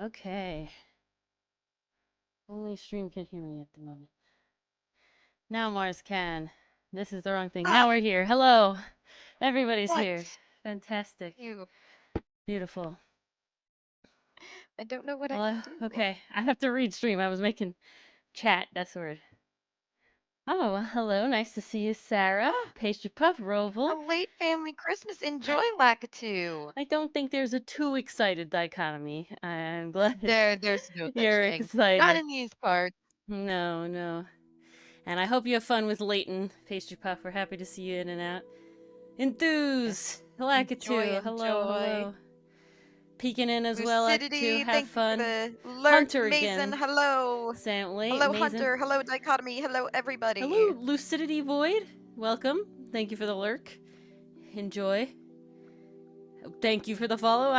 Okay. Only stream can hear me at the moment. Now Mars can. This is the wrong thing. Now we're here. Hello. Everybody's What? here. Fantastic. You. Beautiful. I don't know what I Well, can do. okay. I have to read stream. I was making chat. That's the word. Oh, well, hello. Nice to see you, Sarah. Oh, Pastry Puff, a Roval. late family Christmas. Enjoy, Lakitu. I don't think there's a too excited dichotomy. I'm glad There's no such you're thing. Not excited. in these parts. No, no. And I hope you have fun with Leighton, Pastry Puff. We're happy to see you in and out. Enthuse! Lakitu, hello, Enjoy. hello. Peeking in as well, Lakitu, Lucidity, have thank you for fun. the alert. Hunter Mason, again. hello. Sam, wait, Hello, Mason. Hunter. Hello, Dichotomy. Hello, everybody. Hello, Lucidity Void. Welcome. Thank you for the lurk. Enjoy. Thank you for the follow.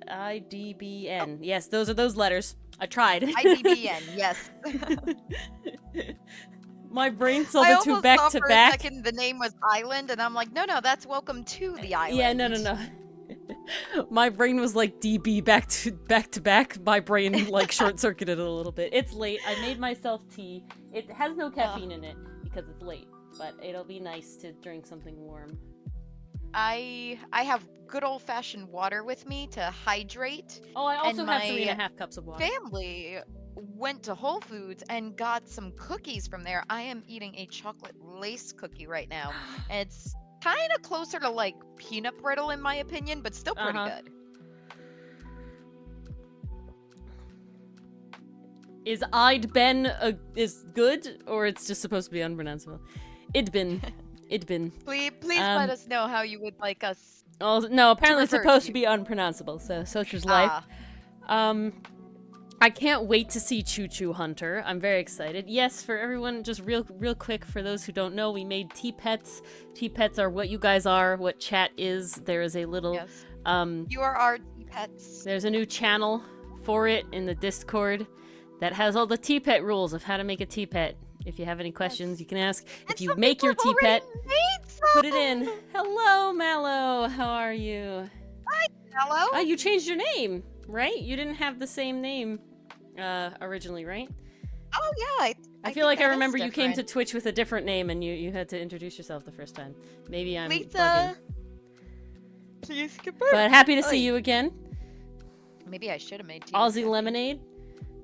IDBN. Oh. Yes, those are those letters. I tried. IDBN, yes. My brain saw I the two almost back thought to for a back. second the name was Island, and I'm like, no, that's welcome to the island. Yeah, no. My brain was like DB back to back. My brain like short circuited a little bit. It's late. I made myself tea. It has no caffeine in it because it's late, but it'll be nice to drink something warm. I have good old-fashioned water with me to hydrate. Oh, I also and have my 3.5 cups of water. family went to Whole Foods and got some cookies from there. I am eating a chocolate lace cookie right now. And it's kind of closer to like peanut brittle in my opinion, but still pretty good. Is I'd been is good, or it's just supposed to be unpronounceable? It'd been. Please let us know how you would like us. Oh no, apparently it's supposed to you. be unpronounceable. So such is life. I can't wait to see Choo Choo Hunter. I'm very excited. Yes, for everyone, just real quick, for those who don't know, we made tea pets. Tea pets are what you guys are, what chat is. There is a little Yes. You are our tea pets. There's a new channel for it in the Discord that has all the tea pet rules of how to make a tea pet. If you have any questions, you can ask. If you make your tea pet, put it in. Hello, Mallow. How are you? Hi, Mallow. Oh, you changed your name, right? You didn't have the same name originally, right? Oh, yeah. I feel like I remember you came to Twitch with a different name and you had to introduce yourself the first time. Maybe I'm Lisa. bugging. Please But happy to see you again. Maybe I should have made tea. Aussie Lemonade?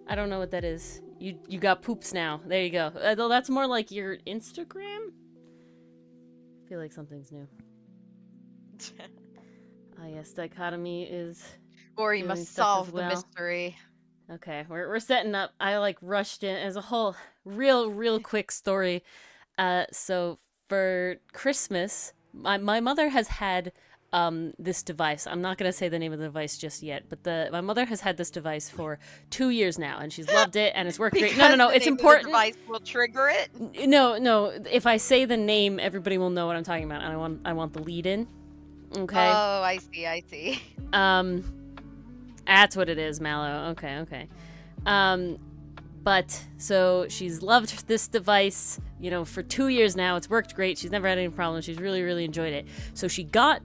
I don't know what that is. You got poops now. There you go. Though that's more like your Instagram? I feel like something's new. Ah, yes, Dichotomy is. Or you must solve the mystery. Okay, we're setting up. I like rushed in as a whole real quick story. So for Christmas, my mother has had this device. I'm not gonna say the name of the device just yet, but my mother has had this device for 2 years now, and she's loved it, and it's worked great. No, it's important. The device will trigger it. No. If I say the name, everybody will know what I'm talking about, and I want the lead in. Okay. Oh, I see. That's what it is, Mallow. Okay. But so she's loved this device, for 2 years now. It's worked great. She's never had any problems. She's really enjoyed it. So she got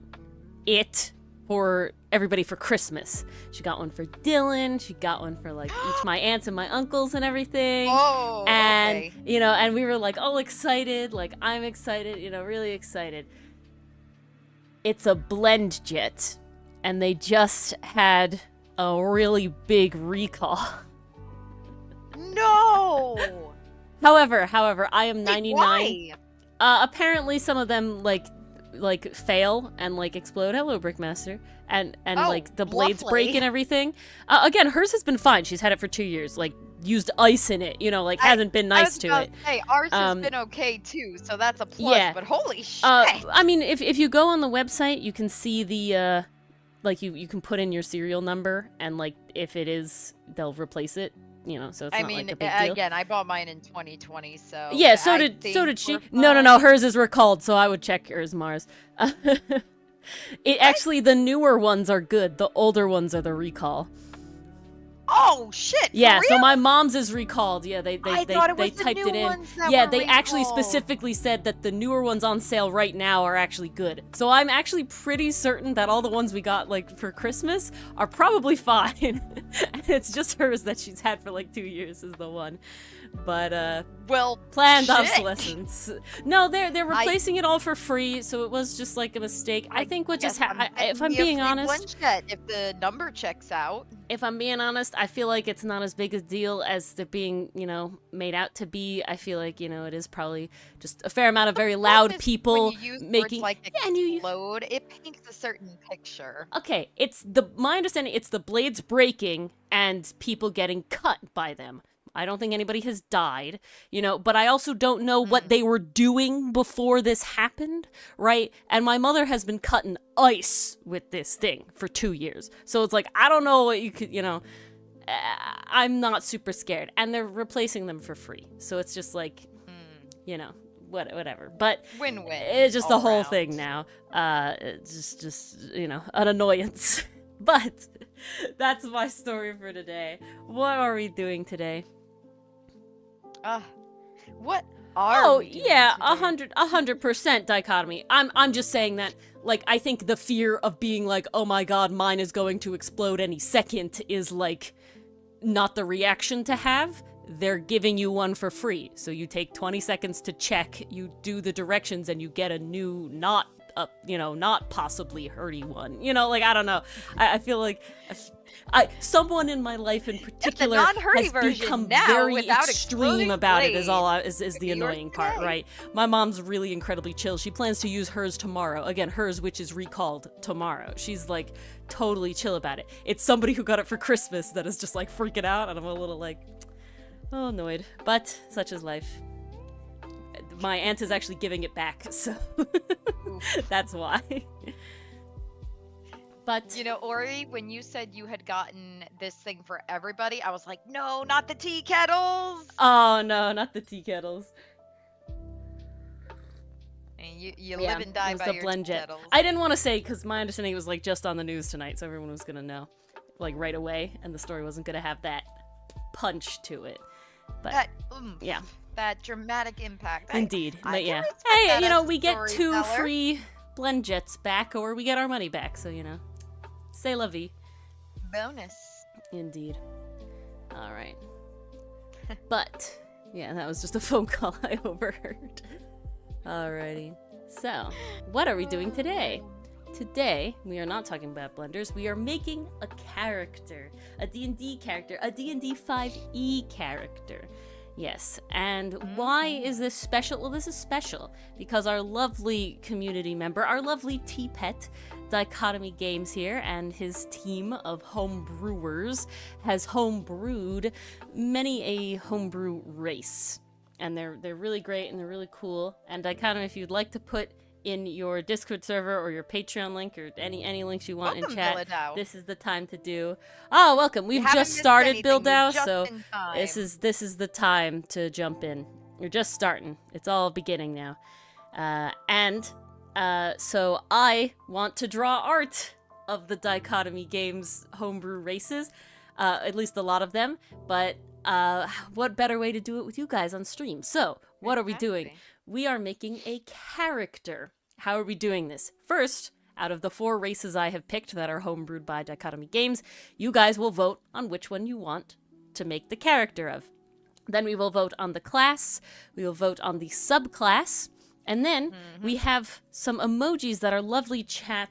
it for everybody for Christmas. She got one for Dylan. She got one for like each my aunts and my uncles and everything. Oh, and okay. And we were like all excited. Like I'm excited. Really excited. It's a blend jet, and they just had a really big recall. No. However, I am 99. Why? Apparently some of them like fail and like explode. Hello, Brickmaster. And like the blades break and everything. Again, hers has been fine. She's had it for 2 years. Like used ice in it, hasn't been nice to it. Hey, ours has been okay too, so that's a plus. Yeah. But holy shit! I mean, if you go on the website, you can see the like you can put in your serial number, and like if it is, they'll replace it. So it's not like a big deal. Again, I bought mine in 2020, so yeah. So did she. No. Hers is recalled, so I would check yours, Mars. Actually, the newer ones are good. The older ones are the recall. Oh shit! Yeah, for so real? my mom's is recalled. Yeah, they thought it was the typed new it in. ones that Yeah, were they actually recalled. specifically said that the newer ones on sale right now are actually good. So I'm actually pretty certain that all the ones we got like for Christmas are probably fine. And it's just hers that she's had for like 2 years is the one. But well, planned shit. obsolescence. No, they're replacing it all for free, so it was just like a mistake. I think what just happened, if I'm being honest, if the number checks out. If I'm being honest, I feel like it's not as big a deal as they're being, made out to be. I feel like, it is probably just a fair amount of very loud people when you use making. words like explode, it paints a certain picture. Okay, my understanding, it's the blades breaking and people getting cut by them. I don't think anybody has died, but I also don't know what they were doing before this happened, right? And my mother has been cutting ice with this thing for 2 years. So it's like, I don't know what you could, I'm not super scared. And they're replacing them for free. So it's just like, whatever. But win-win. It's just the whole thing now. It's just an annoyance. But that's my story for today. What are we doing today? What are Oh we doing yeah, today? 100% dichotomy. I'm just saying that, like, I think the fear of being like, oh my god, mine is going to explode any second is like not the reaction to have. They're giving you one for free, so you take 20 seconds to check, you do the directions, and you get a new, not not possibly hurty one. Like, I don't know. I feel like someone in my life in Get the particular non-hurdy has version become now very without extreme exploding about it. blades. Is Could the be yours annoying part, today. right? My mom's really incredibly chill. She plans to use hers tomorrow. Again, hers, which is recalled tomorrow. She's like totally chill about it. It's somebody who got it for Christmas that is just like freaking out, and I'm a little like, oh, annoyed. But such is life. My aunt is actually giving it back, so that's why. But Ori, when you said you had gotten this thing for everybody, I was like, no, not the tea kettles. oh no, not the tea kettles. And you Yeah, live and die it was by the your blend tea jet. kettles. I didn't want to say because my understanding it was like just on the news tonight, so everyone was gonna know, like right away, and the story wasn't gonna have that punch to it. But That, yeah, that dramatic impact. indeed. I But can yeah, respect hey, that as a we get 2 storyteller. free blend jets back, or we get our money back. So c'est la vie. Bonus. Indeed. All right. But yeah, that was just a phone call I overheard. Alrighty. So, what are we doing today? Today, we are not talking about blenders. We are making a character, a D&D character, a D&D 5e character. Yes, and why is this special? Well, this is special because our lovely community member, our lovely T-Pet, DichotomyGames here, and his team of homebrewers has homebrewed many a homebrew race. And they're really great and they're really cool. And Dichotomy, if you'd like to put in your Discord server or your Patreon link or any links you want Welcome, in chat, Villadao. this is the time to do. Oh, welcome. We've haven't just missed started anything. Build You're Out, just so in time. this is the time to jump in. You're just starting. It's all beginning now. So I want to draw art of the Dichotomy Games homebrew races, at least a lot of them, but what better way to do it with you guys on stream? So, what are we doing? We are making a character. How are we doing this? First, out of the 4 races I have picked that are homebrewed by Dichotomy Games, you guys will vote on which one you want to make the character of. Then we will vote on the class, we will vote on the subclass, and then we have some emojis that our lovely chat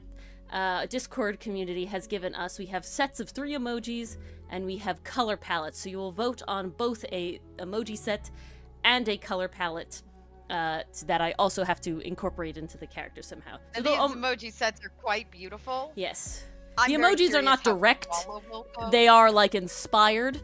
Discord community has given us. We have sets of 3 emojis, and we have color palettes. So you will vote on both a emoji set and a color palette that I also have to incorporate into the character somehow. So And these emoji sets are quite beautiful. Yes. I'm The very emojis are curious not how direct. Swallow will go. They are like inspired,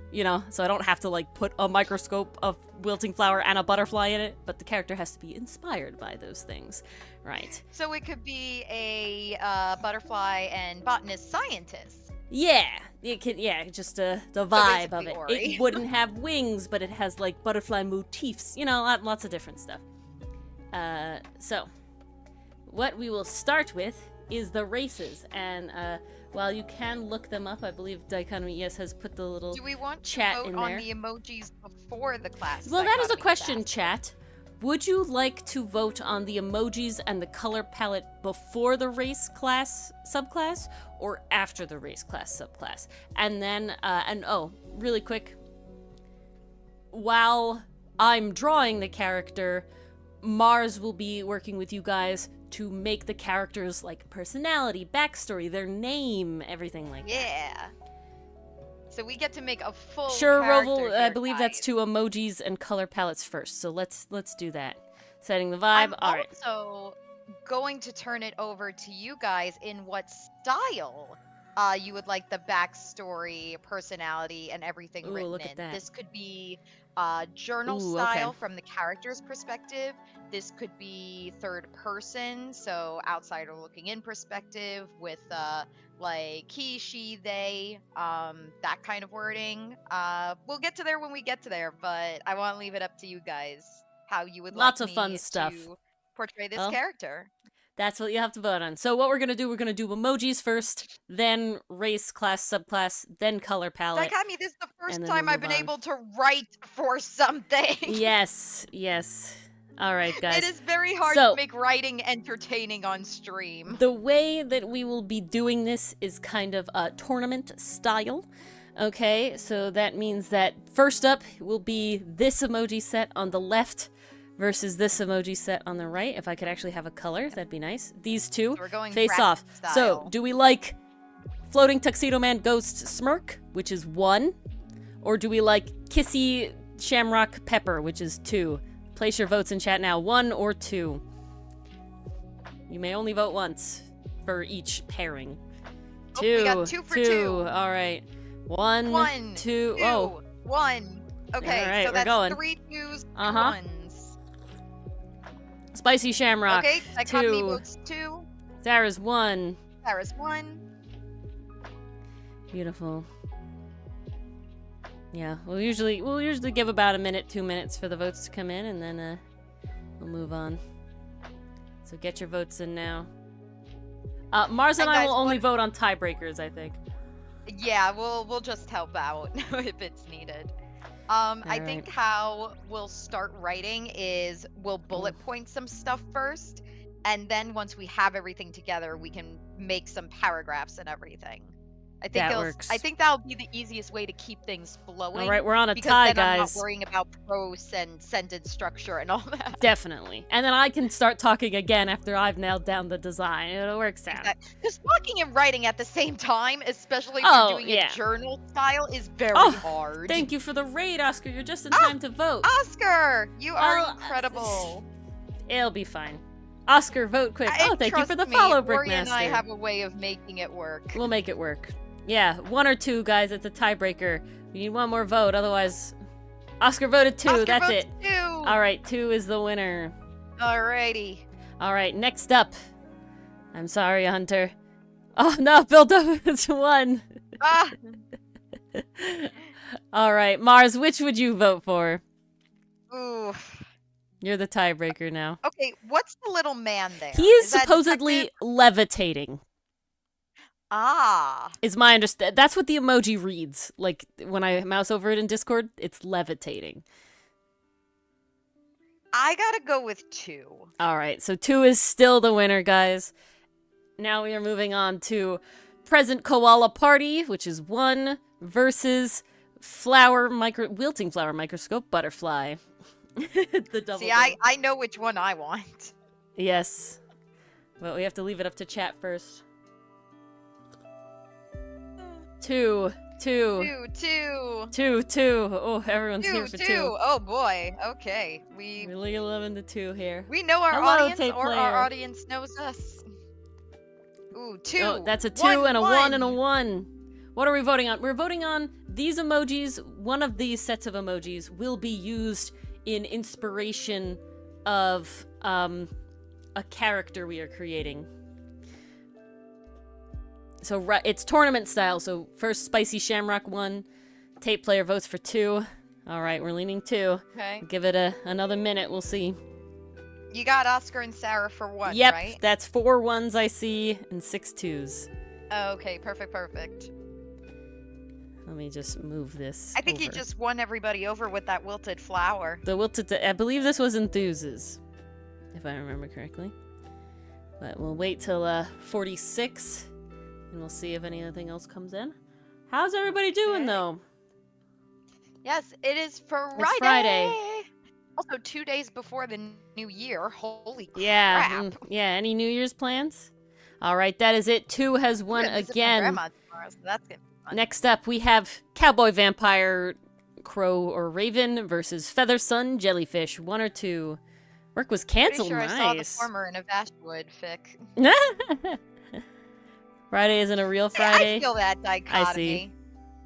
so I don't have to like put a microscope of wilting flower and a butterfly in it, but the character has to be inspired by those things. Right. So it could be a butterfly and botanist scientist. Yeah, it can. Yeah, just the vibe of it. Ori. It wouldn't have wings, but it has like butterfly motifs. Lots of different stuff. So, what we will start with is the races, and while you can look them up, I believe Dichotomy has put the little Do we want chat to vote in on there. the emojis before the class? Well, that is a Dichotomy question, asked? chat. Would you like to vote on the emojis and the color palette before the race class subclass or after the race class subclass? And then, really quick, while I'm drawing the character, Mars will be working with you guys to make the characters like personality, backstory, their name, everything like that. Yeah. So we get to make a full Sure, character Roval, here, I believe that's guys. 2 emojis and color palettes first. So let's do that. Setting the vibe. I'm All right. also going to turn it over to you guys in what style you would like the backstory, personality, and everything Ooh, written look in. at that. This could be journal Ooh, style okay. from the character's perspective. This could be third person, so outsider looking in perspective with like he, she, they, that kind of wording. We'll get to there when we get to there, but I want to leave it up to you guys how you would Lots like of fun me stuff. to portray this Well, character. That's what you have to vote on. So what we're going to do emojis first, then race, class, subclass, then color palette. Dichotomy, this is the first and then time we'll I've been move on. able to write for something. Yes. All right, guys. It is very hard So- to make writing entertaining on stream. The way that we will be doing this is kind of tournament style. Okay, so that means that first up will be this emoji set on the left versus this emoji set on the right. If I could actually have a color, that'd be nice. These two So we're going face bracket off. style. So, do we like Floating Tuxedo Man Ghost Smirk, which is 1? Or do we like Kissy Shamrock Pepper, which is 2? Place your votes in chat now, 1 or 2. You may only vote once for each pairing. Oh, 2. we got 2 for 2. All right. 1, 1, 2. 2, Oh, 1. Okay, All right, so we're that's going. 3 twos, Uh-huh. 1s. Spicy Shamrock. Okay, Dichotomy 2. votes 2. Sarah's 1. Sarah's 1. Beautiful. Yeah, we'll usually give about a minute, 2 minutes for the votes to come in, and then we'll move on. So get your votes in now. Mars and I guys, will only vote on tiebreakers, I think. Yeah, we'll just help out if it's needed. I think how we'll start writing is we'll bullet point some stuff first, and then once we have everything together, we can make some paragraphs and everything. I think That works. I think that'll be the easiest way to keep things flowing. All right, we're on a because tie, then I'm not guys. worrying about prose and sentence structure and all that. Definitely. And then I can start talking again after I've nailed down the design. It works out. Because talking and writing at the same time, especially if Oh, you're doing yeah. it journal style, is very Oh, hard. Thank you for the raid, Oscar. You're just in time to vote. Oscar, you are Oh, incredible. It'll be fine. Oscar, vote quick. And Oh, thank you for the trust me, follow, Ori and I Brickmaster. have a way of making it work. We'll make it work. Yeah, 1 or 2, guys. It's a tiebreaker. We need one more vote, otherwise... Oscar voted 2. Oscar That's votes it. 2. All right, 2 is the winner. Alrighty. All right, next up. I'm sorry, Hunter. Oh, no, Bill Douglas 1. Ah, All right, Mars, which would you vote for? ooh. You're the tiebreaker now. Okay, what's the little man there? He is that supposedly detective? levitating. Ah. Is my understand. That's what the emoji reads. Like when I mouse over it in Discord, it's levitating. I gotta go with 2. All right, so 2 is still the winner, guys. Now we are moving on to Present Koala Party, which is 1 versus Wilting Flower Microscope Butterfly. The double. See, I know which one I want. Yes. But we have to leave it up to chat first. 2. 2, 2. 2. Oh, everyone's here 2, for 2. 2. Oh boy. Okay. We Really 11 to 2 here. know our Hello, audience, tape or player. our audience knows us. Ooh, 2. Oh, that's a 2 1, and a 1 and a 1. What are we voting on? We're voting on these emojis. One of these sets of emojis will be used in inspiration of a character we are creating. So it's tournament style. So first, Spicy Shamrock 1. Tape player votes for 2. All right, we're leaning 2. Okay. Give it another minute. We'll see. You got Oscar and Sarah for 1, Yep, right? that's 4 1s I see and 6 2s. Okay, perfect. Let me just move this. I think you over. just won everybody over with that wilted flower. The wilted. I believe this was Enthuses, if I remember correctly. But we'll wait till 46, and we'll see if anything else comes in. How's everybody doing though? Yes, it is Friday. It's Friday. Also, 2 days before the new year. Holy crap. Yeah, yeah. Any New Year's plans? All right, that is it. 2 has won I'm gonna visit my again. grandma tomorrow, so that's gonna be fun. Next up, we have Cowboy Vampire Crow or Raven versus Feather Sun Jellyfish. 1 or 2. Work was Pretty canceled. sure I saw the Nice. former in a Vashwood fic. Friday isn't a real I Friday. feel that dichotomy. see.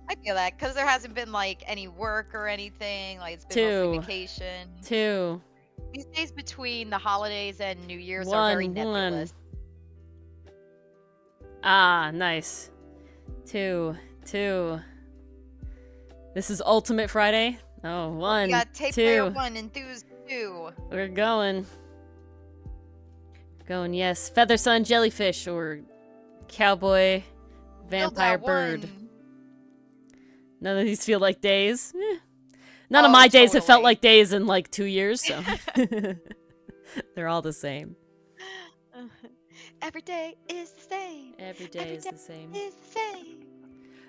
I feel that because there hasn't been like any work or anything. Like it's been 2. mostly vacation. 2. These days between the holidays and New Year's 1 are very 1. nebulous. Ah, nice. 2 2. This is Ultimate Friday. Oh, 1 We got tape 2. player 1, enthused 2. We're going. Going, yes. Feather Sun Jellyfish or Cowboy Vampire Build that Bird. 1. None of these feel like days. None of Oh, my days have felt totally. like days in like 2 years, so. They're all the same. Every day is the same. Every day Every is day the same. is the same.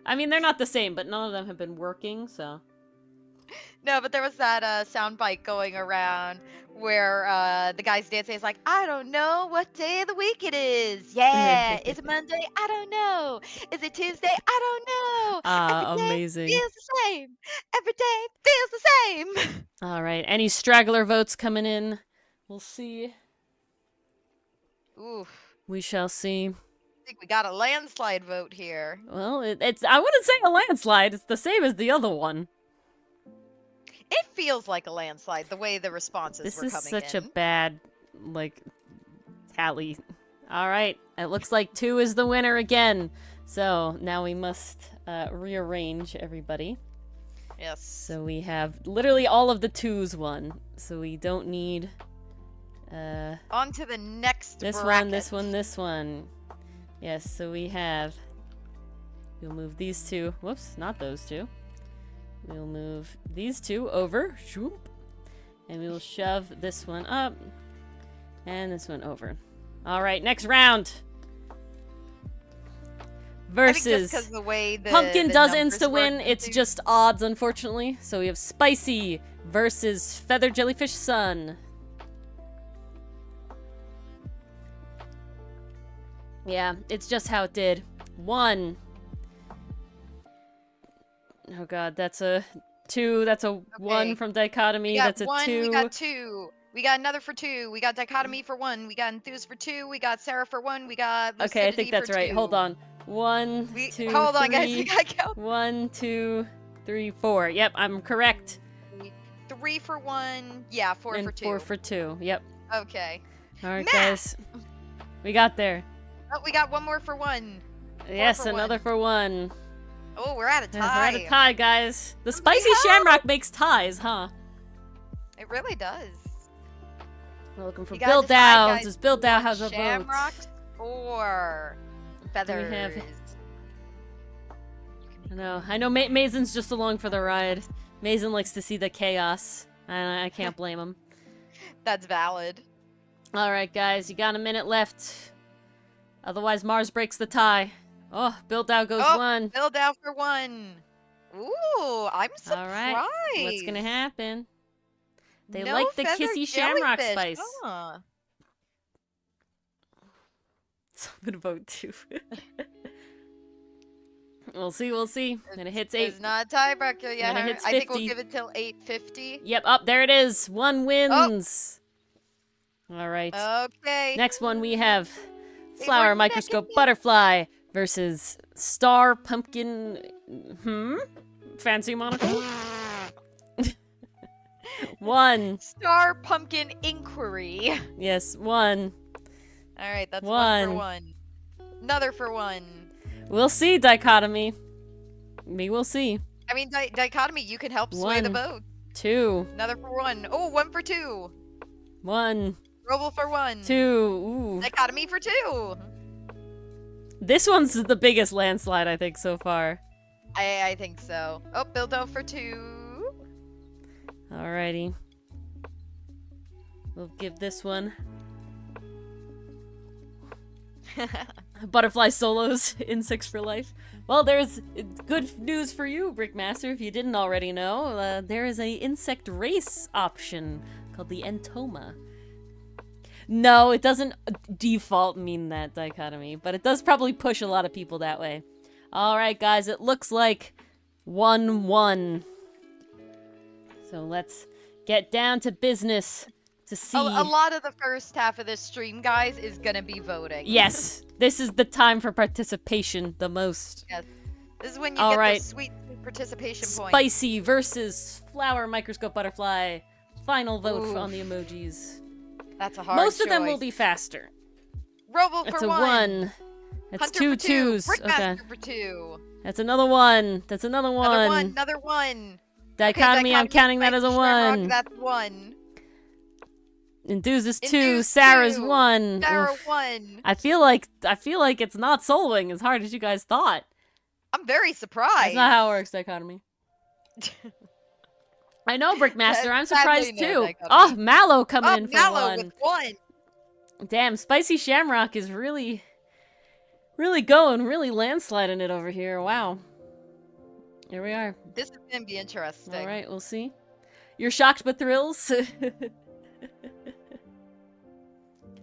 I mean, they're not the same, but none of them have been working, so. No, but there was that soundbite going around where the guy's dancing is like, I don't know what day of the week it is. Yeah, is it Monday? I don't know. Is it Tuesday? I don't know. Every day Amazing. feels the same. Every day feels the same. All right, any straggler votes coming in? We'll see. Oof. We shall see. I think we got a landslide vote here. Well, it's I wouldn't say a landslide. It's the same as the other one. It feels like a landslide the way the responses This were is coming such in. a bad, like, tally. All right, it looks like 2 is the winner again. So now we must rearrange everybody. Yes. So we have literally all of the 2s won. So we don't need On to the next this bracket. one, this one, this one. Yes, so we have. We'll move these 2. Whoops, not those 2. We'll move these 2 over. Shoop. And we will shove this one up. And this one over. All right, next round. Versus. Because the way Pumpkin the does numbers insta-win. work It's too. just odds, unfortunately. So we have Spicy versus Feather Jellyfish Sun. Yeah, it's just how it did. 1. Oh god, that's a 2. That's a 1 from Dichotomy. We got That's a 1, 2. we got 2. We got another for 2. We got Dichotomy for 1. We got Enthuse for 2. We got Sarah for 1. We got Lucidity Okay, I think that's for right. 2. Hold on. 1, 2, Hold on, 3. guys. We got to count. 1, 2, 3, 4. Yep, I'm correct. 3 for 1. Yeah, 4 And for 2. 4 for 2. Yep. Okay. All right, Math! guys. We got there. Oh, we got 1 more for 1. Yes, for another 1. for 1. Oh, we're at a tie. We're at a tie, guys. The spicy shamrock makes ties, huh? It really does. We're looking for You gotta Bill decide, Dow. guys. Does Bill Dow have a vote? Shamrocks or feathers? have- I know Mazen's just along for the ride. Mazen likes to see the chaos, and I can't blame him. That's valid. All right, guys, you got a minute left. Otherwise, Mars breaks the tie. Oh, Bill Dow goes 1. Build out for 1. Ooh, I'm surprised. All right, what's gonna happen? They No like the feather kissy shamrock jellyfish, spice. huh? So I'm gonna vote 2. We'll see, we'll see. And it hits 8. It's not a tiebreaker yet. And it hits I think we'll 50. give it till 8:50. Yep, up there it is. 1 wins. All right. Okay. Next one we have They Flower were Microscope necking Butterfly versus Star Pumpkin. Fancy monocle? 1. Star Pumpkin Inquiry. Yes, 1. All right, that's 1 1. for 1. Another for 1. We'll see, Dichotomy. We will see. I mean, Dichotomy, you can help sway the 1. boat. 2. Another for 1. Oh, 1 for 2. 1. Roble for 1. 2. Ooh. Dichotomy for 2. This one's the biggest landslide, I think, so far. I think so. Oh, Bildo for 2. Alrighty. We'll give this one Butterfly Solos, Insects for Life. Well, there's good news for you, Brickmaster, if you didn't already know. There is a insect race option called the Entoma. No, it doesn't default mean that, Dichotomy, but it does probably push a lot of people that way. Alright, guys, it looks like 1-1. So let's get down to business to see. A lot of the first half of this stream, guys, is gonna be voting. Yes, this is the time for participation the most. Yes. This is when you All get right. the sweet participation points. Spicy versus Flower Microscope Butterfly. Final vote Oof. on the emojis. That's a hard Most of them will choice. be faster. Roble That's for a 1. That's Hunter 2 for 2. 2s. Brickmaster Okay. for 2. That's another 1. That's another 1. Another 1. Another 1. Dichotomy, I'm counting that as a Shamrock, 1. That's 1. Enthuse is 2. Enthuse Sarah's 2. 1. Sarah Oof. 1. I feel like it's not soloing as hard as you guys thought. I'm very surprised. That's not how it works, Dichotomy. I know, Brickmaster. I'm Sadly, surprised no too. dichotomy. Oh, Mallow coming Oh, in for Mallow one. with 1. Damn, Spicy Shamrock is really going, really landsliding it over here. Wow. Here we are. This is gonna be interesting. All right, we'll see. You're shocked but thrills.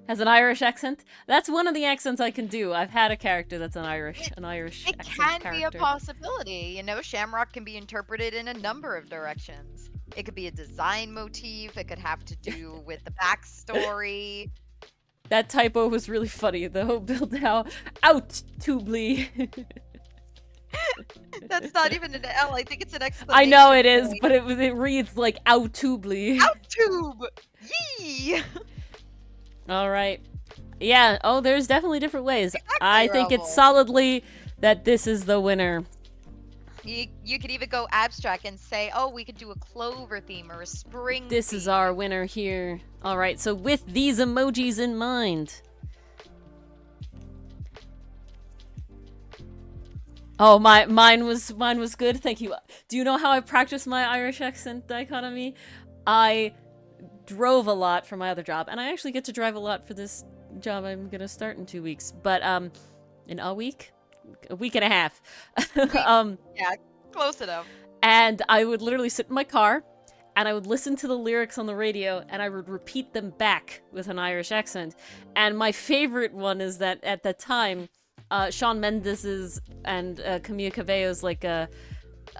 Has an Irish accent. That's one of the accents I can do. I've had a character that's an Irish It accent can character. be a possibility. You know, Shamrock can be interpreted in a number of directions. It could be a design motif. It could have to do with the backstory. That typo was really funny, though. Build out tubely. That's not even an L. I think it's an exclamation I know it is, point. but it reads like out tubely. Out tube! Yee! All right. Yeah. Oh, there's definitely different ways. Exactly, I think it's Rebel. solidly that this is the winner. You could even go abstract and say, oh, we could do a clover theme or a spring This theme. is our winner here. All right. So with these emojis in mind. Oh, mine was good. Thank you. Do you know how I practice my Irish accent dichotomy? I drove a lot for my other job, and I actually get to drive a lot for this job I'm gonna start in 2 weeks. But in a week and a half. Yeah, close enough. And I would literally sit in my car, and I would listen to the lyrics on the radio, and I would repeat them back with an Irish accent. And my favorite one is that at the time, Shawn Mendes's and Camila Cabello's like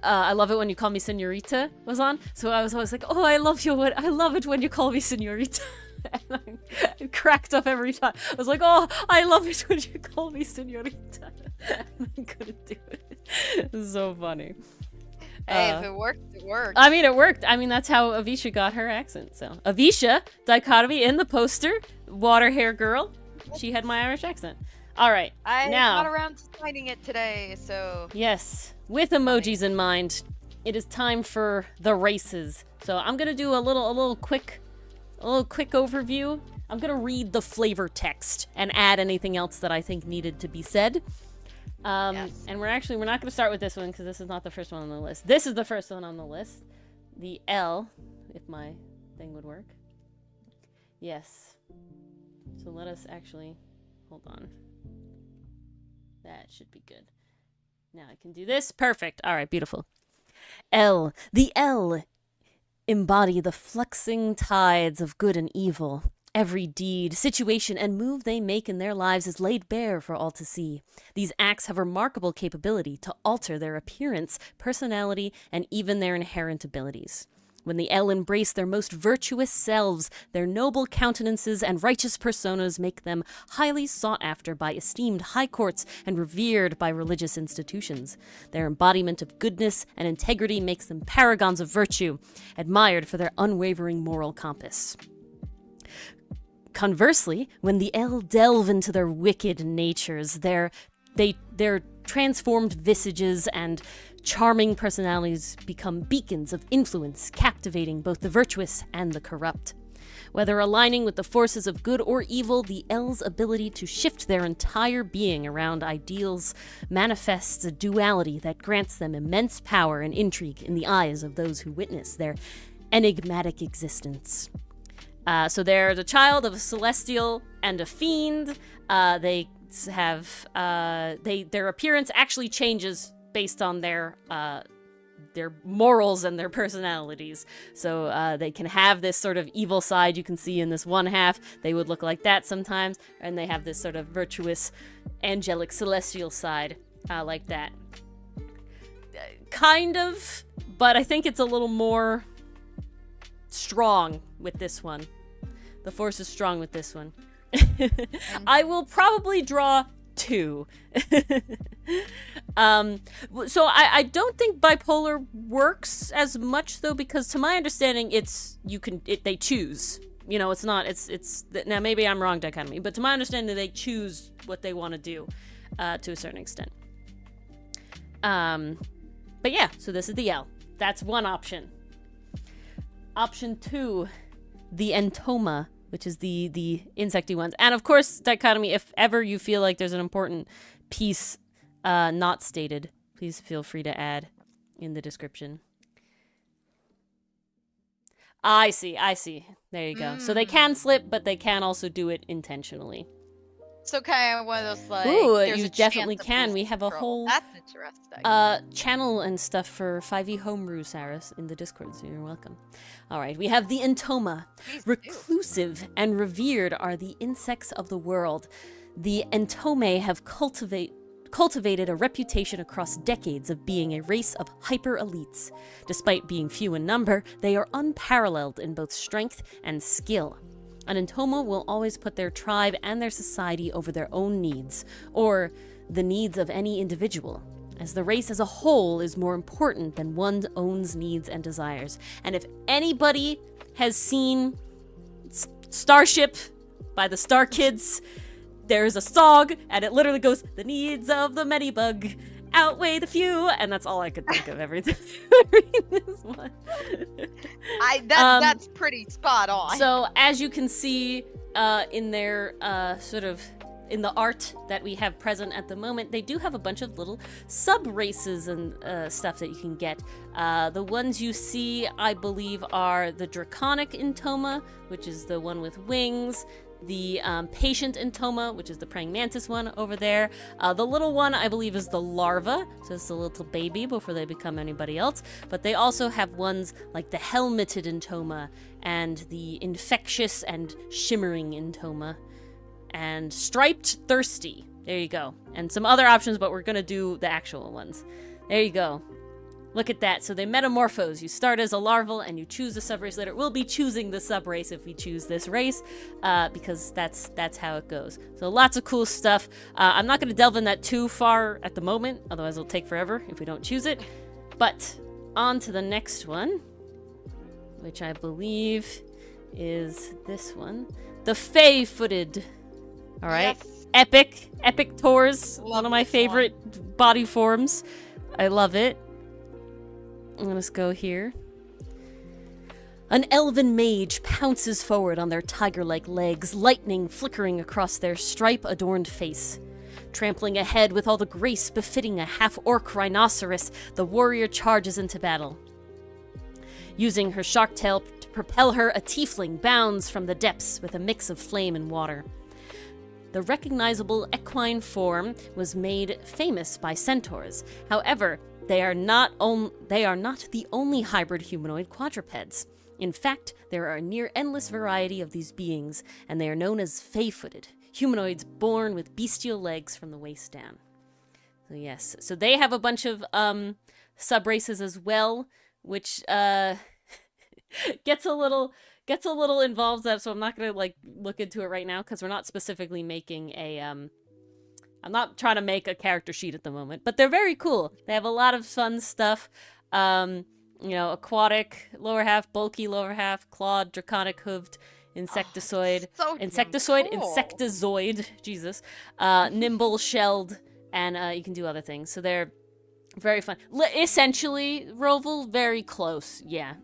I love it when you call me señorita was on. So I was always like, oh, I love it when you call me señorita. And I cracked up every time. I was like, oh, I love it when you call me señorita. And I couldn't do it. It was so funny. Hey, if it worked, it worked. I mean, it worked. I mean, that's how Avisha got her accent. So Avisha, dichotomy in the poster, water hair girl. She had my Irish accent. All right, I now got around to finding it today, so... yes, with emojis in mind, it is time for the races. So I'm gonna do a little quick overview. I'm gonna read the flavor text and add anything else that I think needed to be said. Yes. And we're not gonna start with this one because this is not the first one on the list. This is the first one on the list. The L, if my thing would work. Yes. So let us actually hold on. That should be good. Now I can do this. Perfect. All right, beautiful. L. The L embody the fluxing tides of good and evil. Every deed, situation, and move they make in their lives is laid bare for all to see. These acts have remarkable capability to alter their appearance, personality, and even their inherent abilities. When the L embrace their most virtuous selves, their noble countenances and righteous personas make them highly sought after by esteemed high courts and revered by religious institutions. Their embodiment of goodness and integrity makes them paragons of virtue, admired for their unwavering moral compass. Conversely, when the L delve into their wicked natures, their transformed visages and charming personalities become beacons of influence, captivating both the virtuous and the corrupt. Whether aligning with the forces of good or evil, the L's ability to shift their entire being around ideals manifests a duality that grants them immense power and intrigue in the eyes of those who witness their enigmatic existence. So they're the child of a celestial and a fiend. They have their appearance actually changes based on their morals and their personalities. So they can have this sort of evil side you can see in this one half. They would look like that sometimes, and they have this sort of virtuous, angelic, celestial side like that. Kind of, but I think it's a little more strong with this one. The force is strong with this one. I will probably draw 2. So I don't think bipolar works as much though, because to my understanding they choose. You know, it's not it's now maybe I'm wrong, dichotomy, but to my understanding they choose what they want to do to a certain extent. But yeah, so this is the L. That's one option. Option 2, the Entoma, which is the insecty ones. And of course, dichotomy, if ever you feel like there's an important piece not stated, please feel free to add in the description. I see. There you go. So they can slip, but they can also do it intentionally. So kind of one of those, like, Ooh, there's you a definitely chance of can. losing We have a control. whole That's interesting. channel and stuff for 5e Homebrew, Saris, in the Discord, so you're welcome. All right, we have the Entoma. Please do. Reclusive and revered are the insects of the world. The Entome have cultivated a reputation across decades of being a race of hyper-elites. Despite being few in number, they are unparalleled in both strength and skill. An Entoma will always put their tribe and their society over their own needs, or the needs of any individual, as the race as a whole is more important than one's own needs and desires. And if anybody has seen Starship by the Star Kids, there's a song, and it literally goes, "The needs of the many bug outweigh the few," and that's all I could think of every time I read this one. That's pretty spot on. So as you can see in their in the art that we have present at the moment, they do have a bunch of little sub-races and stuff that you can get. The ones you see, I believe, are the Draconic Entoma, which is the one with wings, the Patient Entoma, which is the praying mantis one over there. The little one, I believe, is the larva, so it's a little baby before they become anybody else. But they also have ones like the Helmeted Entoma and the Infectious and Shimmering Entoma and Striped Thirsty. There you go. And some other options, but we're gonna do the actual ones. There you go. Look at that. So they metamorphose. You start as a larval and you choose a subrace later. We'll be choosing the subrace if we choose this race, because that's how it goes. So lots of cool stuff. I'm not going to delve in that too far at the moment, otherwise it'll take forever if we don't choose it. But on to the next one, which I believe is this one. The Fey-footed. All right. Yes. Epic Tours. Love One of my this favorite body forms. I love it. Let's go here. An elven mage pounces forward on their tiger-like legs, lightning flickering across their stripe-adorned face. Trampling ahead with all the grace befitting a half-orc rhinoceros, the warrior charges into battle. Using her shark tail to propel her, a tiefling bounds from the depths with a mix of flame and water. The recognizable equine form was made famous by centaurs. However, they are not the only hybrid humanoid quadrupeds. In fact, there are a near endless variety of these beings, and they are known as Fey-footed, humanoids born with bestial legs from the waist down. So yes, so they have a bunch of sub-races as well, which gets a little involved, so I'm not gonna look into it right now because we're not specifically making a I'm not trying to make a character sheet at the moment, but they're very cool. They have a lot of fun stuff. Aquatic lower half, bulky lower half, clawed, draconic hooved, insectoid, insectozoid, Jesus, nimble, shelled, and you can do other things. So they're very fun. Essentially, Roval, very close. Yeah,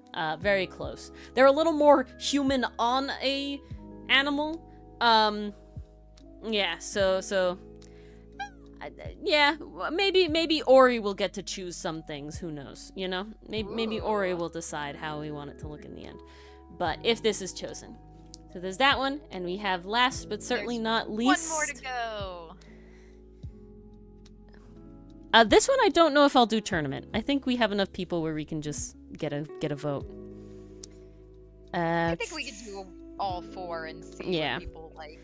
very close. They're a little more human on a animal. Yeah, so yeah, maybe Ori will get to choose some things. Who knows? You know, maybe Ori will decide how we want it to look in the end. But if this is chosen, so there's that one, and we have last but certainly not least. One more to go. This one I don't know if I'll do tournament. I think we have enough people where we can just get a vote. I think we could do all four and see what people like.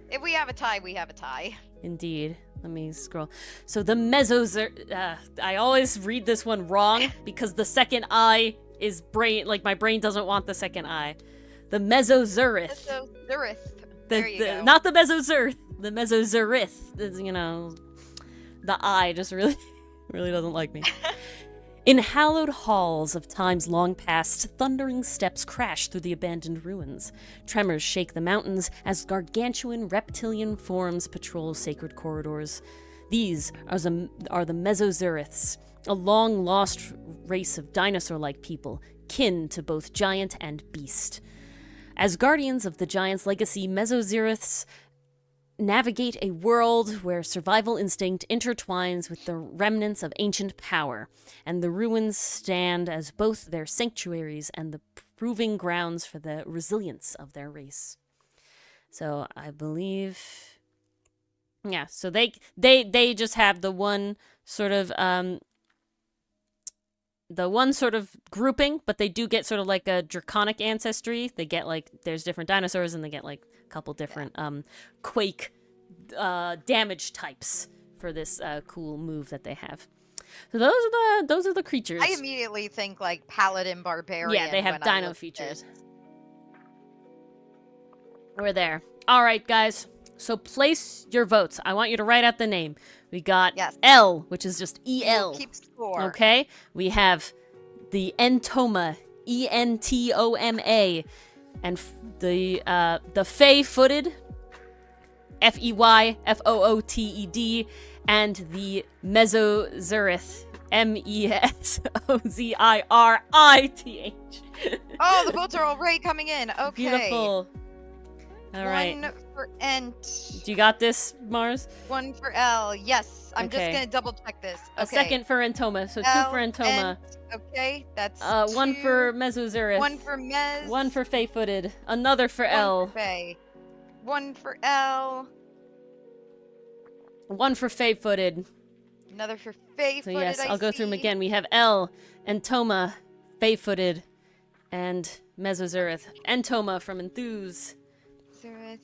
If we have a tie, we have a tie. Indeed. Let me scroll. So the I always read this one wrong because the second I is brain. Like my brain doesn't want the second I. The Mesozurith. There you go. Not the Mesozurith. The Mesozurith. You know, the I just really doesn't like me. In hallowed halls of times long past, thundering steps crash through the abandoned ruins. Tremors shake the mountains as gargantuan reptilian forms patrol sacred corridors. These are the Mesozuriths, a long-lost race of dinosaur-like people, kin to both giant and beast. As guardians of the giant's legacy, Mesozuriths navigate a world where survival instinct intertwines with the remnants of ancient power, and the ruins stand as both their sanctuaries and the proving grounds for the resilience of their race. So I believe, yeah. So they just have the one sort of grouping, but they do get sort of like a draconic ancestry. They get like there's different dinosaurs, and they get like a couple different quake damage types for this cool move that they have. So those are the creatures. I immediately think like paladin barbarian. Yeah, they have when I dino look features. at this. We're there. All right, guys. So place your votes. I want you to write out the name. We got Yes. L, which is just We will EL. keep score. Okay. We have the Entoma, ENTOMA, and the Fey-footed, FEYFOOTED, and the Mesozerith, MESOZIRITH. Oh, the votes are already coming in. Okay. Beautiful. All right. One for Ent. Do you got this, Mars? One for L. Yes. I'm just Okay. gonna double check this. Okay. A second for Entoma, so L, 2 for Entoma. Ent. Okay, that's 1 two. for Mesozerith. 1 for Mez. 1 for Fey-footed. Another for One L. for Fey. 1 for L. 1 for Fey-footed. Another for Fey-footed. So yes, I I'll go through them see. again. We have L, Entoma, Fey-footed, and Mesozerith. Entoma from Enthuse. Zerith.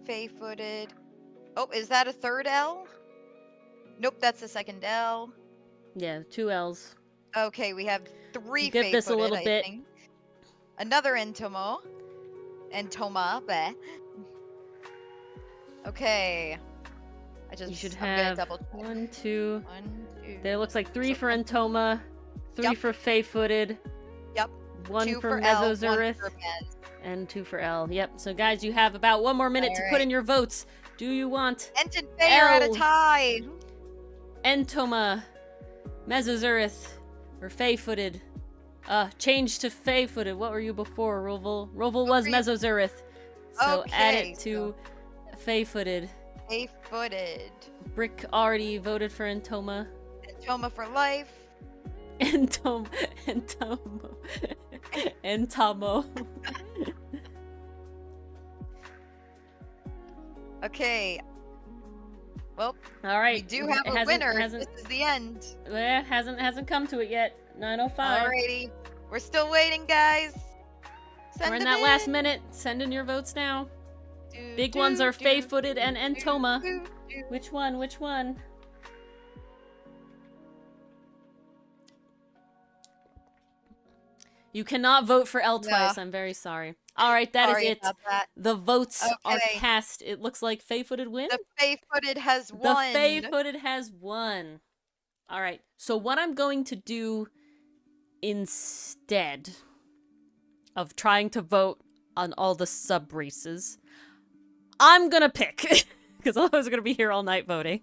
Fey-footed. Oh, is that a third L? Nope, that's the second L. Yeah, 2 L's. Okay, we have 3 Give this a Fey-footed, little I bit. think. Another Entoma. Bleh. Okay. You should I'm gonna have double check. 1, 2. 1, 2. There looks like 3 So for Entoma, 3 Yep. for Fey-footed, Yep. 1 2 for L, 1 Mesozerith, for Mez. and 2 for L. Yep. So guys, you have about 1 more minute to put Alright. in your votes. Do you want Ent and Fey are at a L. tie. Entoma, Mesozerith, or Fey-footed? Change to Fey-footed. What were you before, Roval? Roval was were you? Mesozerith. So add Okay, it to Fey-footed. Fey-footed. Brick already voted for Entoma. Entoma for life. Entomo. Entomo. Okay. Well, All right. we do have a winner. This is the end. Hasn't come to it yet. 9:05. Alrighty. We're still waiting, guys. Send We're in them that last minute. Send in your votes now. Do, Big do, ones are do, Fey-footed and do, Entoma. do, do. Which one? Which one? You cannot vote for L twice. I'm very sorry. All right, that is Sorry it. about that. The votes are Okay. cast. It looks like Fey-footed win. The Fey-footed has The won. Fey-footed has won. All right. So what I'm going to do instead of trying to vote on all the sub races, I'm gonna pick because I was gonna be here all night voting.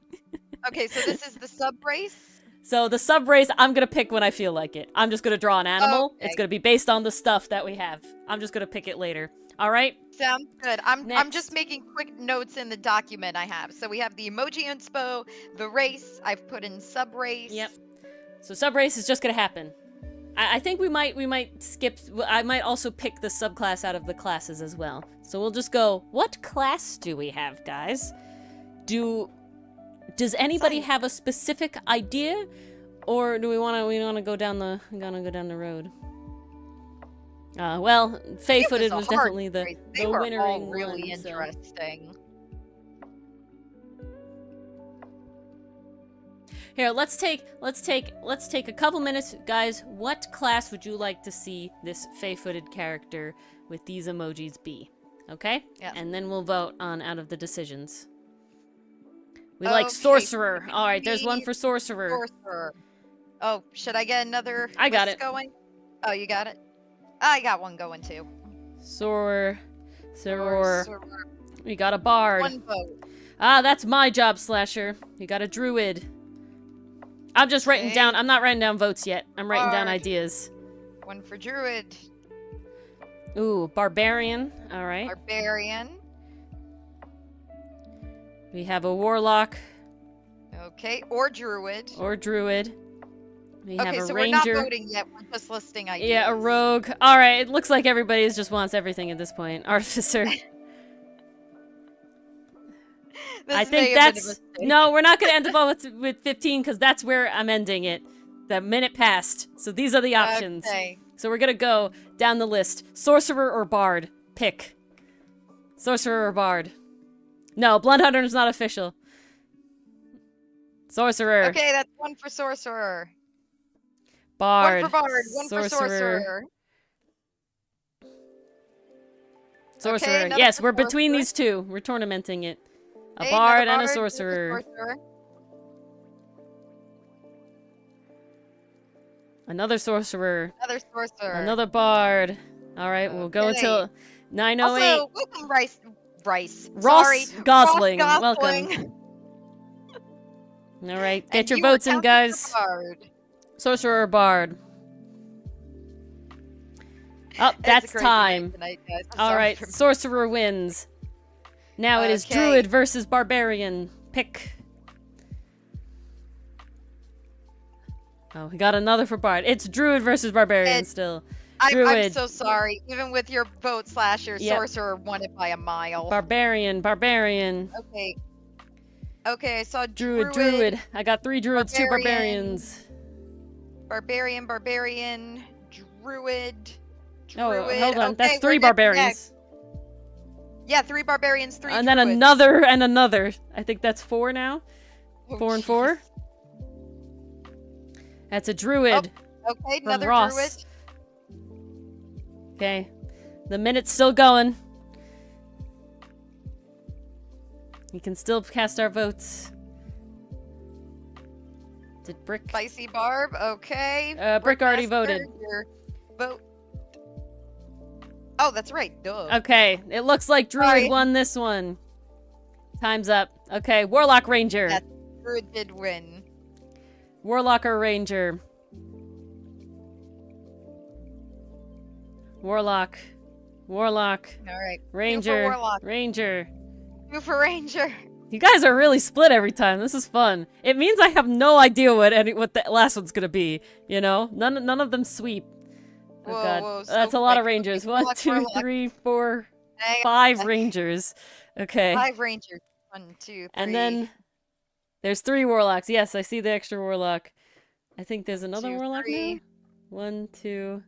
Okay, so this is the sub race. So the sub race, I'm gonna pick when I feel like it. I'm just gonna draw an animal. Okay. It's gonna be based on the stuff that we have. I'm just gonna pick it later. All right. Sounds good. I'm Next. just making quick notes in the document I have. So we have the emoji inspo, the race. I've put in sub race. Yep. So sub race is just gonna happen. I think we might skip. I might also pick the subclass out of the classes as well. So we'll just go. What class do we have, guys? Does anybody have a specific idea, or do we wanna go down the road? Well, Fey-footed was definitely the They were winnering all really one, so. interesting. Here, let's take a couple minutes, guys. What class would you like to see this Fey-footed character with these emojis be? Okay? Yes. And then we'll vote on out of the decisions. We like Okay, sorcerer. All right, there's one we- for sorcerer. Sorcerer. Oh, should I get another I got list it. going? Oh, you got it? I got one going too. Sorcerer. Sorcerer. We got a bard. One vote. Ah, that's my job, Slasher. We got a druid. I'm just writing Okay. down. I'm not writing down votes yet. I'm writing down Bard. ideas. One for druid. Ooh, barbarian. All right. Barbarian. We have a warlock. Okay, or druid. Or druid. We have Okay, a so ranger. we're not voting yet. We're just listing ideas. Yeah, a rogue. All right, it looks like everybody just wants everything at this point. Artificer. I think that's... No, we're not going to end up with 15 because that's where I'm ending it. The minute passed. So these are the options. Okay. So we're going to go down the list. Sorcerer or bard? Pick. Sorcerer or bard? No, Blood Hunter is not official. Sorcerer. Okay, that's 1 for sorcerer. Bard. 1 for bard, 1 for sorcerer. Sorcerer. Okay, Yes, we're between these two. We're tournamenting it. A Okay, bard another and a bard, sorcerer. Another sorcerer. Another sorcerer. Another bard. All right, we'll go until 9:08. Also, welcome Rice. Ross Sorry, Gosling. Ross Welcome. All right, get And your you votes were in, counted guys. for bard. Sorcerer or bard? Oh, that's It's a crazy time. night tonight, guys. I'm All sorry right, for- sorcerer wins. Now it is Okay. druid versus barbarian. Pick. Oh, we got another for bard. It's druid versus barbarian still. I'm Druid. so sorry. Even with your vote slasher, Yep. sorcerer won it by a mile. Barbarian. Okay. Okay, I saw Druid. I got 3 druids, 2 barbarians. Barbarian, druid. Oh, Druid. hold on. Okay, That's we're 3 neck and barbarians. neck. Yeah, 3 barbarians, 3 And then druids. another and another. I think that's 4 now. Oh, 4 and jeez. 4. That's a druid. Okay, from another Ross. druid. Okay. The minute's still going. You can still cast our votes. Did Brick? Spicy Barb, okay. Brick already Brickmaster, voted. your vote. Oh, that's right. Duh. Okay. It looks like Druid Sorry. won this one. Time's up. Okay. Warlock Ranger. Yes, Druid did win. Warlock or Ranger? Warlock. Warlock. All right. Ranger. Warlock. Ranger. 2 for Ranger. You guys are really split every time. This is fun. It means I have no idea what the last one's gonna be. You know, none of them sweep. Oh Whoa, god, whoa, so that's a lot of quick. rangers. Okay, 1, 2, Warlock. 3, 4, Hang 5 on. rangers. Okay, 5 Rangers. 1, 2, 3. and then there's 3 warlocks. Yes, I see the extra warlock. I think there's another 2, warlock 3. now. 1, 2.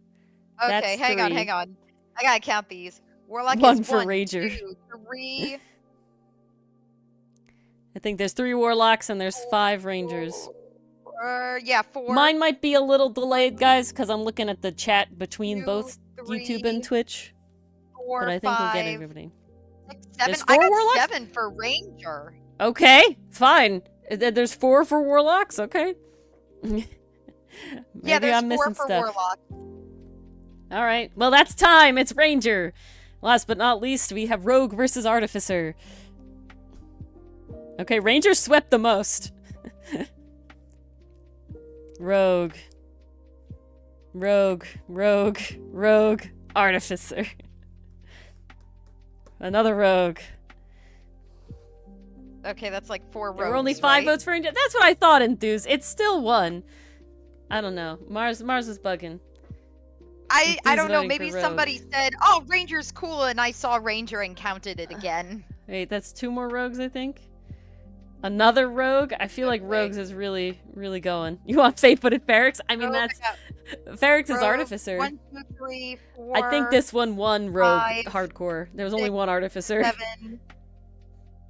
Okay, That's hang on, 3. hang on. I gotta count these. Warlock One is for 1, Ranger. 2, 3. I think there's 3 warlocks and there's 5 rangers. Yeah, 4. Mine might be a little delayed, guys, because I'm looking at the chat between 2, both 3, YouTube and Twitch. 4, But I think 5, we'll get everybody. 6, 7. There's I 4 got warlocks? 7 for Ranger. Okay, fine. There's 4 for warlocks. Okay. Maybe Yeah, there's I'm 4 missing for stuff. Warlock. All right. Well, that's time. It's Ranger. Last but not least, we have Rogue versus Artificer. Okay, Ranger swept the most. Rogue. Artificer. Another rogue. Okay, that's like 4 rogues. There were only 5 right? votes for Ranger. That's what I thought, Enthuse. It's still 1. I don't know. Mars is bugging. I don't know. voting Maybe for Rogue. somebody said, "Oh, Ranger's cool," and I saw Ranger and counted it again. Wait, that's 2 more rogues, I think. Another rogue? I feel like Okay. rogues is really going. You want fate-footed Ferrex? I mean, Rogue, Ferrex is Rogue, Artificer. 1, 2, 3, 4. I think this one won rogue 5, hardcore. There was only 6, 1 Artificer. 7,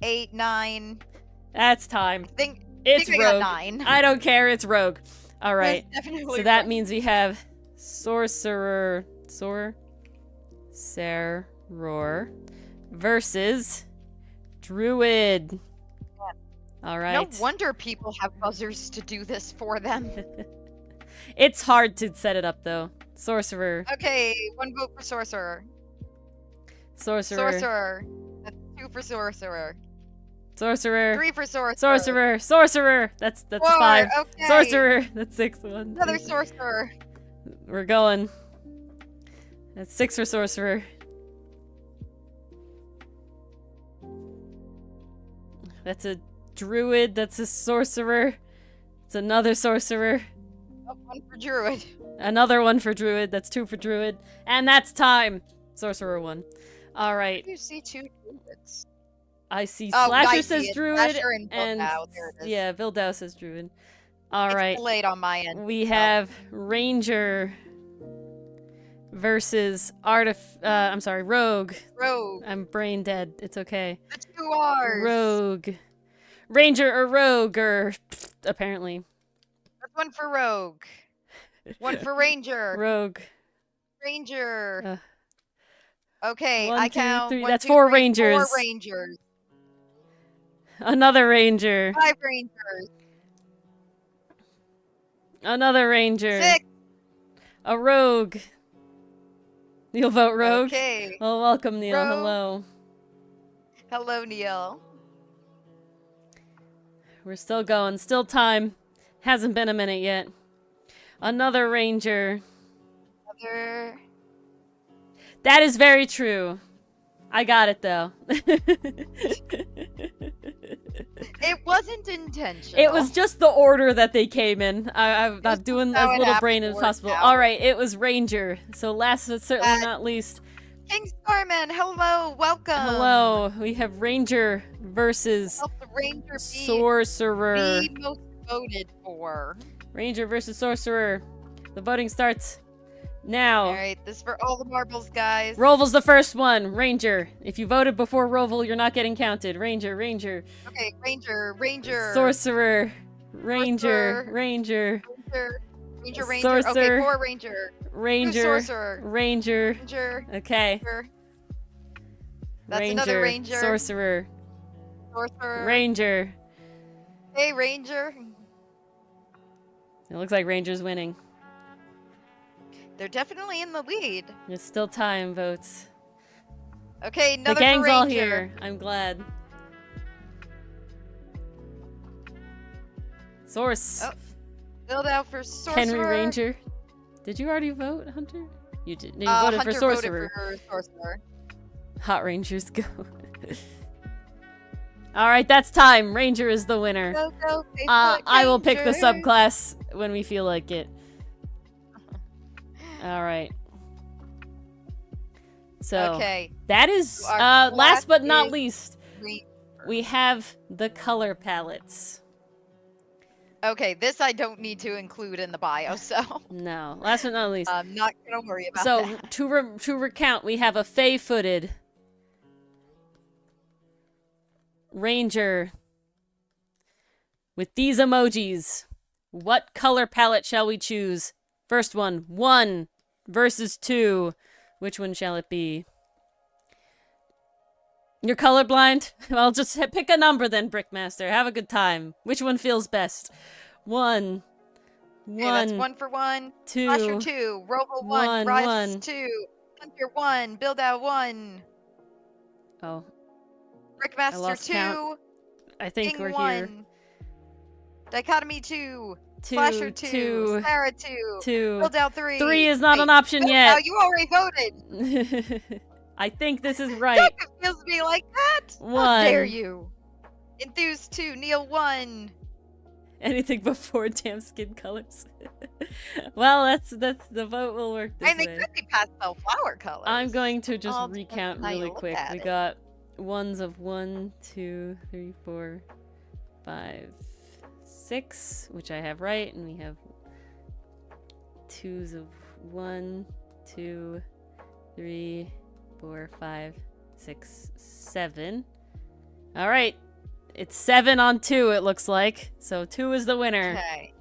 8, 9. That's time. I think It's I got rogue. 9. I don't care. It's rogue. All right. It's definitely So that rogue. means we have sorcerer versus druid. All right. No wonder people have buzzers to do this for them. It's hard to set it up though. Sorcerer. Okay, 1 vote for sorcerer. Sorcerer. Sorcerer. That's 2 for sorcerer. Sorcerer. 3 for sorcerer. Sorcerer. Sorcerer. That's 4, 5. Okay. Sorcerer. That's 6. 1. Another 2. sorcerer. We're going. That's 6 for sorcerer. That's a druid. That's a sorcerer. It's another sorcerer. Oh, one for druid. Another one for druid. That's 2 for druid. And that's time. Sorcerer 1. All right. You see 2 druids. I see Oh, Slasher I says see it. druid. Slasher and Bildow. There it is. Yeah, Bildow says druid. All right. It's delayed on my end. We have Ranger versus Rogue. Rogue. I'm brain dead. It's okay. The 2 R's. Rogue. Ranger or Rogue or apparently. That's 1 for Rogue. 1 for Ranger. Rogue. Ranger. Okay, 1, I 2, count. 3. 1, That's 2, 4 3, Rangers. 4 Rangers. Another Ranger. 5 Rangers. Another Ranger. 6. A Rogue. You'll vote Rogue? Okay. Well, welcome, Neil. Rogue. Hello. Hello, Neil. We're still going. Still time. Hasn't been a minute yet. Another Ranger. Another. That is very true. I got it, though. It wasn't intentional. It was just the order that they came in. I'm doing as little brain as possible. All right, it was Ranger. So last but certainly not least. King Starman, hello, welcome. Hello. We have Ranger versus Help the Ranger Sorcerer. be most voted for. Ranger versus Sorcerer. The voting starts now. All right, this is for all the marbles, guys. Roval's the first one. Ranger. If you voted before Roval, you're not getting counted. Ranger. Okay, Ranger. Sorcerer. Ranger. Ranger. Sorcerer. Okay, 4 Ranger. Ranger. Sorcerer. Ranger. Okay. That's another Ranger. Sorcerer. Ranger. Hey, Ranger. It looks like Ranger's winning. They're definitely in the lead. It's still time, votes. Okay, another The gang's Ranger. all here. I'm glad. Source. Oh, build out for Sorcerer. Henry Ranger. Did you already vote, Hunter? You did. No, you voted Hunter for Sorcerer. voted for Sorcerer. Hot Rangers go. Alright, that's time. Ranger is the winner. Go, I will pick the Ranger. subclass when we feel like it. Alright. So, okay. that is, Our last but class not is least, Ranger. we have the color palettes. Okay, this I don't need to include in the bio, so No, last but not least. I'm not gonna worry about So, that. to recount, we have a fey-footed Ranger with these emojis. What color palette shall we choose? First one, 1 versus 2. Which one shall it be? You're colorblind? Well, just pick a number then, Brickmaster. Have a good time. Which one feels best? 1. Okay, that's 1 for 1. 2. Slasher 2. Robo 1. Rise 2. Hunter 1. Build out 1. Oh, Brickmaster lost 2. count. I think King we're 1. here. Dichotomy 2. 2, Slasher 2. Sarah 2. 2. Build out 3. 3 is not Wait, an option Build yet. out, you already voted. I think this is right. Don't confuse me like that. 1. How dare you? Enthuse 2. Neil 1. Anything before damn skin colors. Well, that's the vote will work this And they way. could be pastel flower colors. I'm going to just All depends recount on how you really look quick. at We it. got ones of 1, 2, 3, 4, 5, 6, which I have right, and we have 2s of 1, 2, 3, 4, 5, 6, 7. All right. It's 7 on 2, it looks like. So 2 is the winner. Okay.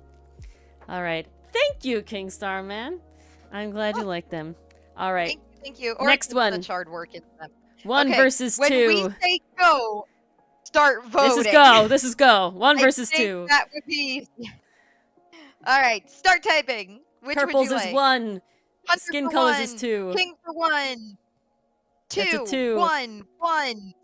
All right. Thank you, King Starman. I'm glad you like them. All right. Thank you. Or Next just one. The charred work in them. 1 Okay, versus 2. When we say go, start voting. This is go. This is go. 1 I versus think 2. That would be. All right, start typing. Which Purples would you is like? 1. Hunter Skin for colors 1. is 2. King for 1. 2. That's a 2. 1. 1.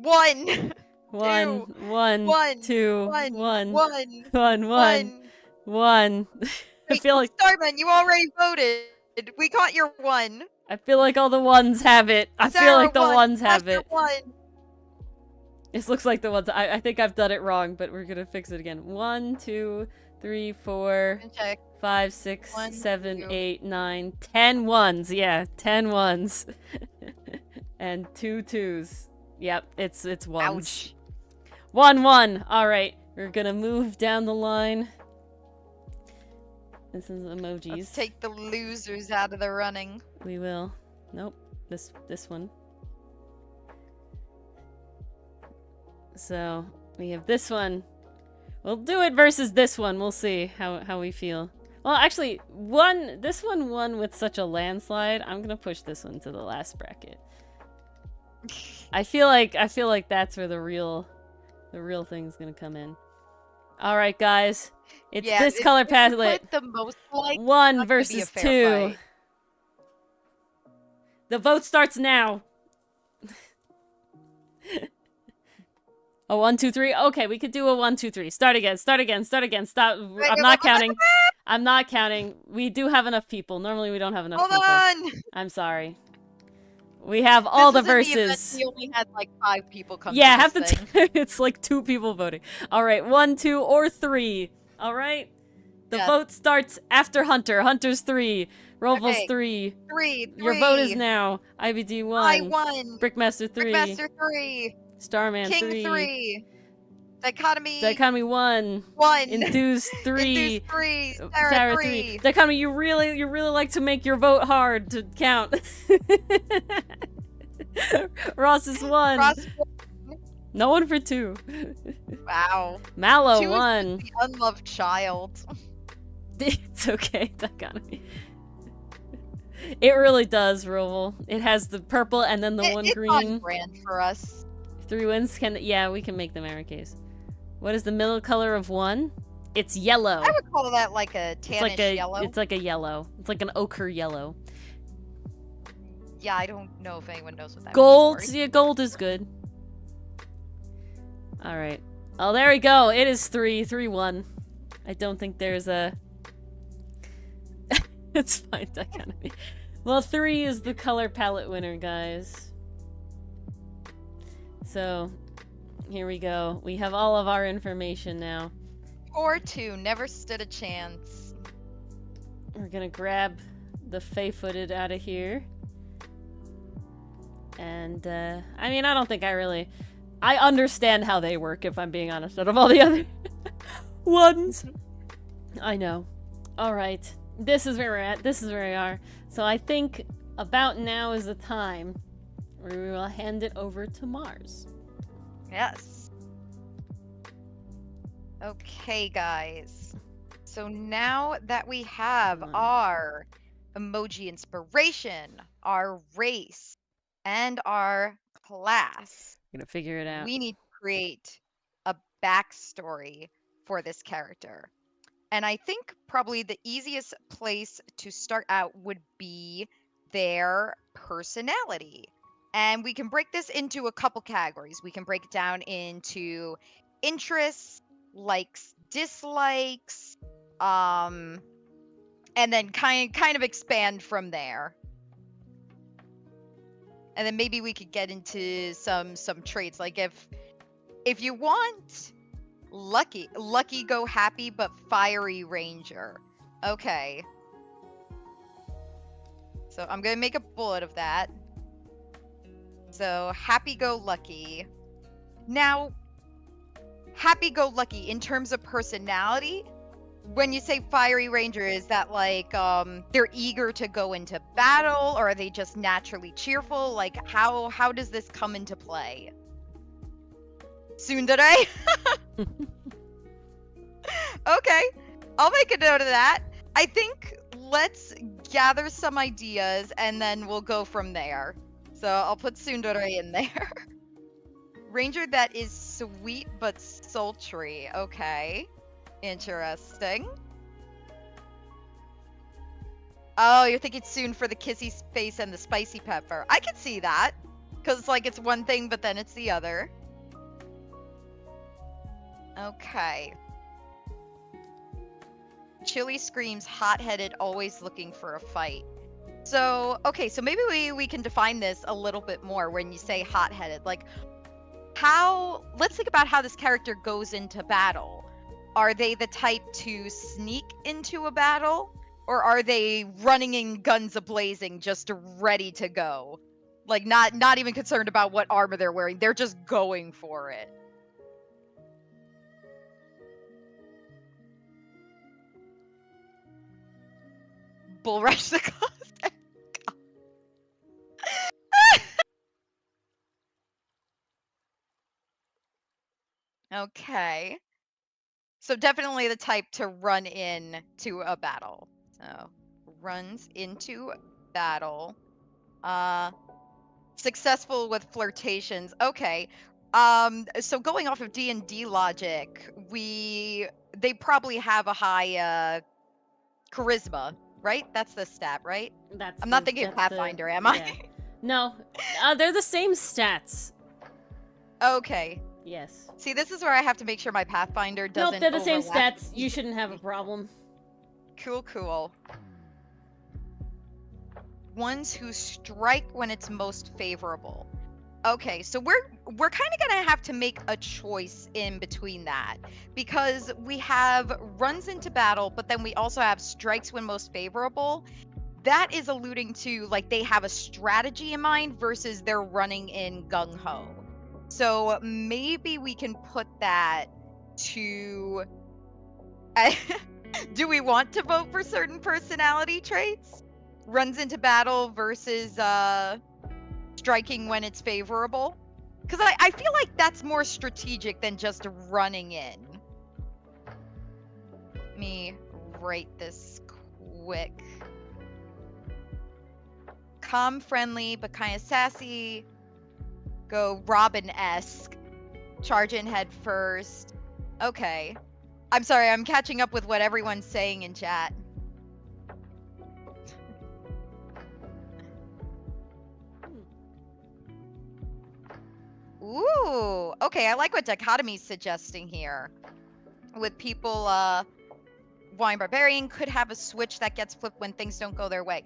1. 1. 1. 1. 2. 1. 1. 1. 1. 1. 1. I Wait, feel like Starman, you already voted. We got your 1. all the ones have it. I feel Sarah like the 1. ones have Slasher it. 1. This looks like the ones I think I've done it wrong, but we're gonna fix it again. 1, 2, 3, 4, And check. 5, 6, 1, 7, 2. 8, 9, 10 ones. Yeah, 10 ones. And 2 twos. Yep, it's ones. Ouch. 1, 1. All right, we're gonna move down the line. This is emojis. Let's take the losers out of the running. We will. Nope. This one. So we have this one. We'll do it versus this one. We'll see how we feel. Well, actually, this one won with such a landslide. I'm gonna push this one to the last bracket. I feel like that's where the real thing's gonna come in. All right, guys. It's this color palette. The most like 1 versus 2. Fight. The vote starts now. A 1, 2, 3. Okay, we could do a 1, 2, 3. Start again. Stop. I'm not counting. I'm not counting. We do have enough people. Normally we don't have enough people. Hold on. I'm sorry. We have all the verses. We only had like 5 people come. Yeah, to have this to. thing. It's like 2 people voting. All right, 1, 2, or 3. All right. The vote starts after Hunter. Hunter's 3. Roval's 3. 3. Your vote is now. IBD 1. I won. Brickmaster 3. Brickmaster 3. Starman King 3. 3. Dichotomy. Dichotomy 1. 1. Enthused 3. Enthused 3. Sarah 3. Dichotomy, you really like to make your vote hard to count. Ross is 1. Ross. No one for 2. Wow. Mallow 2 1. is the unloved child. It's okay, Dichotomy. It really does, Roval. It has the purple and then the one green. It's on brand for us. 3 wins can. Yeah, we can make them error case. What is the middle color of 1? It's yellow. I would call that like a tannish yellow. It's like a yellow. It's like an ochre yellow. Yeah, I don't know if anyone knows what that Gold. means. Yeah, gold is good. All right. Oh, there we go. It is 3-1. I don't think there's a. It's fine, Dichotomy. Well, 3 is the color palette winner, guys. So, here we go. We have all of our information now. 4-2, never stood a chance. We're gonna grab the Fey-footed out of here. And, I mean, I don't think I understand how they work, if I'm being honest, out of all the other ones. I know. Alright. This is where we're at. This is where we are. So I think about now is the time where we will hand it over to Mars. Yes. Okay, guys. So now that we have our emoji inspiration, our race, and our class, I'm gonna figure it out. we need to create a backstory for this character. And I think probably the easiest place to start out would be their personality. And we can break this into a couple categories. We can break it down into interests, likes, dislikes, and then kind of expand from there. And then maybe we could get into some traits. Like if you want lucky go happy but fiery ranger. Okay. So I'm gonna make a bullet of that. So happy go lucky. Now, happy go lucky in terms of personality, when you say fiery ranger, is that like they're eager to go into battle, or are they just naturally cheerful? Like how does this come into play? Tsundere? Okay, I'll make a note of that. I think let's gather some ideas and then we'll go from there. So I'll put Tsundere in there. Ranger that is sweet but sultry. Okay. Interesting. Oh, you're thinking soon for the kissy face and the spicy pepper. I can see that. Because, like, it's one thing, but then it's the other. Okay. Chili screams hot-headed, always looking for a fight. So, okay, so maybe we can define this a little bit more when you say hot-headed. Like, let's think about how this character goes into battle. Are they the type to sneak into a battle, or are they running in guns a-blazing, just ready to go? Like not even concerned about what armor they're wearing. They're just going for it. Bull rush the cost. Okay. So definitely the type to run in to a battle. So runs into battle. Successful with flirtations. Okay. So going off of D&D logic, they probably have a high charisma, right? That's the stat, right? I'm not thinking of Pathfinder, am I? Yeah. No, they're the same stats. Okay. Yes. See, this is where I have to make sure my Pathfinder doesn't Nope, they're the same overlap. stats. You shouldn't have a problem. Cool. Ones who strike when it's most favorable. Okay, so we're kind of gonna have to make a choice in between that, because we have runs into battle, but then we also have strikes when most favorable. That is alluding to like they have a strategy in mind versus they're running in gung ho. So maybe we can put that to. Do we want to vote for certain personality traits? Runs into battle versus striking when it's favorable? Because I feel like that's more strategic than just running in. Let me write this quick. Calm, friendly, but kind of sassy. Go Robin-esque. Charge in head first. Okay. I'm sorry, I'm catching up with what everyone's saying in chat. Ooh, okay, I like what Dichotomy's suggesting here. With people, Wine Barbarian could have a switch that gets flipped when things don't go their way.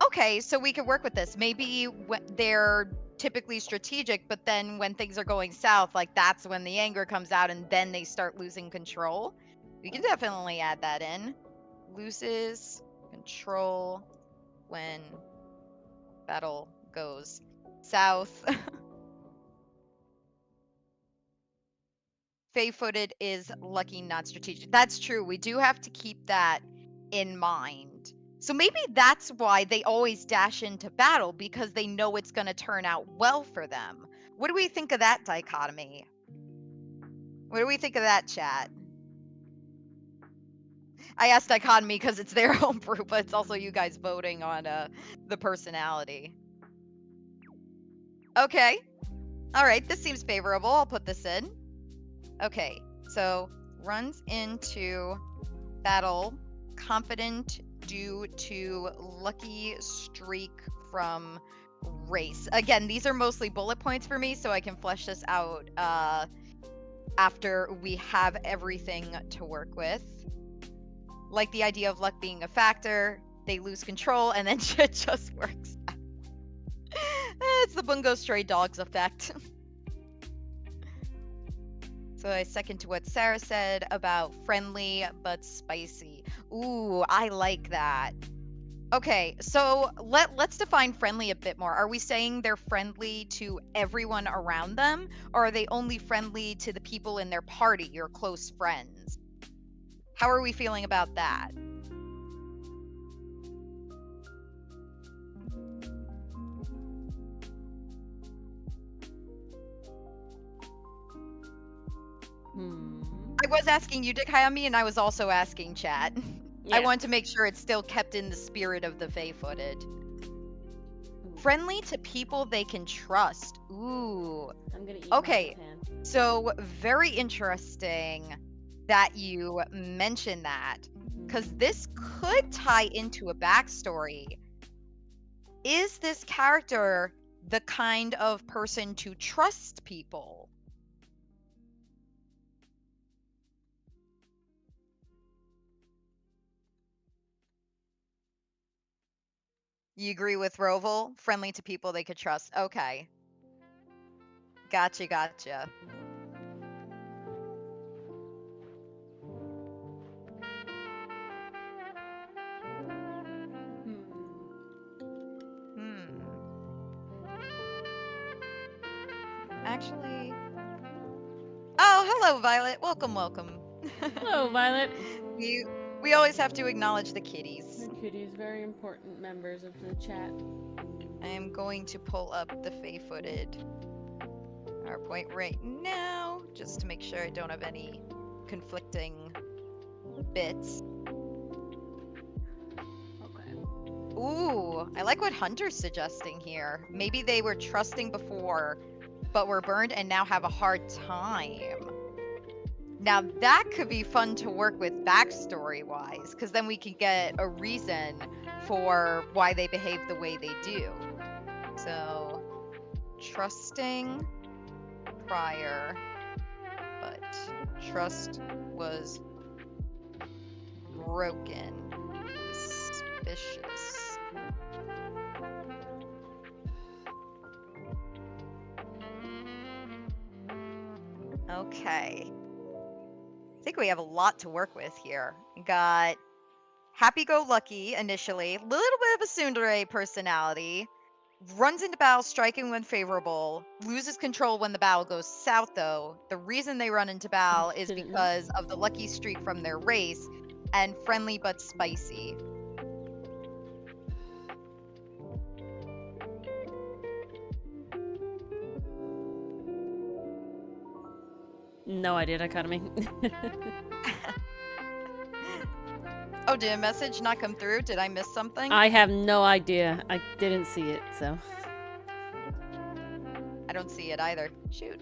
Okay, so we could work with this. Maybe they're typically strategic, but then when things are going south, like that's when the anger comes out and then they start losing control. We can definitely add that in. Loses control when battle goes south. Fey-footed is lucky, not strategic. That's true. We do have to keep that in mind. So maybe that's why they always dash into battle, because they know it's going to turn out well for them. What do we think of that dichotomy? What do we think of that, chat? I asked dichotomy because it's their homebrew, but it's also you guys voting on the personality. Okay. All right, this seems favorable. I'll put this in. Okay, so runs into battle, confident due to lucky streak from race. Again, these are mostly bullet points for me, so I can flesh this out after we have everything to work with. Like the idea of luck being a factor, they lose control, and then shit just works out. It's the Bungo Stray Dogs effect. So I second to what Sarah said about friendly but spicy. Ooh, I like that. Okay, so let's define friendly a bit more. Are we saying they're friendly to everyone around them, or are they only friendly to the people in their party, your close friends? How are we feeling about that? I was asking you, Dikayami, and I was also asking chat. Yeah. I want to make sure it's still kept in the spirit of the Fey-footed. Friendly to people they can trust. Ooh. I'm gonna eat Okay, marzipan. so very interesting that you mentioned that, because this could tie into a backstory. Is this character the kind of person to trust people? You agree with Roval? Friendly to people they could trust. Okay. Gotcha. Actually... Oh, hello, Violet. Welcome. Hello, Violet. We always have to acknowledge the kitties. The kitties, very important members of the chat. I am going to pull up the Fae-footed PowerPoint right now, just to make sure I don't have any conflicting bits. Okay. Ooh, I like what Hunter's suggesting here. Maybe they were trusting before, but were burned and now have a hard time. Now that could be fun to work with backstory-wise, because then we can get a reason for why they behave the way they do. So, trusting prior, but trust was broken. Suspicious. Okay. I think we have a lot to work with here. We got happy-go-lucky initially, little bit of a tsundere personality, runs into battle striking when favorable, loses control when the battle goes south though. The reason they run into battle is Didn't know. because of the lucky streak from their race, and friendly but spicy. No idea, Dichotomy. Oh, did a message not come through? Did I miss something? I have no idea. I didn't see it, so. I don't see it either. Shoot.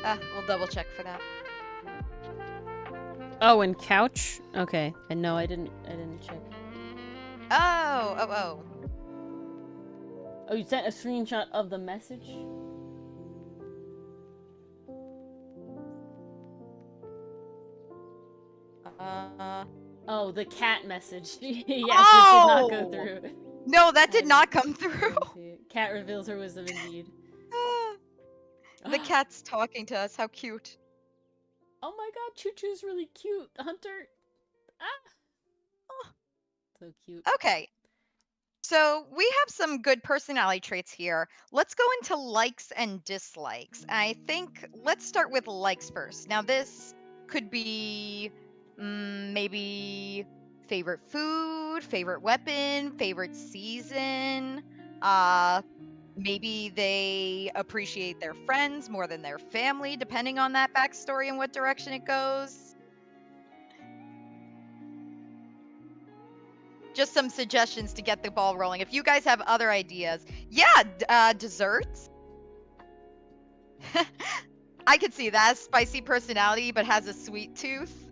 We'll double check for that. Oh, and couch? Okay. And no, I didn't check. Oh. Oh, you sent a screenshot of the message? Oh, the cat message. Yes, it did not go through. No, that did not come through. Cat reveals her wisdom indeed. The cat's talking to us. How cute. Oh my god, Choo Choo's really cute. Hunter. So cute. Okay. So we have some good personality traits here. Let's go into likes and dislikes. I think let's start with likes first. Now this could be maybe favorite food, favorite weapon, favorite season. Maybe they appreciate their friends more than their family, depending on that backstory and what direction it goes. Just some suggestions to get the ball rolling. If you guys have other ideas. Yeah, desserts. I could see that. Spicy personality, but has a sweet tooth.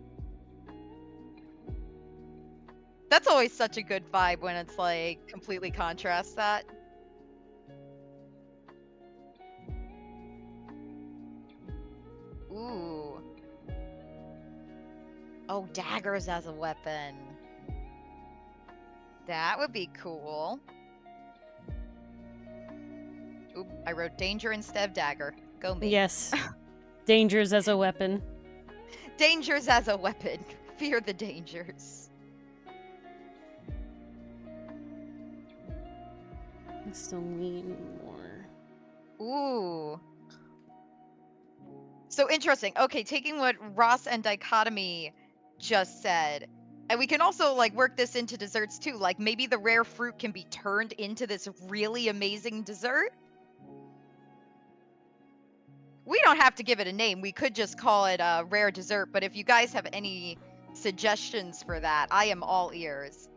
That's always such a good vibe when it's like completely contrasts that. Ooh. Oh, daggers as a weapon. That would be cool. Oop, I wrote danger instead of dagger. Go me. Yes. Dangers as a weapon. Dangers as a weapon. Fear the dangers. Still need more. Ooh. So interesting. Okay, taking what Ross and Dichotomy just said, and we can also like work this into desserts too. Like maybe the rare fruit can be turned into this really amazing dessert. We don't have to give it a name. We could just call it a rare dessert. But if you guys have any suggestions for that, I am all ears.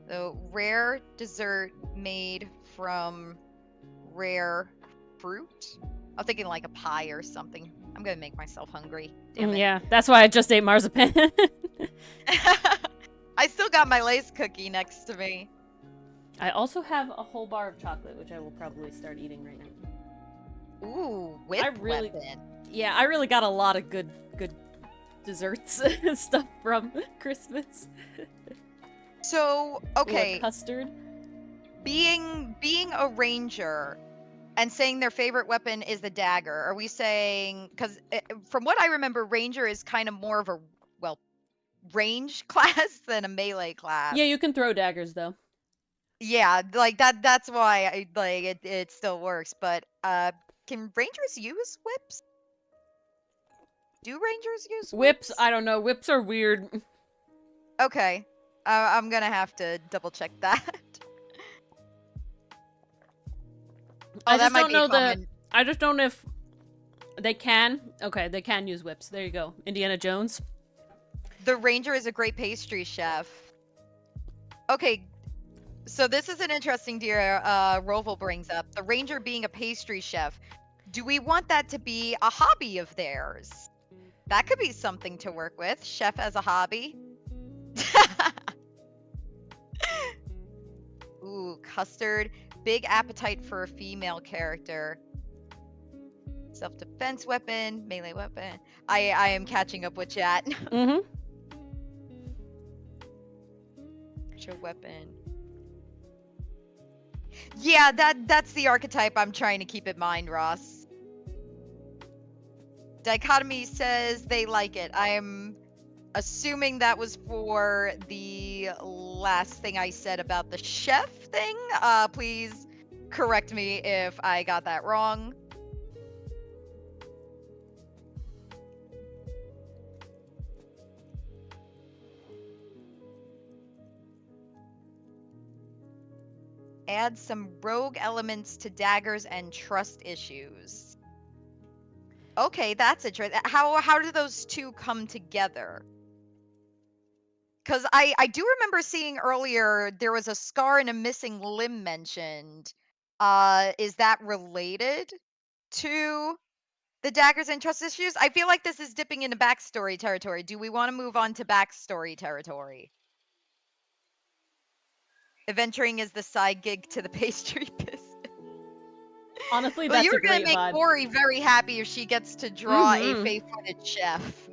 So rare dessert made from rare fruit. I'm thinking like a pie or something. I'm gonna make myself hungry. Damn it. Yeah, that's why I just ate marzipan. I still got my lace cookie next to me. I also have a whole bar of chocolate, which I will probably start eating right now. Ooh, whip weapon. Yeah, I really got a lot of good desserts and stuff from Christmas. So, okay. Custard. Being a ranger, and saying their favorite weapon is the dagger. Are we saying, because from what I remember, ranger is kind of more of a, well, range class than a melee class. Yeah, you can throw daggers though. Yeah, like that's why it still works. But can rangers use whips? Do rangers use Whips, whips? I don't know. Whips are weird. Okay. I'm gonna have to double check that. I That just might don't be know common. I just don't know if they can. Okay, they can use whips. There you go. Indiana Jones. The ranger is a great pastry chef. Okay, so this is an interesting deal Roval brings up. The ranger being a pastry chef. Do we want that to be a hobby of theirs? That could be something to work with. Chef as a hobby. Ooh, custard. Big appetite for a female character. Self-defense weapon, melee weapon. I am catching up with chat. Mm-hmm. Show weapon. Yeah, that's the archetype I'm trying to keep in mind, Ross. Dichotomy says they like it. I'm assuming that was for the last thing I said about the chef thing. Please correct me if I got that wrong. Add some rogue elements to daggers and trust issues. Okay, that's interesting. How do those two come together? Because I do remember seeing earlier there was a scar and a missing limb mentioned. Is that related to the daggers and trust issues? I feel like this is dipping into backstory territory. Do we want to move on to backstory territory? Adventuring is the side gig to the pastry business. Honestly, Well, that's you're a gonna great make vibe. Maury very happy if she gets to draw a Mhm. faith-footed chef.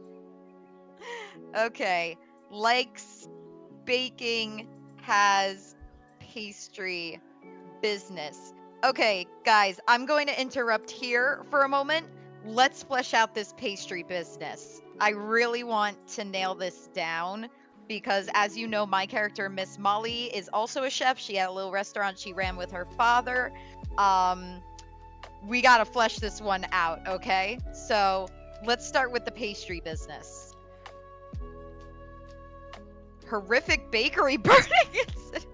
Okay, likes baking, has pastry business. Okay, guys, I'm going to interrupt here for a moment. Let's flesh out this pastry business. I really want to nail this down because, as you know, my character, Miss Molly, is also a chef. She had a little restaurant she ran with her father. We gotta flesh this one out, okay? So let's start with the pastry business. Horrific bakery burning incident.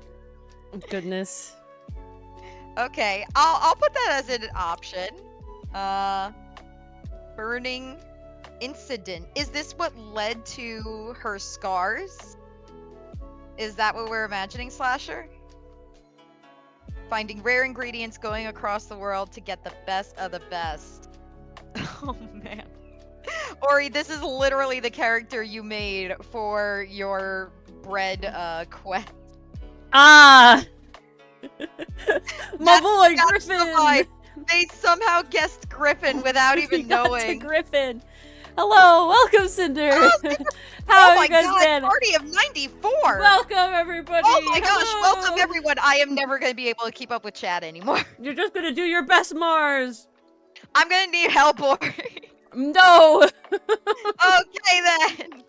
Goodness. Okay, I'll put that as an option. Burning incident. Is this what led to her scars? Is that what we're imagining, Slasher? Finding rare ingredients, going across the world to get the best of the best. Oh man. Ori, this is literally the character you made for your bread quest. Ah! My boy, That's Griffin! the vibe. They somehow guessed Griffin without We even got to knowing. Griffin. Hello, welcome, Cinder. Oh, How oh have my you guys god, been? party of 94! Welcome, everybody. Oh my gosh, Hello. welcome everyone. I am never going to be able to keep up with chat anymore. You're just gonna do your best, Mars. I'm going to need help, Ori. No. Okay then.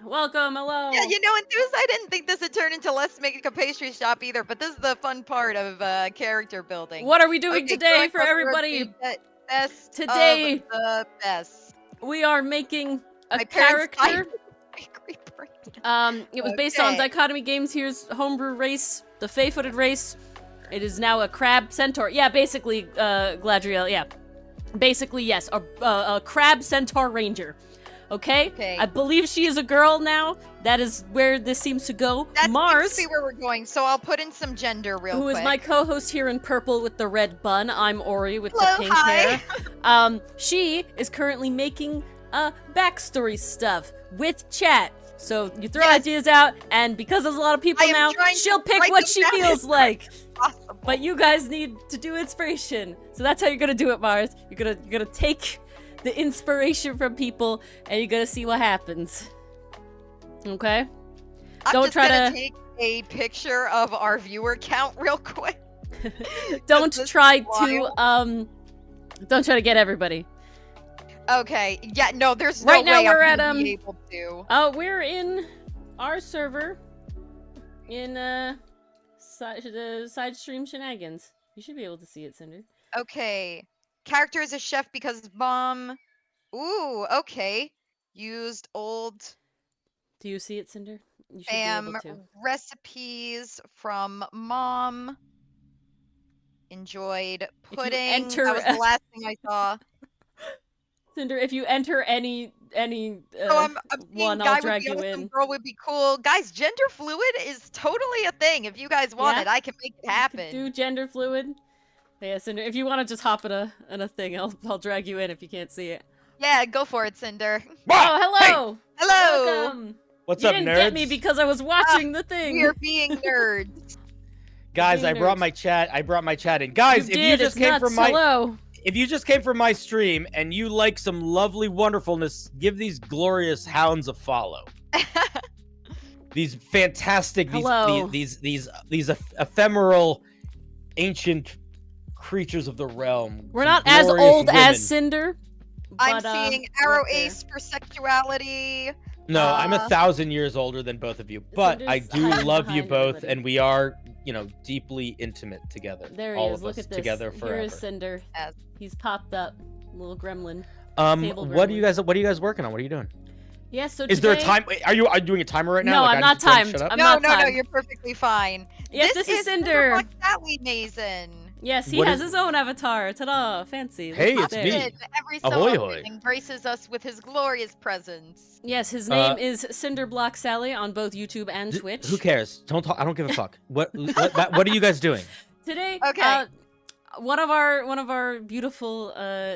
Welcome, hello. Yeah, you know, Enthuse, I didn't think this would turn into Let's Make a Pastry Shop either, but this is the fun part of character building. What are we doing Okay, today going for across the road everybody? to the best Today, of the best. we are making a My parents character. died with bakery burning. It was based on Okay. Dichotomy Games. Here's Homebrew Race, the Fey-footed race. It is now a crab centaur. Yeah, basically, Gladriel, yeah. Basically, yes, a crab centaur ranger. Okay? Okay. I believe she is a girl now. That is where this seems to go. That Mars, seems to be where we're going, so I'll put in some gender real who quick. is my co-host here in purple with the red bun. I'm Ori with Hello, the pink hi. hair. She is currently making backstory stuff with chat. So you throw Yes. ideas out, and because there's a lot of people I am now, trying to she'll pick write what them she down feels as like. Possible. But you guys need to do inspiration. So that's how you're gonna do it, Mars. You're gonna take the inspiration from people, and you're gonna see what happens. Okay? I'm Don't just try gonna to- take a picture of our viewer count real quick. Don't This is try wild. don't try to get everybody. Okay, yeah, no, there's Right no now way I'm we're at gonna be able to. we're in our server in side stream shenanigans. You should be able to see it, Cinder. Okay, character is a chef because mom. Ooh, okay. Used old Do you see it, Cinder? You should be able fam to. recipes from mom. Enjoyed If you pudding. That was enter the last thing I saw. Cinder, if you enter any So I'm seeing one, I'll guy would be drag you awesome, in. girl would be cool. Guys, gender fluid is totally a thing. If you guys want Yeah? it, I can make it You could do happen. gender fluid. Yeah, Cinder, if you want to just hop in a thing, I'll drag you in if you can't see it. Yeah, go for it, Cinder. Oh, hello! Hello. Welcome! What's You up, didn't nerds? get me because I was watching the thing. We're being nerds. Guys, being I brought nerds. my chat. I brought my chat in. Guys, You if did, you just it's came nuts. from my Hello. if you just came from my stream and you like some lovely wonderfulness, give these glorious hounds a follow. These fantastic, Hello. these ephemeral, ancient creatures of the realm. We're some not as glorious old women. as Cinder. I'm But, seeing we're arrow up there. ace for sexuality. No, I'm 1,000 years older than both of you, but I Cinder's do hiding love you behind both, everybody. and we are, deeply intimate together. There he all is. of Look us at this. together Here forever. is Cinder. Yes. He's popped up. Little gremlin. Table What are gremlin. you guys working on? What are you doing? Yeah, so Is there a today- time? Are you doing a timer right now? No, Like, I'm I not just don't timed. shut up? I'm No, not no, no, timed. you're perfectly fine. Yes, this is Cinder. Cinderblock Sally Mason. Yes, he What has is- his own avatar. Ta-da! Fancy. Hey, Look it's there. me. Every so Ahoy, often hoy. and graces us with his glorious presence. Yes, his name is Cinderblock Sally on both YouTube and Twitch. Who cares? Don't talk. I don't give a fuck. What are you guys doing? Today, Okay. one of our beautiful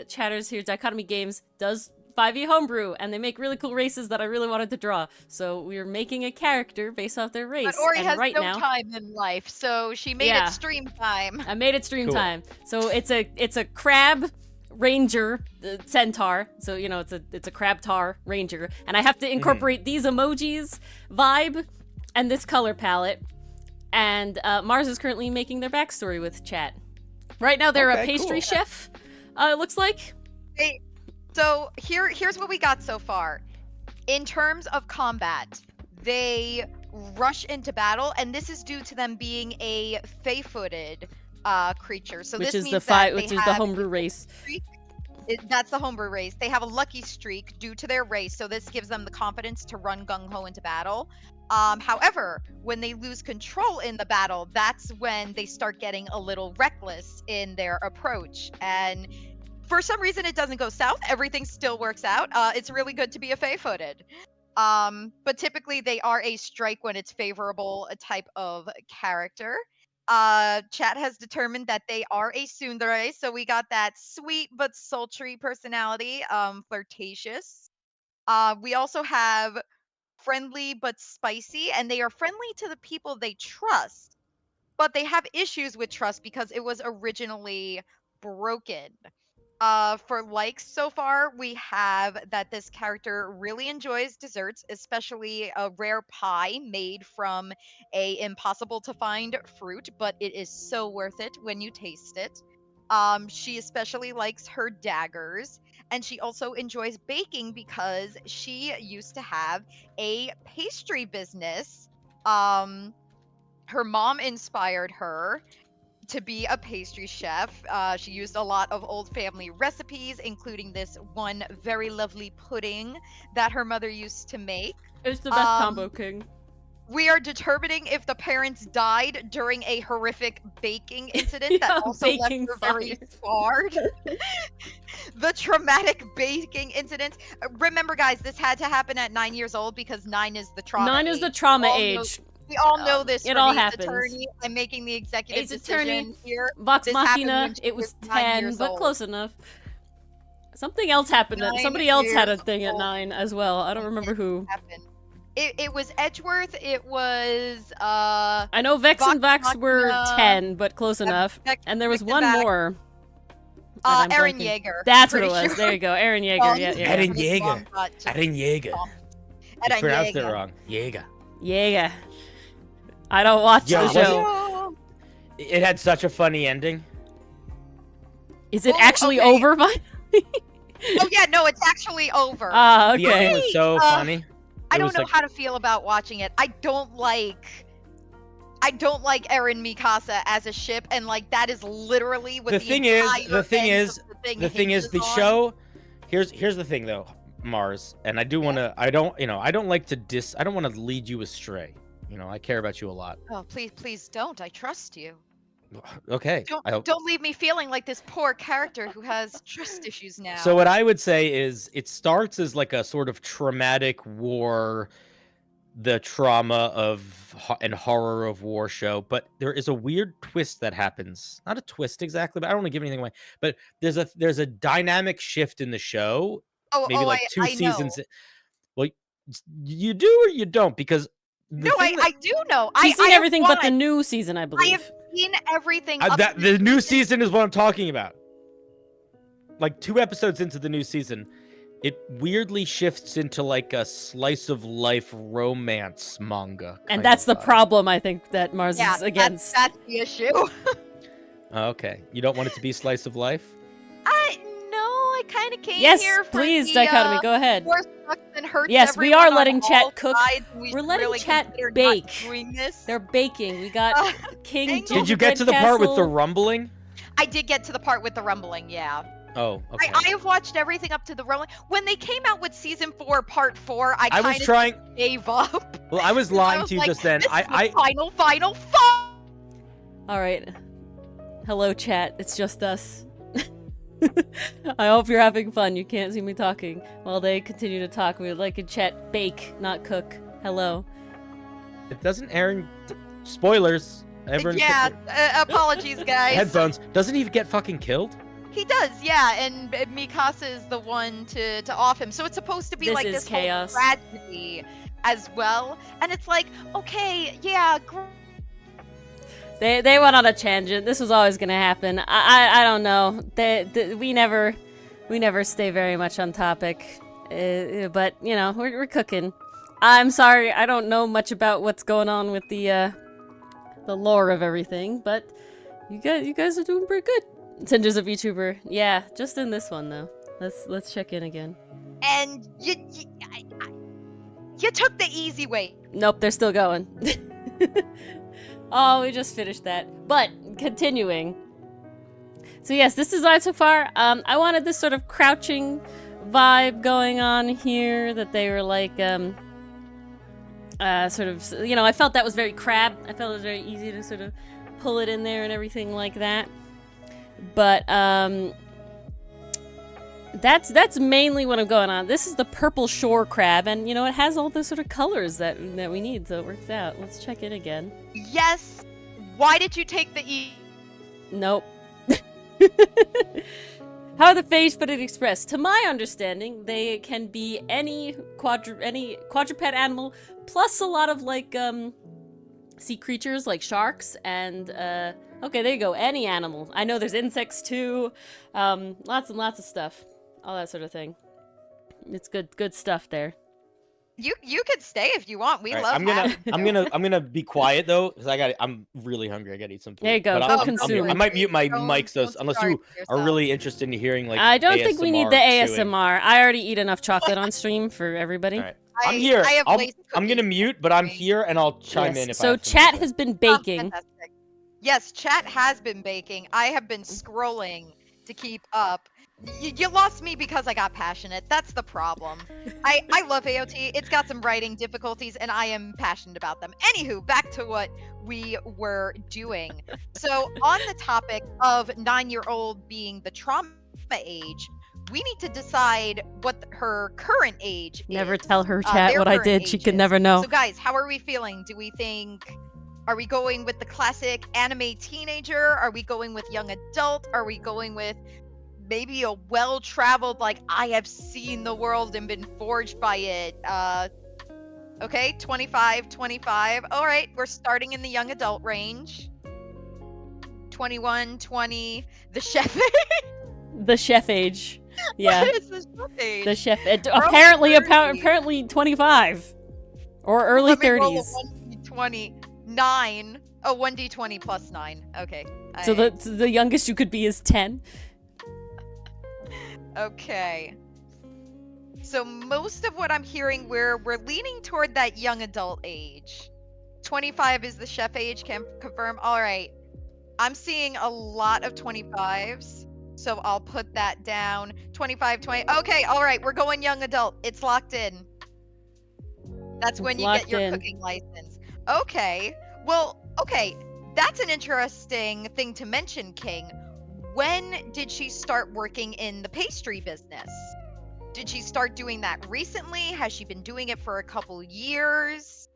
chatters here, Dichotomy Games, does 5e homebrew, and they make really cool races that I really wanted to draw. So we're making a character based off their race. But Ori and has right no now, time in life, so she made Yeah. it stream time. I made it stream Cool. time. So it's a crab ranger centaur. So it's a crab tar ranger, and I have to incorporate these emojis, vibe, and this color palette. And Mars is currently making their backstory with chat. Right now they're a Okay, pastry cool. chef. It looks like. Hey, so here's what we got so far. In terms of combat, they rush into battle, and this is due to them being a fey-footed creature. So Which this is means the that which they is the have homebrew race. That's the homebrew race. They have a lucky streak due to their race, so this gives them the confidence to run gung-ho into battle. However, when they lose control in the battle, that's when they start getting a little reckless in their approach. And for some reason, it doesn't go south. Everything still works out. It's really good to be a fey-footed. But typically, they are a strike when it's favorable type of character. Chat has determined that they are a tsundere, so we got that sweet but sultry personality, flirtatious. We also have friendly but spicy, and they are friendly to the people they trust, but they have issues with trust because it was originally broken. For likes so far, we have that this character really enjoys desserts, especially a rare pie made from a impossible to find fruit, but it is so worth it when you taste it. She especially likes her daggers, and she also enjoys baking because she used to have a pastry business. Her mom inspired her to be a pastry chef. She used a lot of old family recipes, including this one very lovely pudding that her mother used to make. It's the best combo king. We are determining if the parents died during a horrific baking incident that Yeah, also left baking her very fire. scarred. The traumatic baking incident. Remember, guys, this had to happen at 9 years old because 9 is the trauma. 9 is the age. trauma We all know- age. We all know this. It for all me as happens. Attorney, I'm making the executive Ace decision attorney, here. Vox This happened Machina, when she it was 9 10, years but old. close enough. Something else happened. 9 Somebody else had a years thing at old. 9 as well. I don't remember who. Happened. It was Edgeworth. It was I know Vex and Vox Vax were Machina, 10, but close enough. Vex- And there was Vex one and Vax. more. that I'm Aaron blanking. Yeager. That's what pretty it was. sure. There you go. Aaron Yeager. Oh, Yeah, his yeah. Aaron his mom Yeager. got just Aaron Yeager. bumped. You Aaron pronounced it Yeager. wrong. Yeager. Yeah. I don't watch Yeah, the was it- show. It had such a funny ending. Is it Oh, actually okay. over, Vi? Oh yeah, no, it's actually over. Ah, The ending okay. was so funny. I It don't was know like- how to feel about watching it. I don't like Eren Mikasa as a ship, and like that is literally what The thing is, entire the thing end is, of the thing the thing is, hinges the on. show. Here's the thing though, Mars, and I do want to. I don't like to I don't want to lead you astray. I care about you a lot. Oh, please don't. I trust you. Okay. I hope. Don't leave me feeling like this poor character who has trust issues now. So what I would say is, it starts as like a sort of traumatic war, the trauma and horror of war show, but there is a weird twist that happens. Not a twist exactly, but I don't want to give anything away. But there's a dynamic shift in the show. Maybe like two I know. seasons. Well, you do or you don't, because the No, thing I do know. She's seen I have everything but the won. new season, I I believe. have seen everything. Up that to the new season. season is what I'm talking about. Like 2 episodes into the new season, it weirdly shifts into like a slice of life romance manga. And kind that's of the vibe. problem, I think, that Mars Yeah, is against. that's the issue. Okay, you don't want it to be slice of life. I kind of came Yes, here for please, the, Dichotomy, go ahead. war sucks and hurts Yes, we everyone are on letting all chat cook. sides, and we We're should letting really chat consider not bake. doing this. They're baking. We got Uh, King Did Did you get to the Gingerbread part with the Castle. rumbling? I did get to the part with the rumbling, yeah. Oh, okay. I have watched everything up to the rumbling. When they came out with season 4, part 4, I I was kind of trying. gave up. Well, I was lying to you like, just then. This is I the final. All right. Hello, chat. It's just us. I hope you're having fun. You can't see me talking while they continue to talk. We would like in chat bake, not cook. Hello. It doesn't Aaron. Spoilers. Everyone. Yeah, apologies, guys. Headphones. Doesn't he get fucking killed? He does, yeah, and Mikasa is the one to off him. So it's supposed to be This like is this chaos. whole tragedy as well. And it's like, okay, yeah, They went on a tangent. This was always gonna happen. I don't know. We never stay very much on topic. But we're cooking. I'm sorry. I don't know much about what's going on with the lore of everything. But you guys are doing pretty good. Tinder's a VTuber. Yeah, just in this one though. Let's check in again. and you took the easy way. Nope, they're still going. Oh, we just finished that. But, continuing. So yes, this design so far, I wanted this sort of crouching vibe going on here, that they were like, sort of, I felt that was very crab. I felt it was very easy to sort of pull it in there and everything like that. But, that's mainly what I'm going on. This is the purple shore crab, and it has all the sort of colors that we need, so it works out. Let's check in again. Yes. Why did you take the E? Nope. How are the Fays put it expressed? To my understanding, they can be any quadruped animal, plus a lot of like sea creatures like sharks and okay, there you go, any animal. I know there's insects too, lots and lots of stuff, all that sort of thing. It's good stuff there. You could stay if you want. We All right, love I'm gonna be quiet though, because I'm really hungry. I gotta eat some food. There you go, But go I'll consume. I might mute my Don't- mics though, don't unless starve you are yourself. really interested in hearing like. I don't think we need the chewing. ASMR. I already eat enough chocolate on stream for everybody. All right. I'm here. I have lace I'm gonna cookies. mute, but I'm here and I'll chime in if I So have something chat to say. has been Oh, baking. fantastic. Yes, chat has been baking. I have been scrolling to keep up. You lost me because I got passionate. That's the problem. I love AOT. It's got some writing difficulties, and I am passionate about them. Anywho, back to what we were doing. So, on the topic of 9-year-old being the trauma age, we need to decide what her current age Never is. tell her their chat what I current did. She could ages. never know. So, guys, how are we feeling? Do we think... Are we going with the classic anime teenager? Are we going with young adult? Are we going with maybe a well-traveled, like, I have seen the world and been forged by it? Okay, 25. All right, we're starting in the young adult range. 21, 20, the chef. The chef age. Yeah. What is the chef age? The chef. Early 30s. Apparently 25. Or early Let me roll a 30s. 1d20. 9. Oh, 1d20 plus 9. Okay. So the youngest you could be is 10. Okay. So most of what I'm hearing, we're leaning toward that young adult age. 25 is the chef age, can confirm. All right. I'm seeing a lot of 25s, so I'll put that down. 25, 20. Okay, all right, we're going young adult. It's locked in. That's when It's you get locked your in. cooking license. Okay. Well, okay. That's an interesting thing to mention, King. When did she start working in the pastry business? Did she start doing that recently? Has she been doing it for a couple years?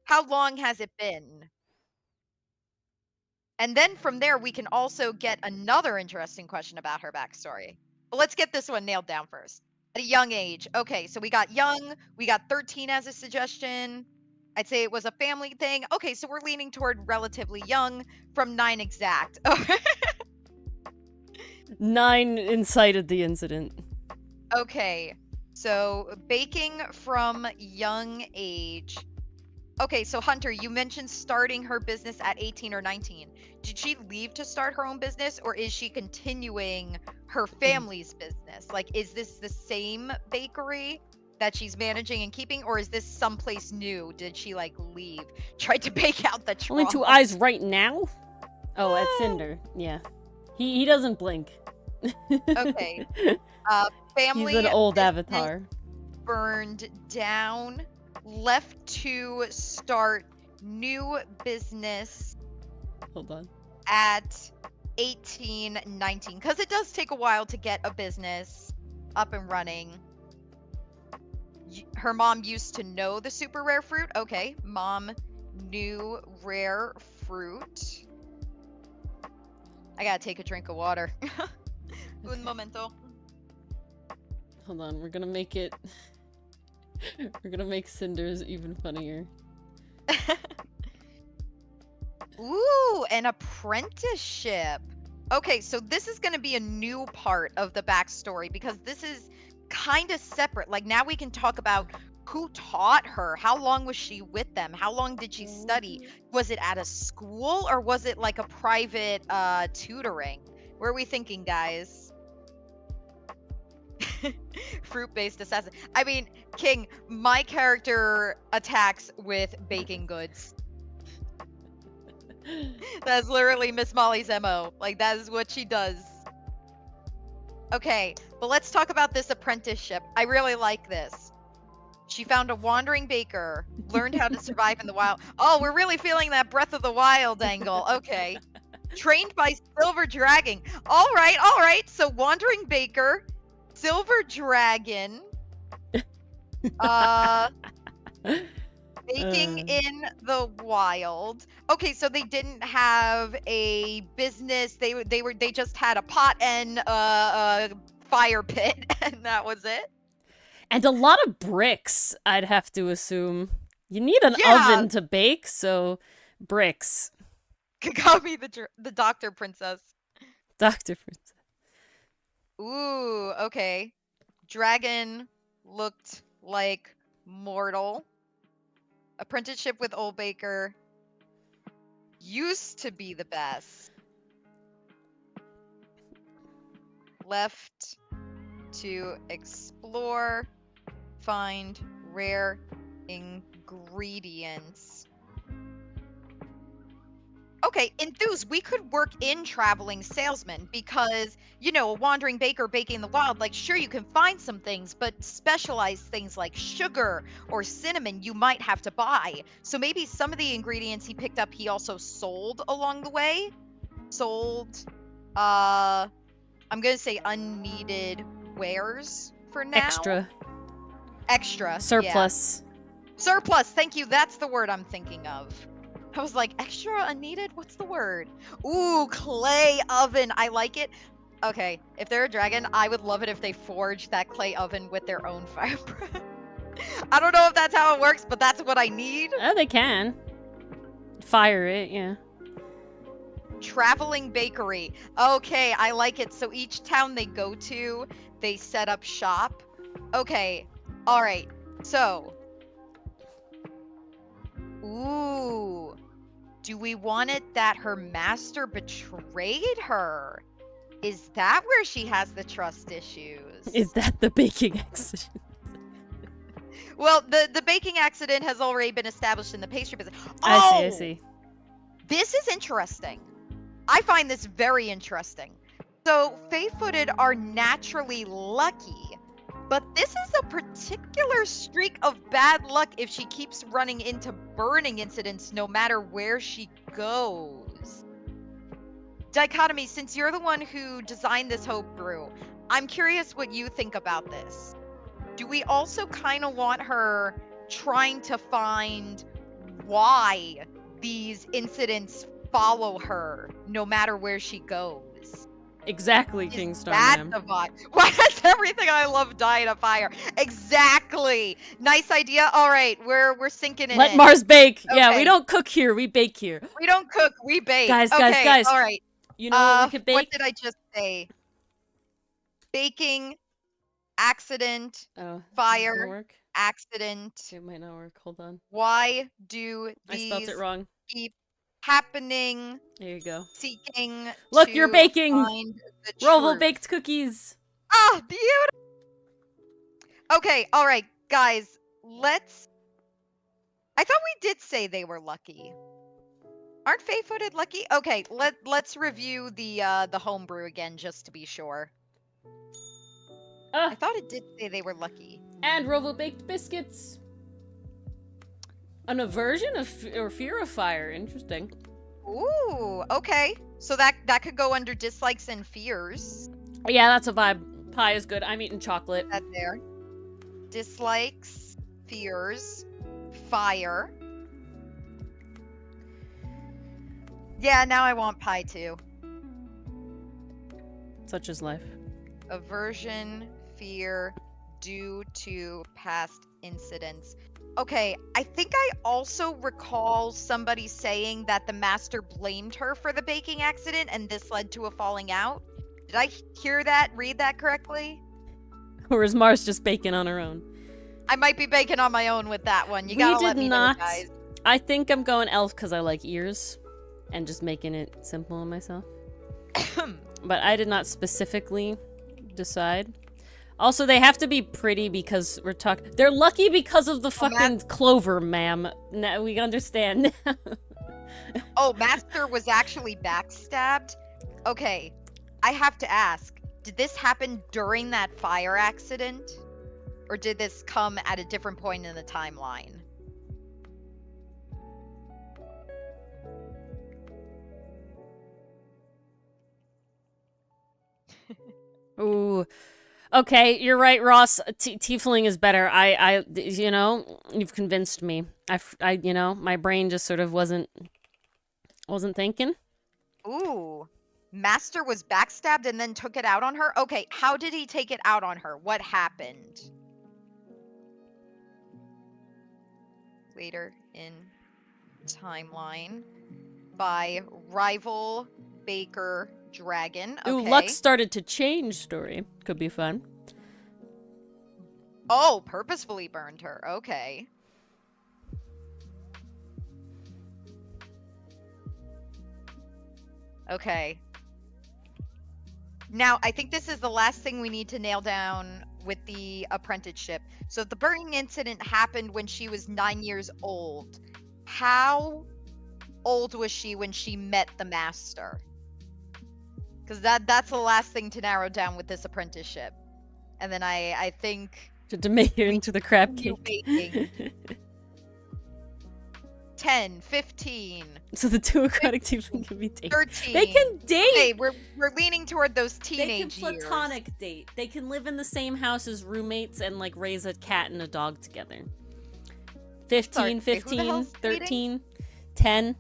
How long has it been? And then from there, we can also get another interesting question about her backstory. But let's get this one nailed down first. At a young age. Okay, so we got young, we got 13 as a suggestion. I'd say it was a family thing. Okay, so we're leaning toward relatively young from 9 exact. 9 incited the incident. Okay, so baking from young age. Okay, so Hunter, you mentioned starting her business at 18 or 19. Did she leave to start her own business, or is she continuing her family's business? Like, is this the same bakery that she's managing and keeping, or is this someplace new? Did she, like, leave? Tried to bake out the Only 2 trauma. eyes right now? Oh, at Cinder. Yeah. He doesn't blink. Okay. Family He's an old business avatar. burned down, left to start new business Hold on. at 18, 19, because it does take a while to get a business up and running. Her mom used to know the super rare fruit. Okay, mom knew rare fruit. I gotta take a drink of water. Un momento. Hold on, we're gonna make it... We're gonna make Cinders even funnier. Ooh, an apprenticeship. Okay, so this is going to be a new part of the backstory because this is kind of separate. Like, now we can talk about who taught her. How long was she with them? How long did she study? Was it at a school or was it like a private tutoring? Where are we thinking, guys? Fruit-based assassin. I mean, King, my character attacks with baking goods. That's literally Miss Molly's MO. Like, that is what she does. Okay, but let's talk about this apprenticeship. I really like this. She found a wandering baker, learned how to survive in the wild. Oh, we're really feeling that Breath of the Wild angle. Okay. Trained by Silver Dragon. All right. So, wandering baker, Silver Dragon, baking in the wild. Okay, so they didn't have a business. They just had a pot and a fire pit, and that was it. And a lot of bricks, I'd have to assume. You need an Yeah. oven to bake, so bricks. Kagami the Doctor Princess. Dr. Princess. Ooh, okay. Dragon looked like mortal. Apprenticeship with Old Baker used to be the best. Left to explore, find rare ingredients. Okay, Enthuse, we could work in traveling salesman because, you know, a wandering baker baking in the wild, like, sure, you can find some things, but specialized things like sugar or cinnamon you might have to buy. So maybe some of the ingredients he picked up, he also sold along the way. Sold, I'm gonna say unneeded wares for now. Extra. Surplus. Yeah. Surplus, thank you, that's the word I'm thinking of. I was like, extra unneeded? What's the word? Ooh, clay oven. I like it. Okay, if they're a dragon, I would love it if they forged that clay oven with their own fire breath. I don't know if that's how it works, but that's what I need. Oh, they can. Fire it, yeah. Traveling bakery. Okay, I like it. So each town they go to, they set up shop. Okay, all right. So, ooh. Do we want it that her master betrayed her? Is that where she has the trust issues? Is that the baking accident? Well, the baking accident has already been established in the pastry business. I see. This is interesting. I find this very interesting. So, Fae-footed are naturally lucky, but this is a particular streak of bad luck if she keeps running into burning incidents no matter where she goes. Dichotomy, since you're the one who designed this homebrew, I'm curious what you think about this. Do we also kind of want her trying to find why these incidents follow her no matter where she goes? Exactly, Is Kingstar that Man. the vibe? Why does everything I love die in a fire? Exactly. Nice idea. All right, we're sinking it Let in. Mars bake. Yeah, we Okay. don't cook here. We bake here. We don't cook, we bake. Guys. Okay, all right. You know what we could bake? What did I just say? Baking, accident, Oh, fire, it's gonna work? accident. It might not work. Hold on. Why do I spelt these it wrong. keep happening? There you go. Seeking Look, to you're baking! find the Roval truth. baked cookies. Ah, beautiful. Okay, all right, guys. I thought we did say they were lucky. Aren't Fae-footed lucky? Okay, let's review the homebrew again just to be sure. I thought it did say they were lucky. And Roval baked biscuits. An aversion or fear of fire. Interesting. Ooh, okay. So that could go under dislikes and fears. Yeah, that's a vibe. Pie is good. I'm eating chocolate. That there. Dislikes, fears, fire. Yeah, now I want pie too. Such is life. Aversion, fear, due to past incidents. Okay, I think I also recall somebody saying that the master blamed her for the baking accident and this led to a falling out. Did I hear that, read that correctly? Or is Mars just baking on her own? I might be baking on my own with that one. You gotta let me know, guys. I think I'm going elf because I like ears and just making it simple on myself. But I did not specifically decide. Also, they have to be pretty because we're talking. They're lucky because of the fucking clover, ma'am. Now we understand. Oh, Master was actually backstabbed? Okay, I have to ask. Did this happen during that fire accident? Or did this come at a different point in the timeline? Ooh. Okay, you're right, Ross. Tiefling is better. You know, you've convinced me. You know, my brain just sort of wasn't thinking. Ooh. Master was backstabbed and then took it out on her? Okay, how did he take it out on her? What happened? Later in timeline by rival baker dragon. Okay. Ooh, luck started to change story. Could be fun. Oh, purposefully burned her. Okay. Okay. Now, I think this is the last thing we need to nail down with the apprenticeship. So the burning incident happened when she was 9 years old. How old was she when she met the master? Because that's the last thing to narrow down with this apprenticeship. And then I think... To make it into the crab cake. 10, 15. So the two aquatic tiefling can be dated. 13. They can date! Okay, we're leaning toward those teenage They can years. platonic date. They can live in the same house as roommates and like raise a cat and a dog together. 15, Sorry, 15, 13, 10.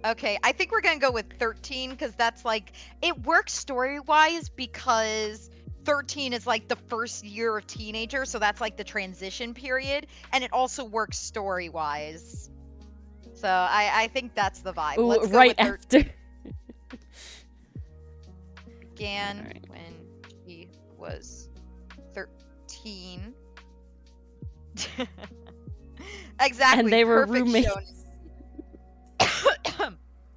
Okay, I think we're gonna go with 13 because that's like, it works story-wise because 13 is like the first year of teenager, so that's like the transition period, and it also works story-wise. So I think that's the vibe. Ooh, Let's go right with after. Began Right. when she was 13. Exactly. And they were perfect roommates. shonen.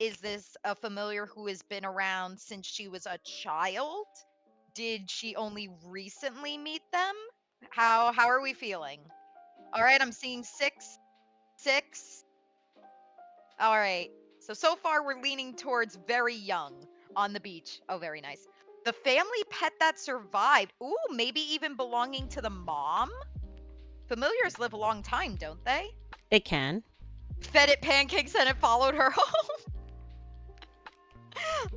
Is this a familiar who has been around since she was a child? Did she only recently meet them? How are we feeling? All right, I'm seeing 6, 6. All right. So far we're leaning towards very young on the beach. Oh, very nice. The family pet that survived. Ooh, maybe even belonging to the mom? Familiars live a long time, don't they? They can. Fed it pancakes and it followed her home.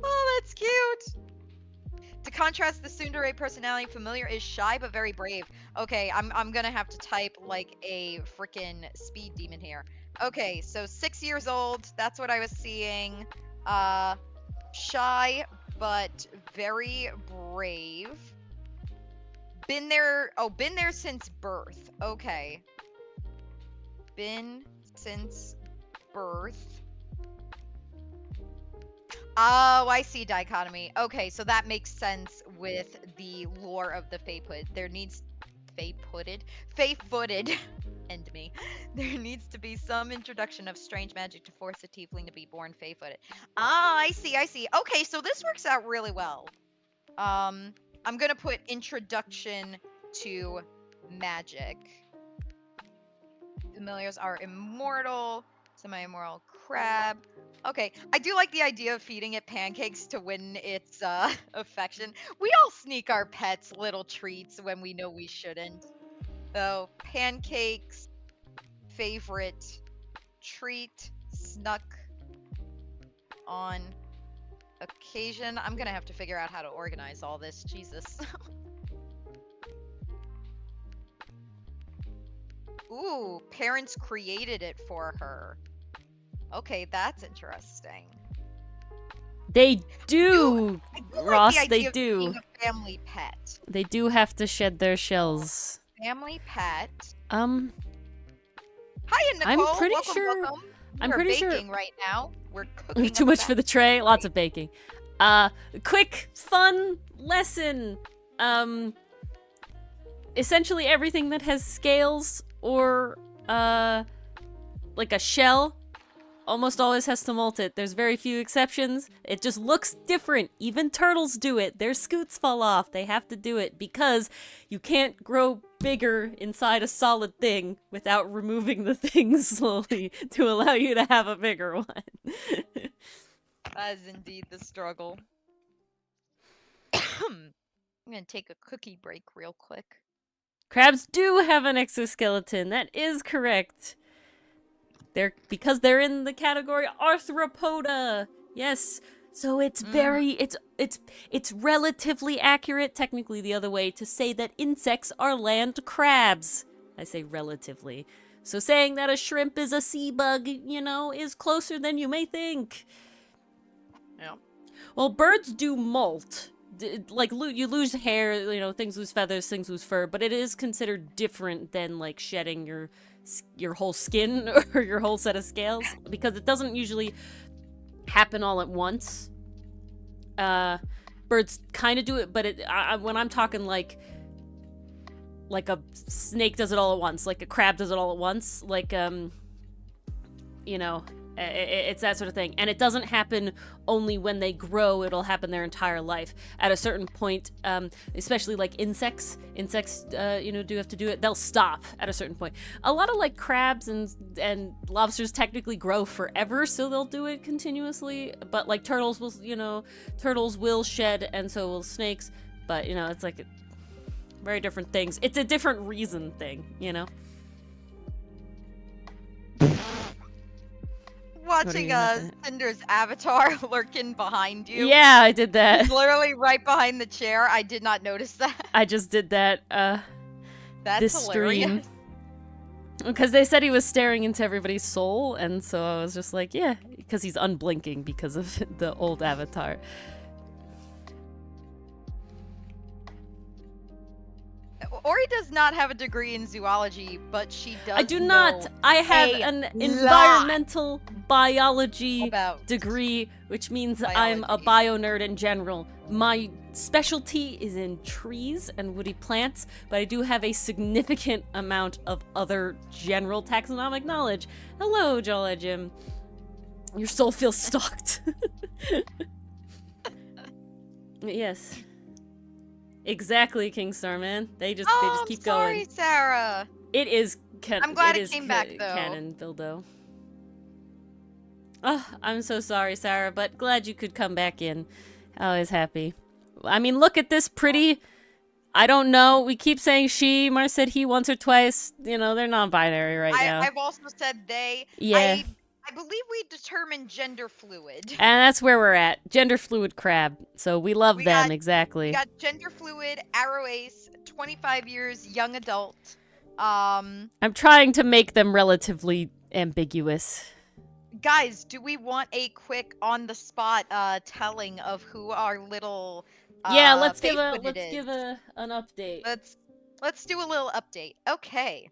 Oh, that's cute. To contrast the tsundere personality, familiar is shy but very brave. Okay, I'm gonna have to type like a freaking speed demon here. Okay, so 6 years old. That's what I was seeing. Shy but very brave. Been there. Oh, been there since birth. Okay. Been since birth. Oh, I see, dichotomy. Okay, so that makes sense with the lore of the Fey-Put. There needs Fey-footed, and me. There needs to be some introduction of strange magic to force a tiefling to be born Fey-footed. Ah, I see, I see. Okay, so this works out really well. I'm gonna put introduction to magic. Familiars are immortal, semi-immortal crab. Okay, I do like the idea of feeding it pancakes to win its affection. We all sneak our pets little treats when we know we shouldn't. So, pancakes, favorite treat, snuck on occasion. I'm gonna have to figure out how to organize all this, Jesus. Ooh, parents created it for her. Okay, that's interesting. They do, I do Ross, like the they idea of do. being a family pet. They do have to shed their shells. Family pet. Um, Hi, Nicole. I'm pretty welcome, sure- welcome. I'm We're pretty sure- baking right now. We're cooking. too up much a for the tray, lots of baking. Quick, fun lesson. Essentially everything that has scales or, like a shell almost always has to molt it. There's very few exceptions. It just looks different. Even turtles do it. Their scoots fall off. They have to do it because you can't grow bigger inside a solid thing without removing the thing slowly to allow you to have a bigger one. That is indeed the struggle. I'm gonna take a cookie break real quick. Crabs do have an exoskeleton. That is correct. Because they're in the category Arthropoda. Yes. So it's very it's relatively accurate, technically the other way, to say that insects are land crabs. I say relatively. So saying that a shrimp is a sea bug, is closer than you may think. Yeah. Well, birds do molt. Like, you lose hair, things lose feathers, things lose fur, but it is considered different than, like, shedding your whole skin or your whole set of scales, because it doesn't usually happen all at once. Birds kind of do it, but when I'm talking like a snake does it all at once, like a crab does it all at once, like, it's that sort of thing. And it doesn't happen only when they grow, it'll happen their entire life. At a certain point, especially like insects do have to do it. They'll stop at a certain point. A lot of like crabs and lobsters technically grow forever, so they'll do it continuously. But like turtles will shed, and so will snakes. But, it's like very different things. It's a different reason thing, Watching Cinder's avatar lurking behind you. Yeah, I did that. It's literally right behind the chair. I did not notice that. I just did that That's this hilarious. stream. Because they said he was staring into everybody's soul, and so I was just like, yeah, because he's unblinking because of the old avatar. Ori does not have a degree in zoology, but she does. I do not. know I have a an lot environmental biology about degree, which means I'm a biology. bio nerd in general. My specialty is in trees and woody plants, but I do have a significant amount of other general taxonomic knowledge. Hello, Jolly Jim. Your soul feels stalked. Yes. Exactly, King Starman. They just Oh, I'm keep sorry, going. Sarah. It is I'm glad it came back, though. canon, Bildo. Oh, I'm so sorry, Sarah, but glad you could come back in. Always happy. I mean, look at this pretty. I don't know. We keep saying she. Mars said he once or twice. You know, they're non-binary right now. I've also said they. Yeah. I believe we determined gender fluid. And that's where we're at. Gender fluid crab. So we love them, exactly. We got gender fluid, arrow ace, 25 years, young adult. I'm trying to make them relatively ambiguous. Guys, do we want a quick on the spot telling of who our little yeah, let's give an update. Let's do a little update. Okay.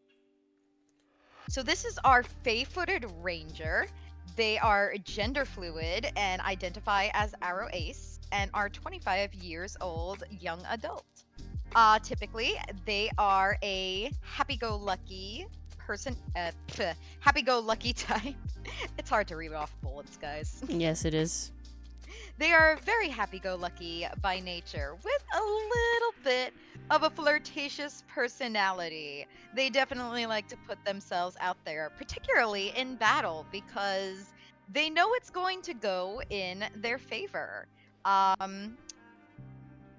So this is our Fey-footed ranger. They are gender fluid and identify as arrow ace and are 25 years old, young adult. Typically, they are a happy-go-lucky person, happy-go-lucky type. It's hard to read off bullets, guys. Yes, it is. They are very happy-go-lucky by nature, with a little bit of a flirtatious personality. They definitely like to put themselves out there, particularly in battle, because they know it's going to go in their favor.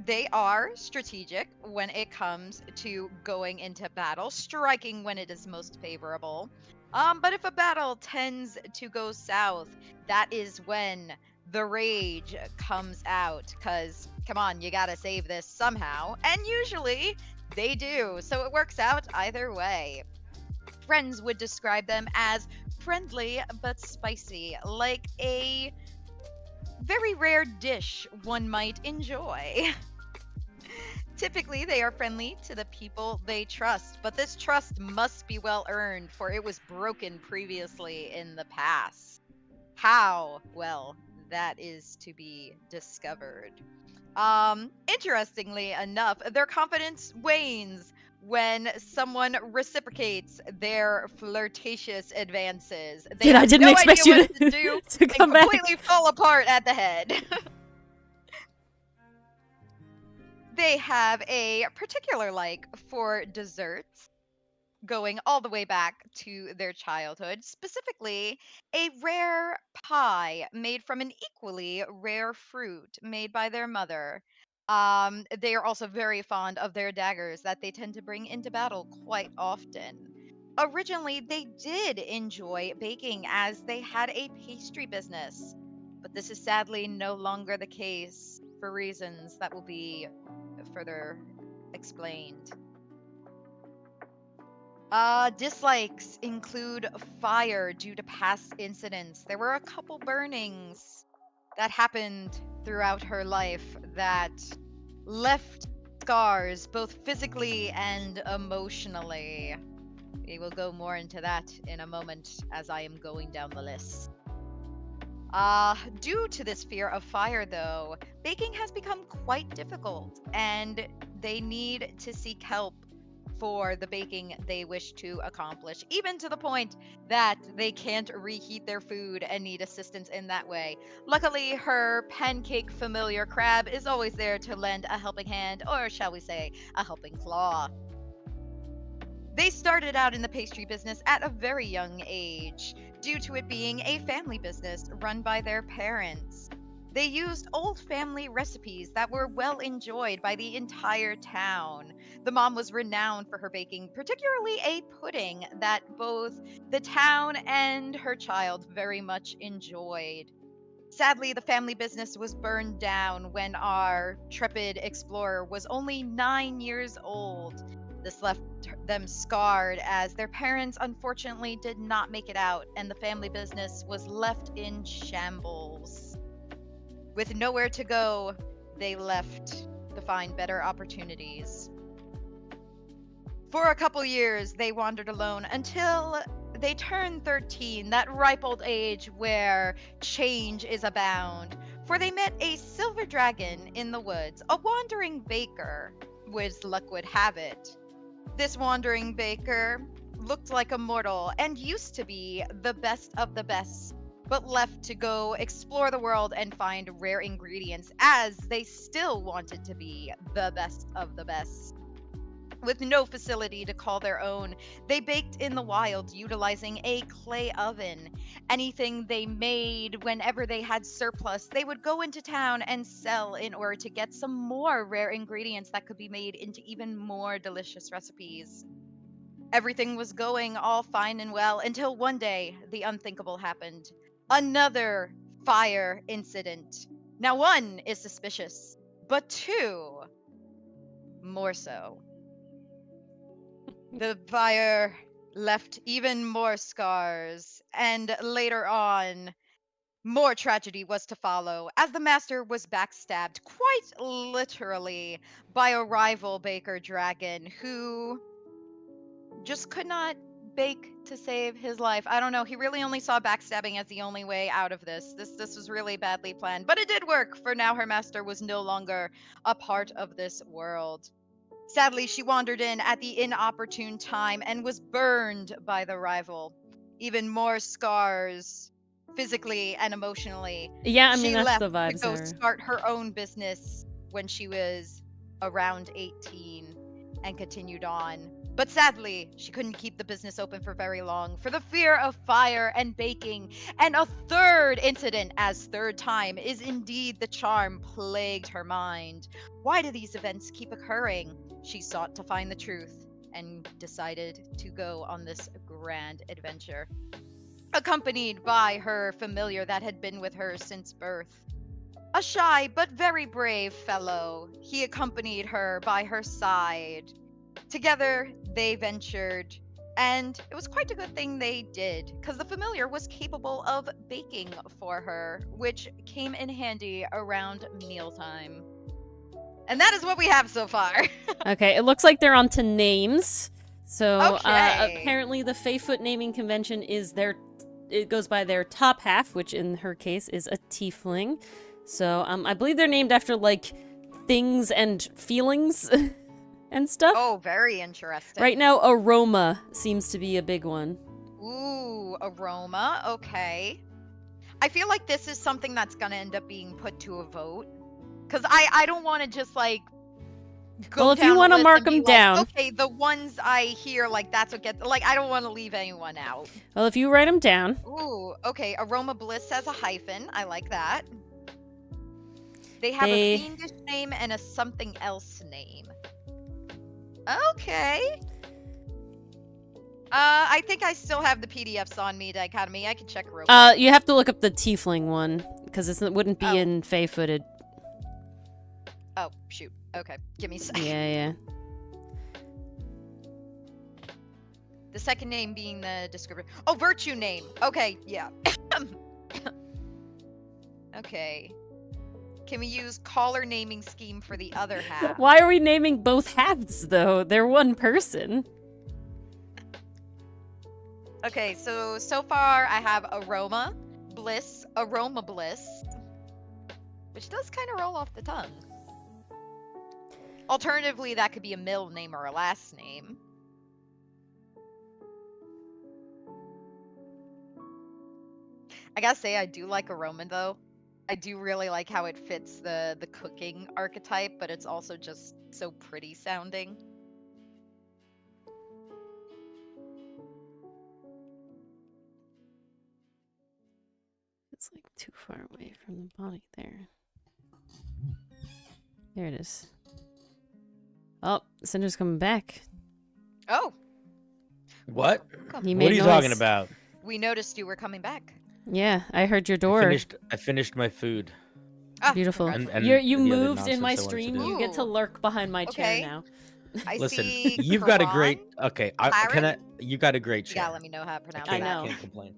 They are strategic when it comes to going into battle, striking when it is most favorable. But if a battle tends to go south, that is when the rage comes out. Because, come on, you gotta save this somehow. And usually, they do. So it works out either way. Friends would describe them as friendly but spicy, like a very rare dish one might enjoy. Typically, they are friendly to the people they trust, but this trust must be well earned, for it was broken previously in the past. How? Well, that is to be discovered. Interestingly enough, their confidence wanes when someone reciprocates their flirtatious advances. They I have didn't no expect idea you what to do to and come back. completely fall apart at the head. They have a particular like for desserts, going all the way back to their childhood, specifically a rare pie made from an equally rare fruit made by their mother. They are also very fond of their daggers that they tend to bring into battle quite often. Originally, they did enjoy baking as they had a pastry business, but this is sadly no longer the case for reasons that will be further explained. Dislikes include fire due to past incidents. There were a couple burnings that happened throughout her life that left scars, both physically and emotionally. We will go more into that in a moment as I am going down the list. Due to this fear of fire, though, baking has become quite difficult, and they need to seek help for the baking they wish to accomplish, even to the point that they can't reheat their food and need assistance in that way. Luckily, her pancake familiar crab is always there to lend a helping hand, or shall we say, a helping claw. They started out in the pastry business at a very young age, due to it being a family business run by their parents. They used old family recipes that were well enjoyed by the entire town. The mom was renowned for her baking, particularly a pudding that both the town and her child very much enjoyed. Sadly, the family business was burned down when our trepid explorer was only 9 years old. This left them scarred as their parents unfortunately did not make it out, and the family business was left in shambles. With nowhere to go, they left to find better opportunities. For a couple years, they wandered alone until they turned 13, that ripe old age where change is abound. For they met a silver dragon in the woods, a wandering baker, as luck would have it. This wandering baker looked like a mortal and used to be the best of the best but left to go explore the world and find rare ingredients, as they still wanted to be the best of the best. With no facility to call their own, they baked in the wild, utilizing a clay oven. Anything they made whenever they had surplus, they would go into town and sell in order to get some more rare ingredients that could be made into even more delicious recipes. Everything was going all fine and well until one day the unthinkable happened. Another fire incident. Now, one is suspicious, but two, more so. The fire left even more scars, and later on, more tragedy was to follow, as the master was backstabbed, quite literally, by a rival baker dragon who just could not bake to save his life. I don't know. He really only saw backstabbing as the only way out of this. This was really badly planned, but it did work. For now, her master was no longer a part of this world. Sadly, she wandered in at the inopportune time and was burned by the rival. Even more scars, physically and emotionally. Yeah, I mean, She that's left the to vibes go there. start her own business when she was around 18 and continued on. But sadly, she couldn't keep the business open for very long for the fear of fire and baking. And a third incident, as third time, is indeed the charm, plagued her mind. Why do these events keep occurring? She sought to find the truth and decided to go on this grand adventure, accompanied by her familiar that had been with her since birth. A shy but very brave fellow, he accompanied her by her side. Together, they ventured, and it was quite a good thing they did, because the familiar was capable of baking for her, which came in handy around mealtime. And that is what we have so far. Okay, it looks like they're on to names. So Okay. apparently the Feyfoot naming convention is it goes by their top half, which in her case is a tiefling. So I believe they're named after like things and feelings and stuff. Oh, very interesting. Right now, aroma seems to be a big one. Ooh, aroma. Okay. I feel like this is something that's gonna end up being put to a vote. Because I don't want to just like go Well, if down you a want to list mark and be them like, down, okay, the ones I hear, like that's what gets, like I don't want to leave anyone out. well, if you write them down, Ooh, okay, aroma bliss has a hyphen. I like that. They have a fiendish name and a something else name. Okay. I think I still have the PDFs on me, Dichotomy. I can check real quick. you have to look up the tiefling one because it wouldn't be in Fey-footed. Oh, shoot. Okay, give me a second. Yeah. The second name being the descriptor. Oh, virtue name. Okay, yeah. Okay. Can we use caller naming scheme for the other half? Why are we naming both halves though? They're one person. Okay, so far I have aroma bliss, which does kind of roll off the tongue. Alternatively, that could be a middle name or a last name. I gotta say, I do like aroma though. I do really like how it fits the cooking archetype, but it's also just so pretty sounding. It's like too far away from the body there. There it is. Oh, Cinder's coming back. Oh, What? He What made are you noise. talking about? we noticed you were coming back. Yeah, I heard your door. I finished my food. Ah, Beautiful. And You the other moved in my nonsense I wanted to stream. do. You get to Ooh. lurk behind my Okay. chair now. I Listen, see you've got a Karan. great. Okay, you got a great You chair. gotta let me know how to pronounce I that. know. Can't complain.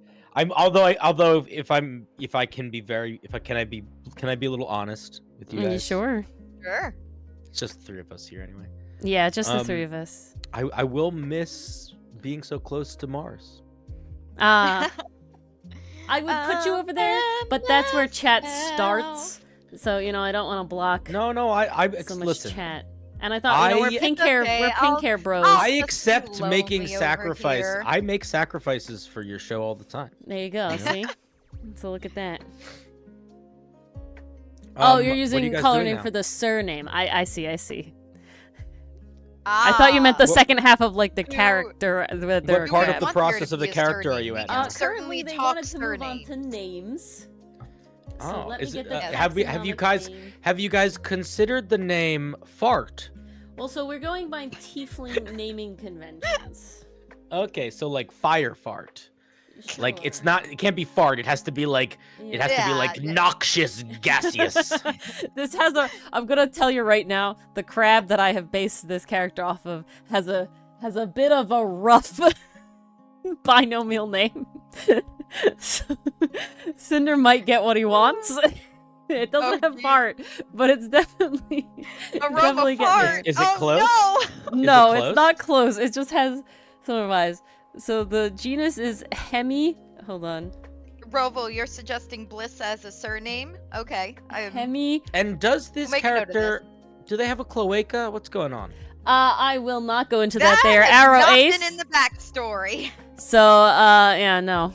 Although if I can be can I be a little honest with you guys? Sure. Sure. It's just the three of us here anyway. Yeah, just the three of us. I will miss being so close to Mars. I would put you over there, but that's where chat starts. So I don't want to block No, so much listen. chat. And I thought, we're It's pink hair, okay, we're pink hair bros. I just accept lonely making over sacrifices. here. I make sacrifices for your show all the time. There you go. Yeah. See, So look at that. Oh, you're What are you using guys color doing name now? for the surname. I see, I see. Ah. I thought you meant the What- second half of like the Who- character. That they're What part of want the there process to of the be a character are surname. you We at can now? currently certainly they talk wanted to move on to surnames. names. So Oh, let me is get it, the have you guys taxonomic have you guys considered the name fart? Well, so we're going by tiefling naming conventions. Okay, so like fire fart. Like it's Sure. not, it can't be fart. It has to be like it has to be like Yeah. noxious gaseous. This has a. I'm gonna tell you right now. The crab that I have based this character off of has a bit of a rough binomial name. So, Cinder might get what he wants. It doesn't have geez. fart, but it's definitely Aroma getting fart. Is it Oh, close? No. No, close? it's not close. It just has some advice. So the genus is Hemi. Hold on. Roval, you're suggesting Bliss as a surname? Okay. Hemi. And does this Make a note of character, do they have a cloaca? What's going on? I will not go into that. They are has arrow not ace. been in the backstory. So yeah, no.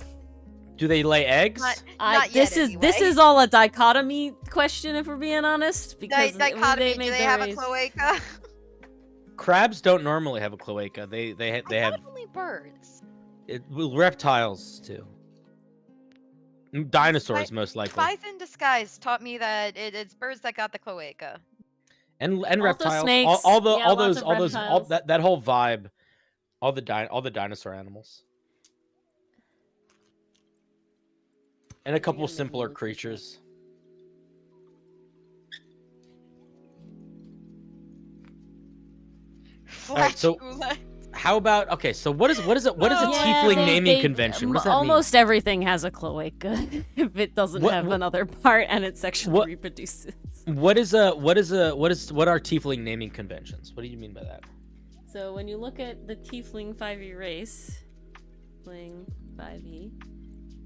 Do they lay eggs? Not This yet, is anyway. all a dichotomy question, if we're being honest, because Dichotomy, made do they their have a race. cloaca? Crabs don't normally have a cloaca. They I have thought only birds. well, reptiles too. Dinosaurs most likely. Spies in Disguise taught me that it's birds that got the cloaca. And Also reptiles. snakes. All Yeah, lots of those reptiles. that whole vibe. All the dinosaur animals. And a couple simpler creatures. Alright, so- Flashula. How about okay? So what is a Yeah, tiefling naming convention? What does that almost everything has a cloaca if it doesn't What- have what- another part and it sexually what- reproduces. mean? What are tiefling naming conventions? What do you mean by that? So when you look at the tiefling 5e race, tiefling 5e.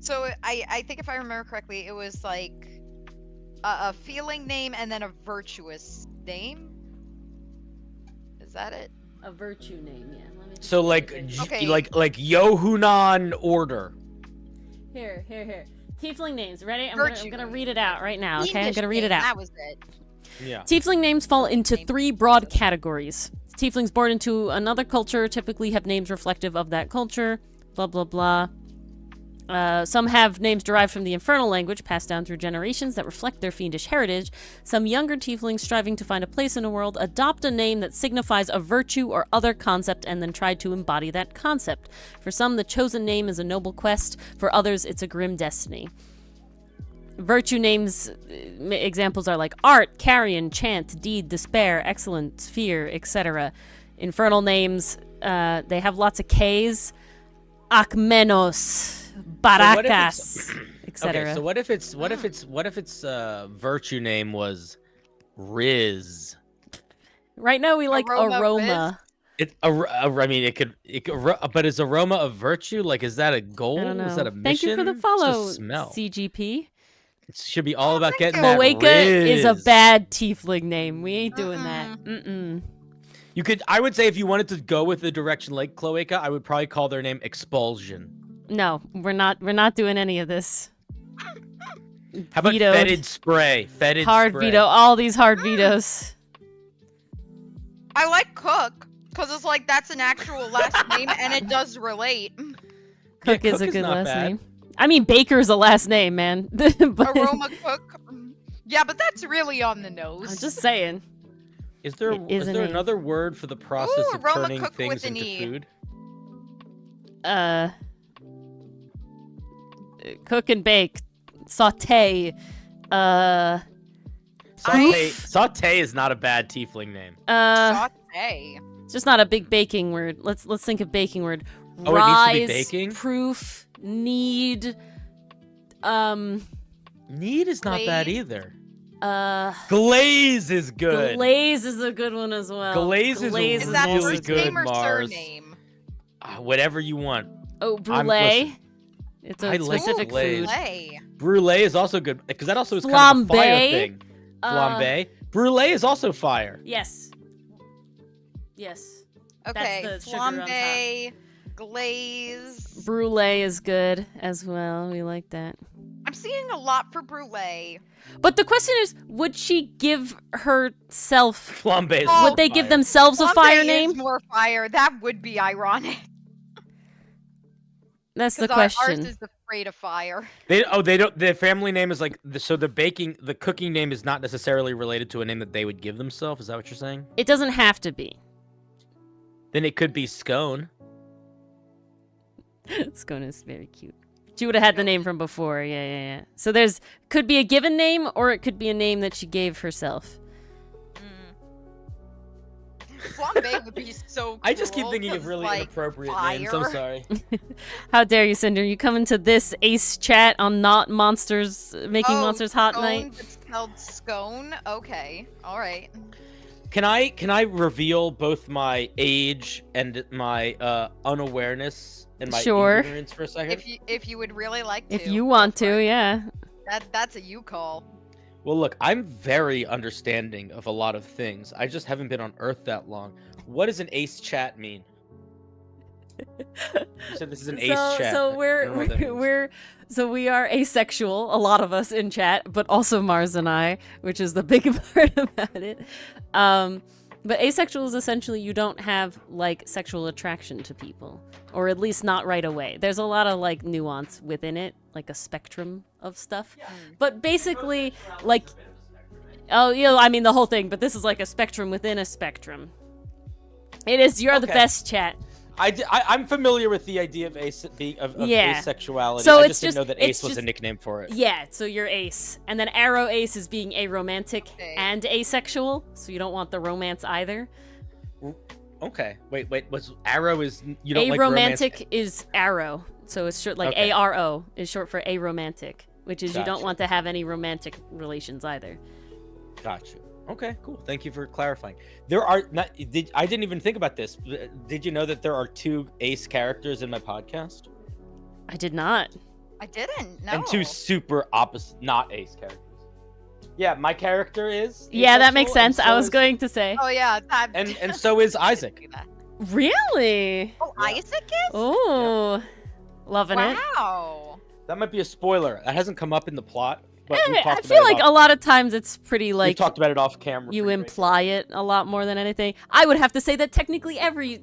So I think if I remember correctly, it was like a feeling name and then a virtuous name. Is that it? A virtue name, yeah. Let me just So get like it. Okay. like Yohunan order. Here. Tiefling names. Ready? I'm Virtue. gonna read it out right now. Okay, I'm Fiendish gonna read it name, out. That was it. Yeah. Tiefling names fall into 3 broad categories. Tieflings born into another culture typically have names reflective of that culture. Blah blah blah. Some have names derived from the infernal language passed down through generations that reflect their fiendish heritage. Some younger tieflings striving to find a place in the world adopt a name that signifies a virtue or other concept and then try to embody that concept. For some, the chosen name is a noble quest. For others, it's a grim destiny. Virtue names, examples are like art, carrion, chant, deed, despair, excellence, fear, etc. Infernal names, they have lots of K's. Akmenos, Baracas, etc. Okay, so what if its virtue name was Riz? Right now we like Aroma aroma. I mean, it could, but is aroma a virtue? Like, is that a goal? I don't know. Is that a mission? Thank you for the It's just follow, smell. CGP. It should be all about thank getting you. that Cloaca is a Riz. bad tiefling name. We ain't doing that. Mm-mm. You could, I would say, if you wanted to go with the direction like Cloaca, I would probably call their name Expulsion. No, we're not doing any of this. How about Vetoed. fetid spray? Fetid Hard spray. veto. All these hard vetoes. I like Cook because it's like that's an actual last name and it does relate. Yeah, Cook is a good not last bad. name. I mean, Baker's a last name, man. But Aroma Cook. Yeah, but that's really on the nose. I'm just saying. Is there It is is a there name. another word for the process Ooh, of aroma turning cook things with an into E. food? Cook and bake, saute, Saute is not a bad tiefling name. Saute. it's just not a big baking word. Let's think of baking word. Oh, it needs to be Rise, baking? proof, need, Need is not bad Glaze. either. uh, Glaze is good. glaze is a good one as well. Glaze is Is Really that also first good, name or Mars. surname? Whatever you want. Oh, I'm- brulee. listen, It's a I like specific glaze. food. Brulee. Brulee is also good because that also is kind of a fire Flambe. thing. Uh, Flambe. Brulee is also fire. Yes. Yes. Okay, the sugar on top. flambe, glaze. Brulee is good as well. We like that. I'm seeing a lot for brulee. But the question is, would she give herself? Flambe is Oh, Would they give themselves a Flambe fire is name? more fire. That would be ironic. That's the Because question. ours is afraid of fire. They don't. Their family name is like so. The cooking name is not necessarily related to a name that they would give themselves. Is that what you're saying? It doesn't have to be. Then it could be scone. Scone is very cute. She would have had the name from before. Yeah. So could be a given name, or it could be a name that she gave herself. Flambe would be so cool. I just keep thinking of 'cause, really like, inappropriate names. fire. I'm sorry. How dare you, Cinder? You come into this ace chat on not monsters making monsters hot scone, night. It's spelled scone. Okay, all right. Can I reveal both my age and my unawareness and my Sure. ignorance for a second? If you would really like to. If you want go for to, it. yeah. That's a you call. Well, look, I'm very understanding of a lot of things. I just haven't been on Earth that long. What does an ace chat mean? You said this is an ace chat. So I don't know what that means. we are asexual, a lot of us in chat, but also Mars and I, which is the big part about it. But asexual is essentially you don't have like sexual attraction to people, or at least not right away. There's a lot of like nuance within it, like a spectrum of stuff. But basically, like, I mean the whole thing. But this is like a spectrum within a spectrum. It is. You're the Okay. best chat. I'm familiar with the idea of Yeah. asexuality. So I it's just didn't just- know that it's ace was a just- nickname for it. Yeah, so you're ace. And then arrow ace is being aromantic Okay. and asexual, so you don't want the romance either. Okay. Wait. Was arrow is you don't like romance? Aromantic is arrow. So it's short like Okay. ARO is short for aromantic, which is you don't Gotcha. want to have any romantic relations either. Gotcha. Okay, cool. Thank you for clarifying. There are not. I didn't even think about this. Did you know that there are 2 ace characters in my podcast I did not. I didn't. No. and 2 super opposite, not ace characters? Yeah, my character is. Yeah, that makes asexual, and sense. so I was is- going to say. Oh yeah. That... And so is Isaac. Really? Oh, Yeah. Isaac is. Oh. Loving it. Wow. That might be a spoiler. That hasn't come up in the plot, but we've I talked feel about like it a lot of times it's pretty we've like talked about it off camera. you pretty imply it a lot more than anything. I would have to say that technically every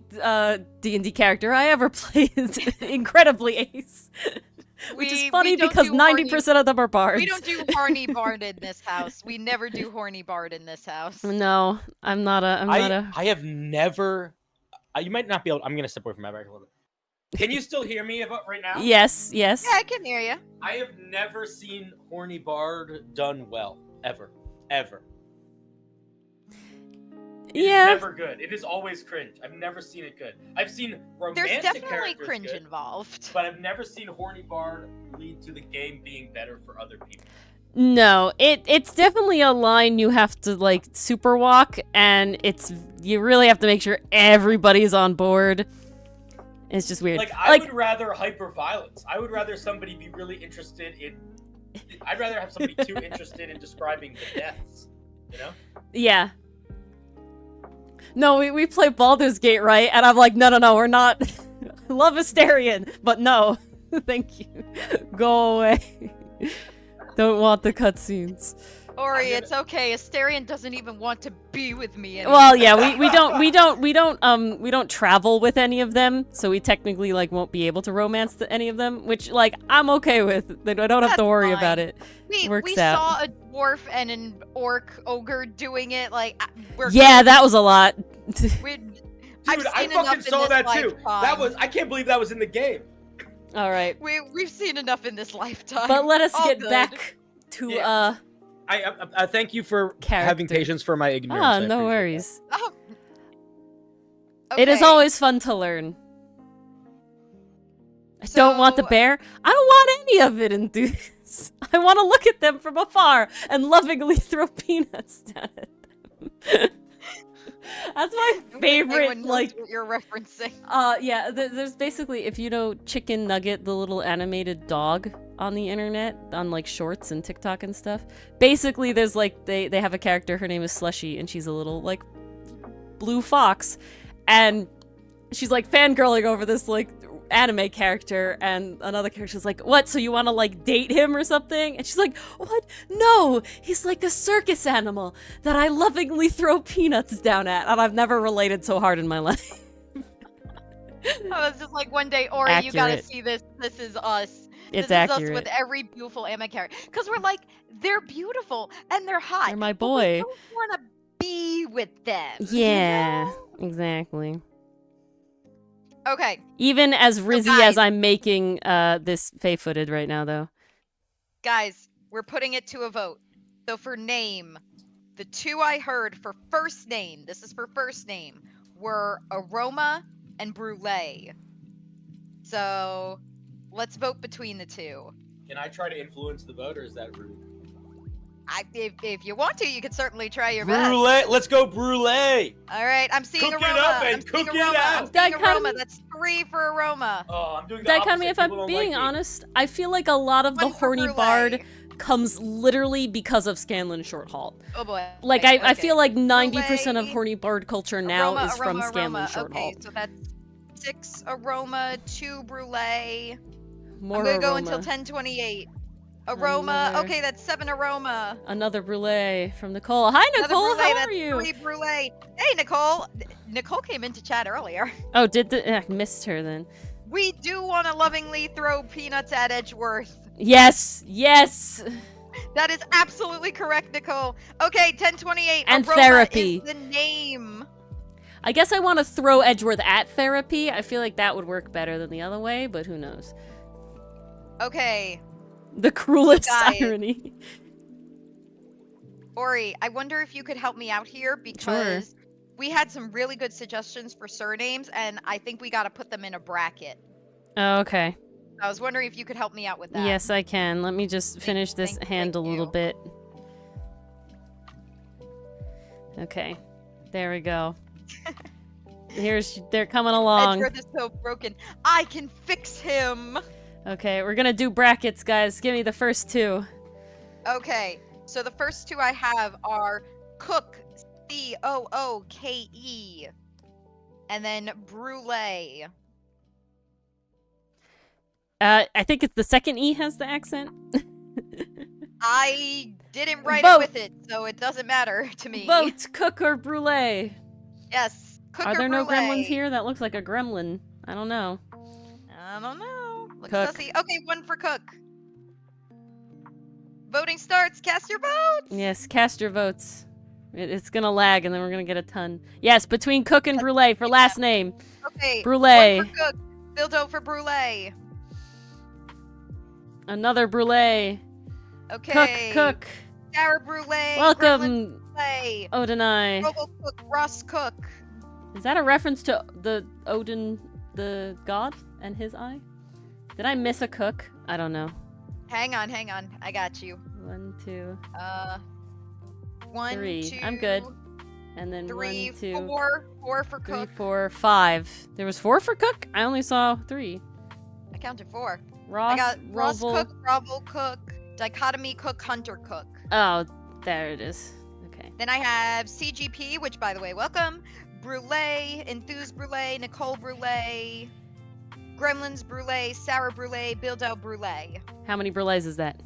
D&D character I ever play is incredibly ace. Which is funny we don't because do 90% of them are bards. We don't do horny bard in this house. We never do horny bard in this house. No, I'm not a. I have never. You might not be able. I'm gonna step away from my mic a little bit. Can you still hear me right now? Yes. Yeah, I can hear you. I have never seen horny bard done well, ever. It is Yeah. never good. It is always cringe. I've never seen it good. I've seen romantic There's definitely characters cringe good, involved. but I've never seen horny bard lead to the game being better for other people. No, it's definitely a line you have to like super walk, and you really have to make sure everybody's on board. It's just weird. Like I would rather hyper violence. I would rather somebody be really interested in. I'd rather have somebody too interested in describing the deaths. You know? Yeah. No, we play Baldur's Gate, right? And I'm like, no, we're not. Love Asterion, but no. Thank you. Go away. Don't want the cutscenes. Ori, it's okay. Asterion doesn't even want to be with me anymore. Well, yeah, we don't travel with any of them, so we technically like won't be able to romance any of them, which like I'm okay with. I don't have That's to worry fine. about it. we works out. saw a dwarf and an orc ogre doing it. Like, we're Yeah, that was a lot. We'd, Dude, I've I seen enough fucking in saw this that too. lifetime. I can't believe that was in the game. All right, We've seen enough in this lifetime. but let us All get good. back to Yeah. I thank you for having Character. patience for my ignorance. I no appreciate worries. Oh. It is Okay. always fun to learn. I don't want the So- bear. I don't want any of it in this. I want to look at them from afar and lovingly throw peanuts down at them. That's my I don't think favorite, anyone knows like, what you're referencing. yeah, there's basically, if you know Chicken Nugget, the little animated dog on the internet, on like shorts and TikTok and stuff, basically there's like, they have a character, her name is Slushy, and she's a little like blue fox, and she's like fangirling over this like anime character, and another character's like, what, so you want to like date him or something? And she's like, what? No, he's like a circus animal that I lovingly throw peanuts down at, and I've never related so hard in my life. I was just like, one day, Ori, you gotta see this. This is us. It's this accurate. is us with every beautiful anime character. Because we're like, they're beautiful and they're hot. They're my but boy. we don't want to be with them. Yeah, you know? exactly. Okay. Even as rizzy guys, as I'm making this Fae-footed right now, though. Guys, we're putting it to a vote. So for name, the two I heard for first name, this is for first name, were Aroma and Brulee. So let's vote between the two. Can I try to influence the vote, or is that rude? If you want to, you can certainly try your best. Brulee! Let's go Brulee! All right, I'm seeing Cook Aroma. it up I'm and seeing cook it Aroma. out. I'm seeing Aroma. Dichotomy- That's 3 for Aroma. Oh, I'm doing the Dichotomy, opposite. if I'm People don't being like me. honest, I feel like a lot of the 1 for horny Brulee. bard comes literally because of Scanlan Shorthalt. Oh boy. Like, Okay, I feel like 90% of Brulee. horny bard culture now Aroma, is from Aroma, Scanlan Aroma. Shorthalt. Okay, so that's 6 Aroma, 2 Brulee. More I'm gonna go Aroma. until 10:28. Aroma. Another- Okay, that's 7 Aroma. Another Brulee from Nicole. Hi, Another Nicole. Brulee, How that's are you? 3 Brulee. Hey, Nicole. Nicole came into chat earlier. Oh, I missed her then. We do want to lovingly throw peanuts at Edgeworth. Yes, yes. That is absolutely correct, Nicole. Okay, 10:28. And Aroma therapy. is the name. I guess I want to throw Edgeworth at therapy. I feel like that would work better than the other way, but who knows? Okay, The cruelest Guys. irony. Ori, I wonder if you could help me out here because we had some really good suggestions for surnames, and I think we got to put them in a bracket. Oh, okay. I was wondering if you could help me out with that. Yes, I can. Let me just finish this thank hand a little you. bit. Okay. There we go. They're coming along. Edgeworth is so broken. I can fix him. Okay, we're gonna do brackets, guys. Give me the first two. Okay, so the first two I have are Cook, Cooke, and then Brulee. I think it's the second E has the accent. I didn't write Vote. it with it, so it doesn't matter to me. Vote, Cook or Brulee. Yes, Cook Are or there no Brulee? gremlins here? That looks like a gremlin. I don't know. I don't know. Looks Cook. sussy. Okay, 1 for Cook. Voting starts. Cast your votes. Yes, cast your votes. It's gonna lag, and then we're gonna get a ton. Yes, between Cook and Brulee for last name. Okay. Brulee. 1 for Cook. Bildo for Brulee. Another Brulee. Okay. Cook. Sarah Brulee. Gremlin Welcome, Brulee. Odinai. Robo Cook. Ross Cook. Is that a reference to the Odin, the god, and his eye? Did I miss a cook? I don't know. Hang on. I got you. 1, 2, 1, 3. 2, I'm good. And then 3, 1, 2, 4. 4 for 3, Cook. 4, 5. There was 4 for cook? I only saw 3. I counted 4. Ross, I got Ross Roble- Cook, Bravo Cook, Dichotomy Cook, Hunter Cook. Oh, there it is. Okay. Then I have CGP, which by the way, welcome. Brulee, Enthuse Brulee, Nicole Brulee, Gremlins Brulee, Sarah Brulee, Bildo Brulee. How many Brulees is that?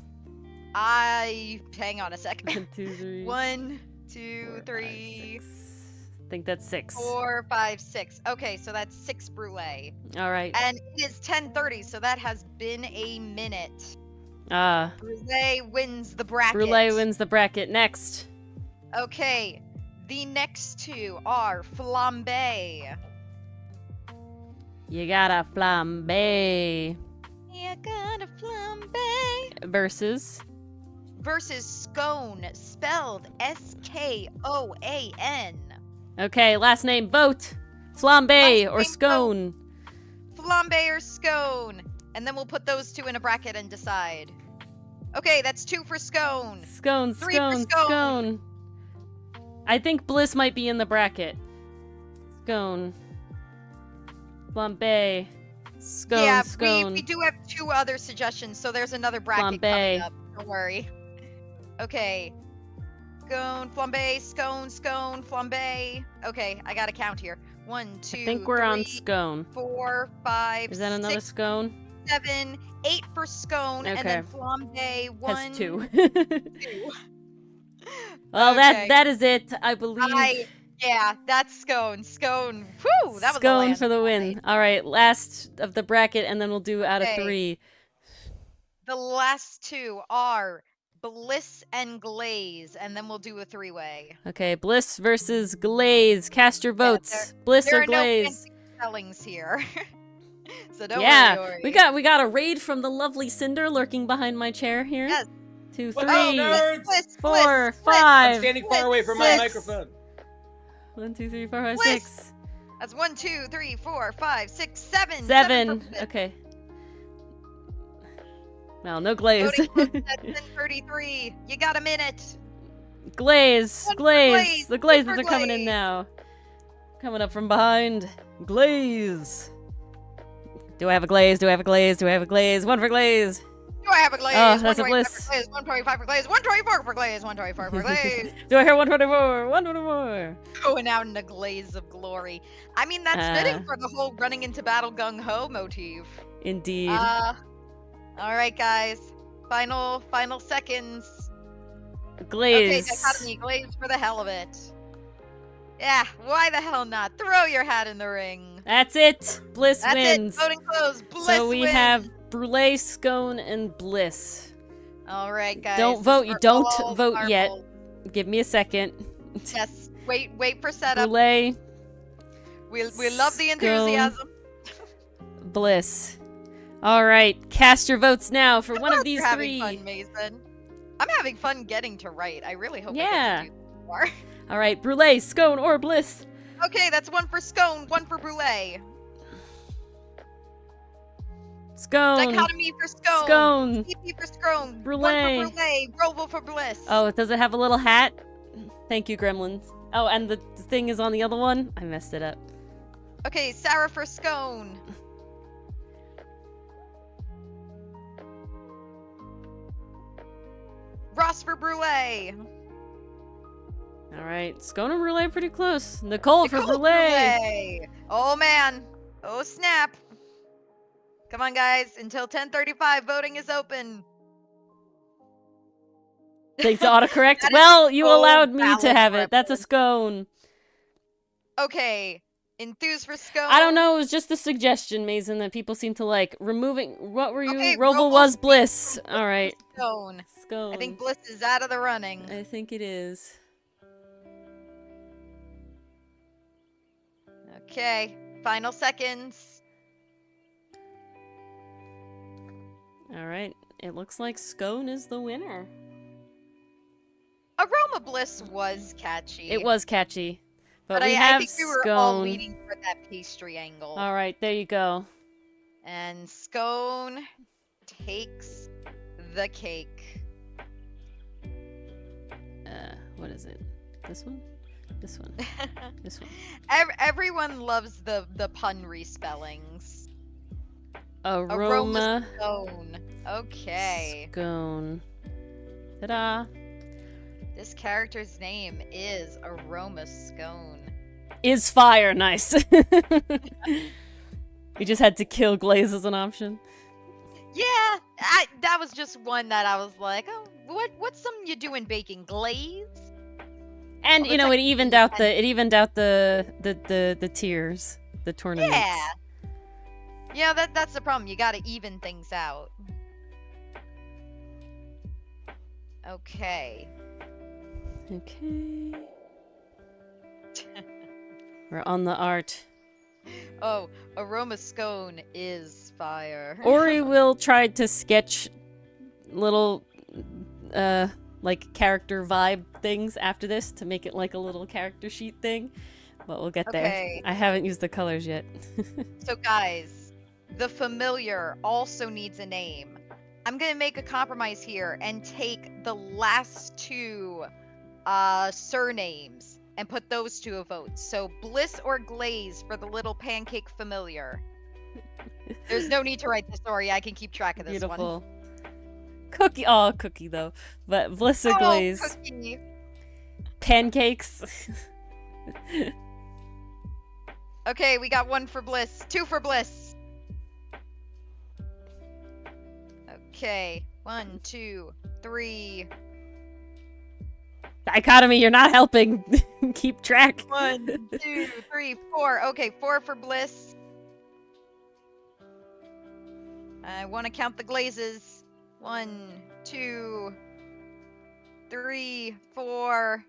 Hang on a second. 1, 2, 3. 1, 2, 4, 5, 3, 6. I think that's 6. 4, 5, 6. Okay, so that's 6 Brulee. All right. And it is 10:30, so that has been a minute. Ah, Brulee wins the bracket. Brulee wins the bracket. Next. Okay, the next two are Flambe. You got a flambe You got a Flambe. versus Versus Scone, spelled Skoan. Okay, last name vote. Flambe Last or name scone. Flambe or Scone. And then we'll put those two in a bracket and decide. Okay, that's 2 for Scone. Scone, 3 for scone, scone. scone. I think Bliss might be in the bracket. Scone. Flambe. Scone, Yeah, scone. we do have 2 other suggestions, so there's another bracket Flambe. coming up. Don't worry. Okay. Scone, Flambe, Scone, Scone, Flambe. Okay, I got to count here. 1, 2, I think we're on 3, scone. 4, 5, Is that another 6, scone? 7, 8 for scone, and then flambe 1, Has 2. 2. Well, Okay. that is it, I believe. Yeah, that's scone. Scone. Whew, that was a Scone for the landslide. win. All right, last of the bracket, and then we'll do out of Okay. 3. The last 2 are Bliss and Glaze, and then we'll do a 3-way. Okay, Bliss versus Glaze. Cast your votes. Bliss There or are no Glaze? fancy spellings here. So don't Yeah, worry, Ori. we got a raid from the lovely Cinder lurking behind my chair here. Yes. 2, What's up, 3, nerds? Bliss, 4, Bliss, 5. I'm standing far away from my 6. microphone. 1, 2, 3, 4, 5, Bliss. 6. That's 1, 2, 3, 4, 5, 6, 7. 7. For Bliss. Okay. Well, no Glaze. Voting closed at 10:33. You got a minute. Glaze. One for Glaze. Glaze, The one Glazes for are coming in Glaze. now. Coming up from behind. Glaze. Do I have a Glaze? Do I have a Glaze? Do I have a Glaze? 1 for Glaze. Do I have a Glaze? Oh, that's a 125 Bliss. for Glaze. 125 for Glaze. 124 for Glaze. 124 for Glaze. Do I hear 124? 124. Going out in a glaze of glory. I mean, that's fitting for the whole running into battle gung ho motif. Indeed. All right, guys. Final seconds. Glaze. Okay, Dichotomy, Glaze for the hell of it. Yeah, why the hell not? Throw your hat in the ring. That's it. Bliss That's wins. it. Voting closed. Bliss So we wins. have Brulee, Scone, and Bliss. All right, guys. Don't this vote. is You for don't all vote yet. marbles. Give me a second. Yes. Wait for setup. Brulee, We love the Scone. enthusiasm. Bliss. All right, cast your votes now for one of You're these having 3. fun, Mason. I'm having fun getting to write. I really hope I Yeah. get to do this more. All right, Brulee, Scone, or Bliss. Okay, that's 1 for Scone, 1 for Brulee. Scone. Dichotomy for Scone. Scone. TP for Scone. Brulee. 1 for Brulee. Roval for Bliss. Oh, does it have a little hat? Thank you, Gremlins. Oh, and the thing is on the other one? I messed it up. Okay, Sarah for Scone. Ross for Brulee. All right, Scone and Brulee are pretty close. Nicole for Nicole Brulee. Oh man. Oh snap. Come on, guys. Until 10:35, voting is open. Thanks to autocorrect. That is Well, you so allowed me to valid, have it. That's a Gremlin. Scone. Okay. Enthuse for Scone. I don't know. It was just a suggestion, Mason, that people seem to like. Removing. What were you? Okay, Roval Roval was speaks Bliss. from All right. Scone. Scone. I think Bliss is out of the running. I think it is. Okay. Final seconds. All right. It looks like Scone is the winner. Aroma Bliss was catchy. It was catchy. But, But we I have think we were all Scone. waiting for that pastry angle. All right, there you go. And Scone takes the cake. What is it? This one? This one. This one. Everyone loves the pun respellings. Aroma Scone. Okay. Scone. Ta-da. This character's name is Aroma Scone. Is fire. Nice. You just had to kill Glaze as an option. Yeah, that was just one that I was like, oh, what's something you do in baking? Glaze? And Well, you it's know, like it evened out the tiers, the tournaments. Yeah. Yeah, that's the problem. You gotta even things out. Okay. Okay. We're on the art. Oh, Aroma Scone is fire. Ori will try to sketch little like character vibe things after this to make it like a little character sheet thing. But we'll get Okay. there. I haven't used the colors yet. So guys, the familiar also needs a name. I'm gonna make a compromise here and take the last 2 surnames and put those to a vote. So Bliss or Glaze for the little pancake familiar. There's no need to write the story. I can keep track of this one. Beautiful. Cookie. Oh, cookie though. But Bliss or Oh, Glaze. Cookie. Pancakes. Okay, we got 1 for Bliss. 2 for Bliss. Okay. 1, 2, 3. Dichotomy, you're not helping. Keep track. 1, 2, 3, 4. Okay, 4 for Bliss. I want to count the glazes. 1, 2, 3, 4.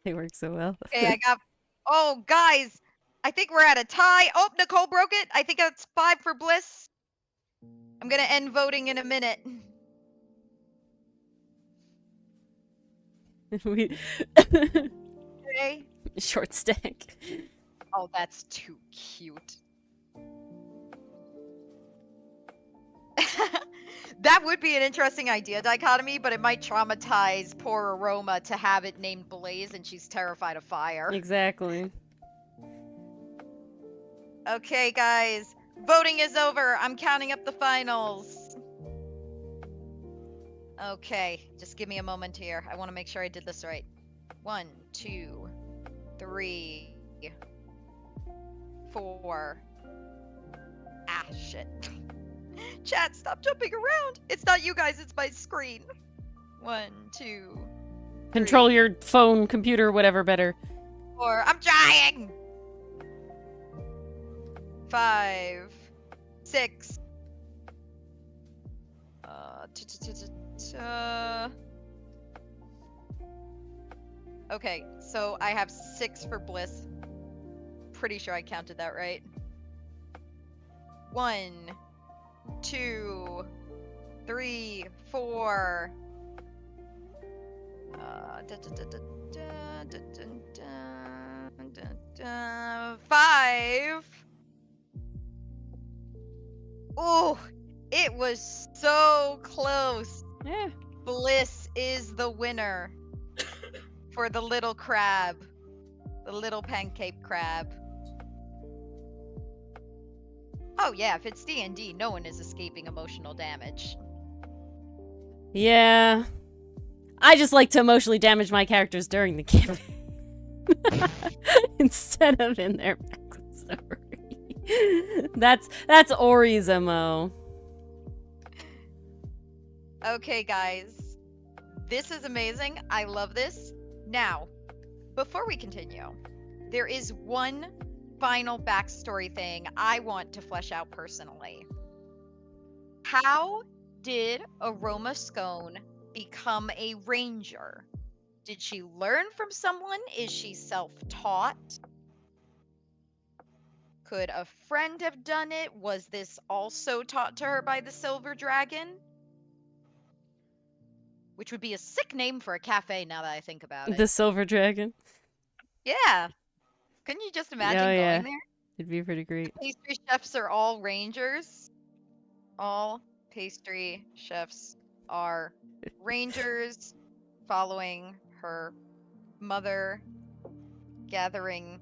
They work so well. Okay, I got. Oh, guys, I think we're at a tie. Oh, Nicole broke it. I think that's 5 for Bliss. I'm gonna end voting in a minute. We Okay. short stack. Oh, that's too cute. That would be an interesting idea, Dichotomy, but it might traumatize poor Aroma to have it named Blaze and she's terrified of fire. Exactly. Okay, guys. Voting is over. I'm counting up the finals. Okay, just give me a moment here. I want to make sure I did this right. 1, 2, 3, 4. Ah, shit. Chat, stop jumping around. It's not you guys, it's my screen. 1, 2. Control 3, your phone, computer, whatever better. 4. I'm trying. 5, 6. Okay, so I have 6 for Bliss. Pretty sure I counted that right. 1, 2, 3, 4. 5. Oh, it was so close. Yeah. Bliss is the winner for the little crab, the little pancake crab. Oh yeah, if it's D&D, no one is escaping emotional damage. Yeah. I just like to emotionally damage my characters during the campaign. Instead of in their backstory. That's Ori's MO. Okay, guys. This is amazing. I love this. Now, before we continue, there is one final backstory thing I want to flesh out personally. How did Aroma Scone become a ranger? Did she learn from someone? Is she self-taught? Could a friend have done it? Was this also taught to her by the Silver Dragon? Which would be a sick name for a cafe now that I think about it. The Silver Dragon. Yeah. Couldn't you just imagine Oh, yeah. going there? It'd be pretty great. Pastry chefs are all rangers. All pastry chefs are rangers following her mother, gathering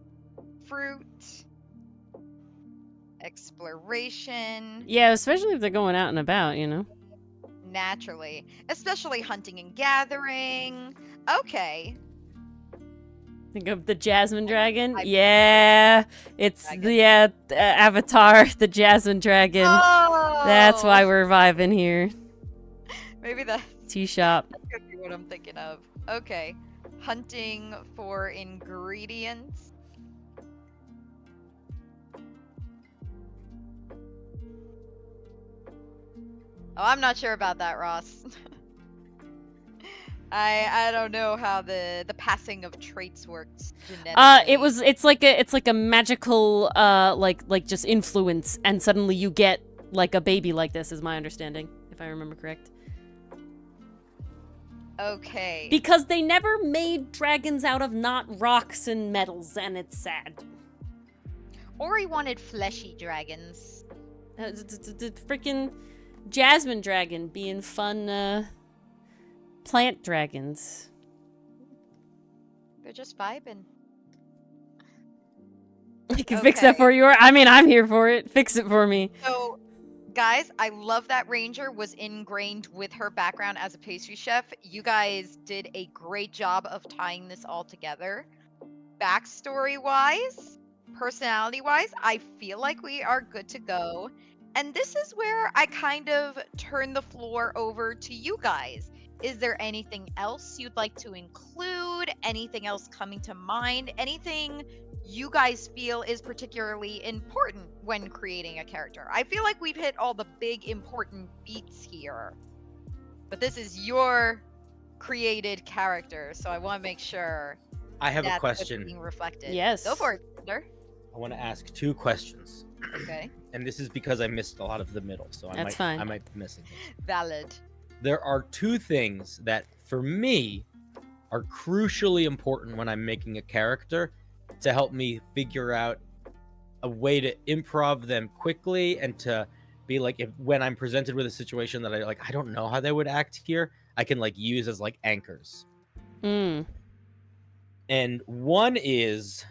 fruit, exploration. Yeah, especially if they're going out and about, you know? Naturally. Especially hunting and gathering. Okay. Think of the Jasmine Dragon? Yeah, it's the Avatar, the Jasmine Dragon. Oh! That's why we're vibing here. Maybe that Tea shop. could be what I'm thinking of. Okay. Hunting for ingredients. Oh, I'm not sure about that, Ross. I don't know how the passing of traits works genetically. It's like a magical like just influence, and suddenly you get like a baby like this, is my understanding, if I remember correct. Okay. Because they never made dragons out of not rocks and metals, and it's sad. Ori wanted fleshy dragons. The freaking Jasmine Dragon being fun plant dragons. They're just vibing. I can fix that for you. I mean, I'm here for it. Fix it for me. So, guys, I love that Ranger was ingrained with her background as a pastry chef. You guys did a great job of tying this all together. backstory-wise, personality-wise, I feel like we are good to go. And this is where I kind of turn the floor over to you guys. Is there anything else you'd like to include? Anything else coming to mind? Anything you guys feel is particularly important when creating a character? I feel like we've hit all the big important beats here. But this is your created character, so I want to make sure I have a that's what's question. being reflected. Yes. Go for it, Thunder. I want to ask 2 questions. Okay. And this is because I missed a lot of the middle, so I That's fine. might be missing this. Valid. There are 2 things that, for me, are crucially important when I'm making a character to help me figure out a way to improv them quickly and to be like, if when I'm presented with a situation that I don't know how they would act here, I can like use as like anchors. Mm. And one is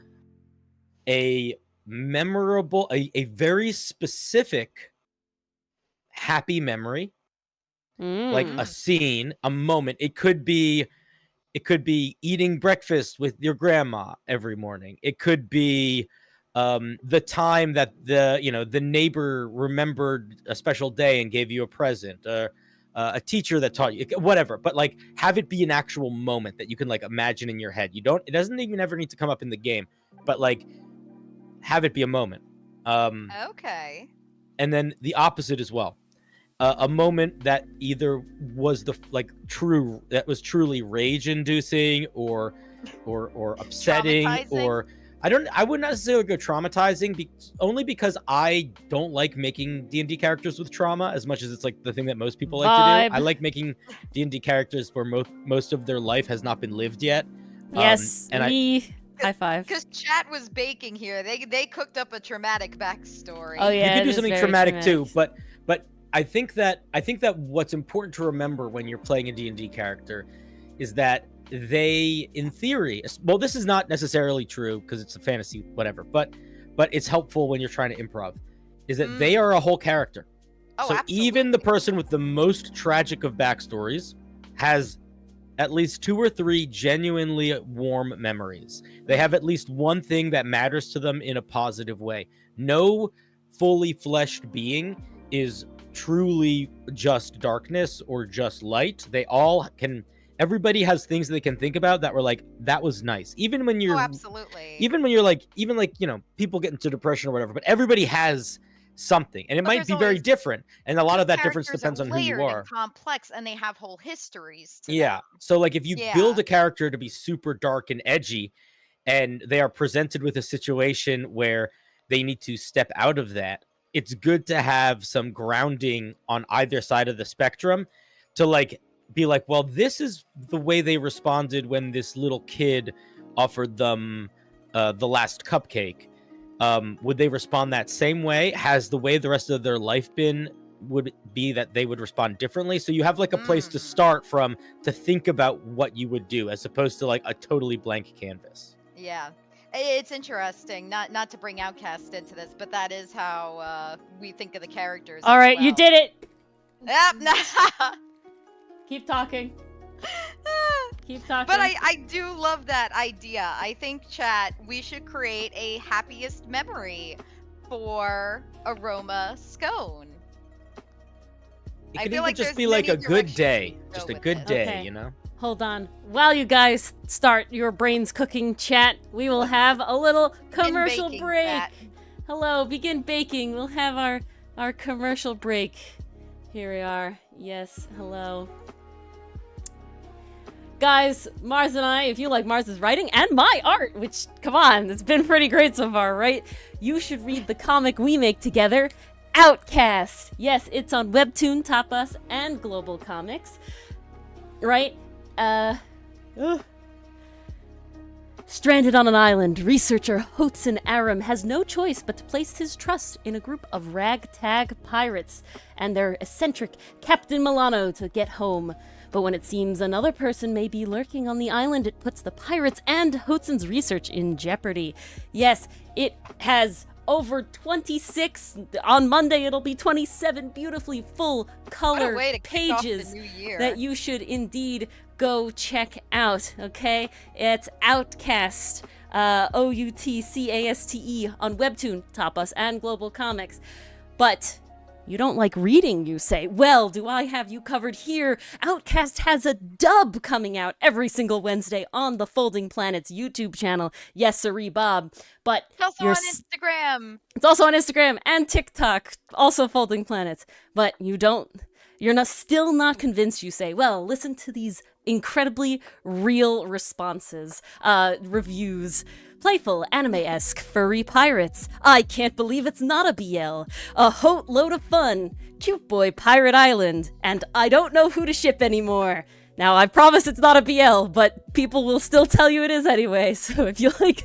a memorable, a very specific happy memory, like a scene, a moment. It could be eating breakfast with your grandma every morning. It could be the time that the neighbor remembered a special day and gave you a present, a teacher that taught you, whatever. But like, have it be an actual moment that you can like imagine in your head. It doesn't even ever need to come up in the game, but like, have it be a moment. Okay. And then the opposite as well. A moment that either was that was truly rage-inducing or upsetting, or I wouldn't necessarily go traumatizing, only because I don't like making D&D characters with trauma as much as it's like the thing that most people like to do. I like making D&D characters where most of their life has not been lived yet. Yes, and high five. Because chat was baking here. They cooked up a traumatic backstory. Oh yeah, you can do it is something very traumatic too, but I think that what's important to remember when you're playing a D&D character is that they, in theory, well, this is not necessarily true because it's a fantasy, whatever, but it's helpful when you're trying to improv, is that they are a whole character. Oh, so absolutely. even the person with the most tragic of backstories has at least 2 or 3 genuinely warm memories. They have at least one thing that matters to them in a positive way. No fully fleshed being is truly just darkness or just light. Everybody has things they can think about that were like, that was nice. Even when you're absolutely. Even when you're like, people get into depression or whatever, but everybody has something, and it might be very different, and a lot of that difference depends on who you are. And complex, and they have whole histories to them. So like, if you build a character to be super dark and edgy, and they are presented with a situation where they need to step out of that, it's good to have some grounding on either side of the spectrum to like be like, well, this is the way they responded when this little kid offered them the last cupcake. Would they respond that same way? Has the way the rest of their life been would be that they would respond differently? So you have like a place to start from to think about what you would do, as opposed to like a totally blank canvas. Yeah. It's interesting, not to bring Outcast into this, but that is how we think of the characters. All right, you did it. Yep. Keep talking. Keep talking. But I do love that idea. I think, chat, we should create a happiest memory for Aroma Scone. It could even just be like a good day. Just a good day, Hold on. While you guys start your brains cooking, chat, we will have a little commercial break. Chat. Hello, begin baking. We'll have our commercial break. Here we are. Yes, hello. Guys, Mars and I, if you like Mars's writing and my art, which, come on, it's been pretty great so far, right? You should read the comic we make together, Outcast. Yes, it's on Webtoon, Tapas, and Global Comics. Right? Stranded on an island, researcher Hotsun Aram has no choice but to place his trust in a group of ragtag pirates and their eccentric Captain Milano to get home. But when it seems another person may be lurking on the island, it puts the pirates and Hotsun's research in jeopardy. Yes, it has over 26. On Monday, it'll be 27 beautifully full color pages that you should indeed go check out, okay? It's Outcast. OUTCASTE on Webtoon, Top Us, and Global Comics. But you don't like reading, you say. Well, do I have you covered here? Outcast has a dub coming out every single Wednesday on the Folding Planets YouTube channel. Yes, sirree, Bob. But It's also on Instagram. It's also on Instagram and TikTok, also Folding Planets. But you're still not convinced, you say. Well, listen to these incredibly real responses, reviews. Playful, anime-esque, furry pirates. I can't believe it's not a BL. A hot load of fun. Cute boy Pirate Island. And I don't know who to ship anymore. Now, I promise it's not a BL, but people will still tell you it is anyway. So if you like,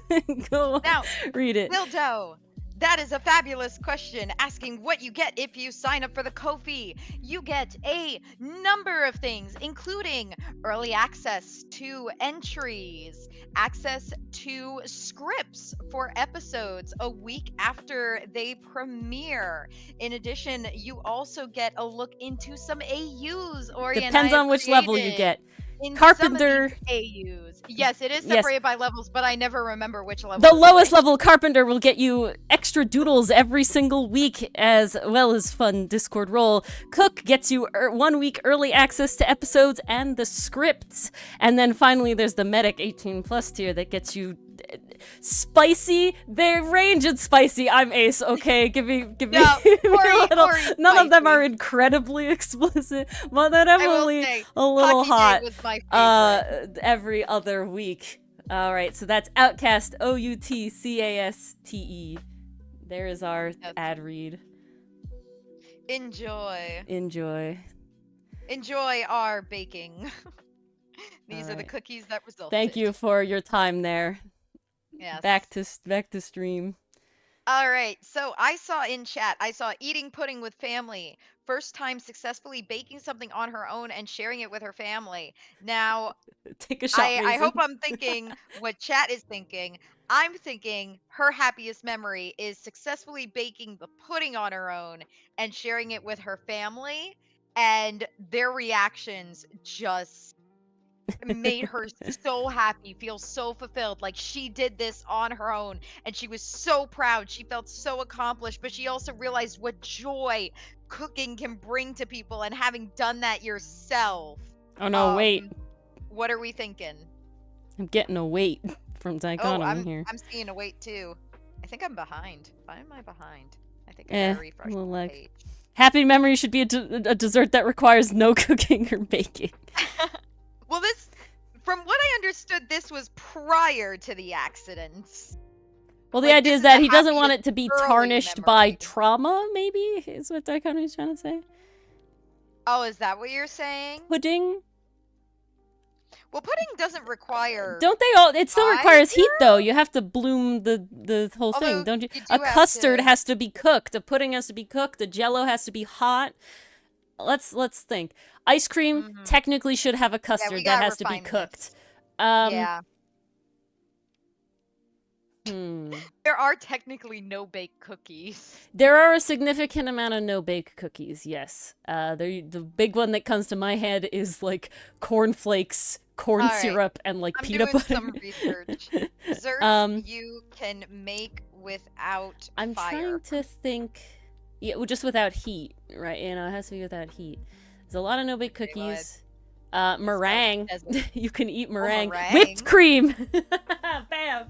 go Now, read it. Dildo, that is a fabulous question, asking what you get if you sign up for the Ko-fi. You get a number of things, including early access to entries, access to scripts for episodes a week after they premiere. In addition, you also get a look into some AUs Ori and I Depends have on which level you created get. in Carpenter. some of these AUs. Yes, it is Yes. separated by levels, but I never remember which level. The is lowest which. level Carpenter will get you extra doodles every single week, as well as fun Discord roll. Cook gets you 1 week early access to episodes and the scripts. And then finally, there's the Medic 18 plus tier that gets you spicy. They range in spicy. I'm ace. Okay, give me Yeah, give me Ori- a little. Ori None of them spicy. are incredibly explicit, but they're I will definitely say, a little Hockey Day hot. was my favorite. Every other week. All right, so that's Outcast, OUTCASTE. There is our ad read. Enjoy. Enjoy our baking. These All are the right. cookies that resulted. Thank you for your time there. Yes. Back to stream. All right. So I saw in chat, eating pudding with family. First time successfully baking something on her own and sharing it with her family. Now, Take a shot. I hope I'm thinking what chat is thinking. I'm thinking her happiest memory is successfully baking the pudding on her own and sharing it with her family, and their reactions just made her so happy, feel so fulfilled. Like she did this on her own and she was so proud. She felt so accomplished, but she also realized what joy cooking can bring to people and having done that yourself. Oh no, wait. What are we thinking? I'm getting a wait from Dichotomy here. I'm seeing a wait too. I think I'm behind. Why am I behind? I think I gotta refresh the page. Happy memory should be a dessert that requires no cooking or baking. Well, from what I understood, this was prior to the accidents. Well, the idea is that he doesn't want it to be tarnished by trauma, maybe, is what Dichotomy's trying to say. Oh, is that what you're saying? Pudding? Well, pudding doesn't require... Don't they all... It still requires heat, though. You have to bloom the whole thing, don't you? A custard has to be cooked. A pudding has to be cooked. A Jell-O has to be hot. Let's think. Ice cream technically should have a custard that has to be cooked. Yeah. There are technically no-bake cookies. There are a significant amount of no-bake cookies, yes. The big one that comes to my head is, like, cornflakes, corn syrup, and, like, peanut butter. I'm doing some research. Desserts you can make without fire. I'm trying to think... Yeah, well, just without heat, right? You know, it has to be without heat. There's a lot of no-bake cookies. Meringue. You can eat meringue. Meringue. Whipped cream! Bam!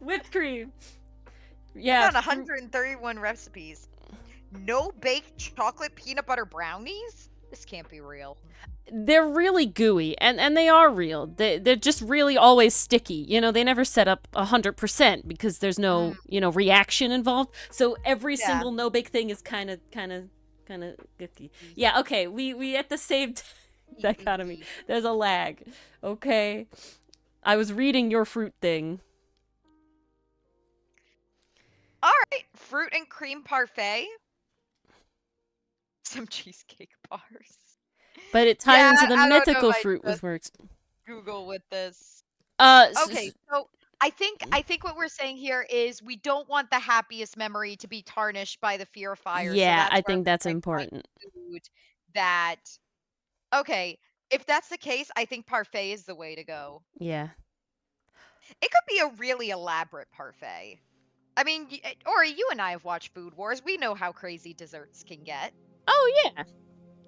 Whipped cream. Yeah. I found 131 recipes. No baked chocolate peanut butter brownies? This can't be real. They're really gooey, and they are real. They're just really always sticky. You know, they never set up 100% because there's no, reaction involved. So every single no-bake thing is kind of gooky. Yeah, okay, we at the same dichotomy. There's a lag. Okay. I was reading your fruit thing. All right, fruit and cream parfait. Some cheesecake bars. But it ties into the mythical fruit with works. Google with this. Okay, so I think what we're saying here is we don't want the happiest memory to be tarnished by the fear of fire. Yeah, so I think that's important. Okay, if that's the case, I think parfait is the way to go. Yeah. It could be a really elaborate parfait. I mean, Ori, you and I have watched Food Wars. We know how crazy desserts can get. Oh yeah.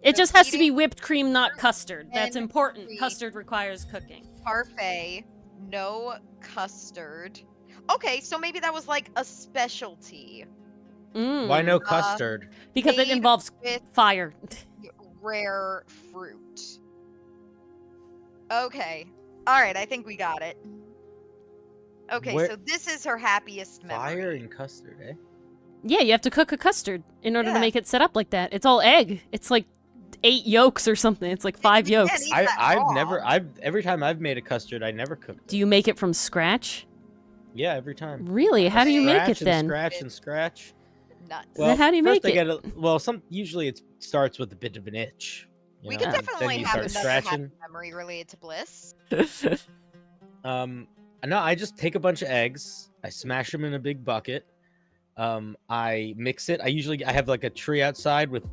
It So just has to eating be whipped cream, not fruit custard. That's and important. cream Custard requires cooking. parfait, no custard. Okay, so maybe that was like a specialty. Why no Mm. custard? Because it Made involves with fire. rare fruit. Okay. All right, I think we got it. Okay, Where- so this is her happiest Fire memory. and custard, eh? Yeah, you have to cook a custard in order to Yeah. make it set up like that. It's all egg. It's like 8 yolks or something. It's like 5 You can't yolks. eat that I've raw. never every time I've made a custard, I never cooked Do it. you make it from scratch? Yeah, every time. Really? How do you make it Scratch and then? Scratch and scratch. Nuts. Well, how do you first make I get usually it starts with a bit of an itch. you We know, could and definitely then you have start another happy scratching. memory related to bliss. No, I just take a bunch of eggs, I smash them in a big bucket. I mix it. I have like a tree outside with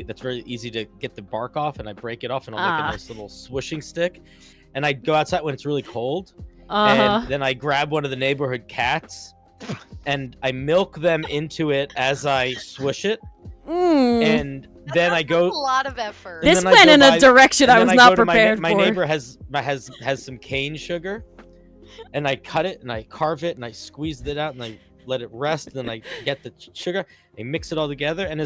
that's very easy to get the bark off, and I break it off and I'll make a nice little swishing stick. And I go outside when it's really cold, and then I grab one of the neighborhood cats and I milk them into it as I swish it. And then I go a lot of effort. This then I went go in by- a direction and I then was I not go to prepared my for. neighbor has some cane sugar, and I cut it and I carve it and I squeeze it out and I let it rest. And then I get the sugar, I mix it all together, and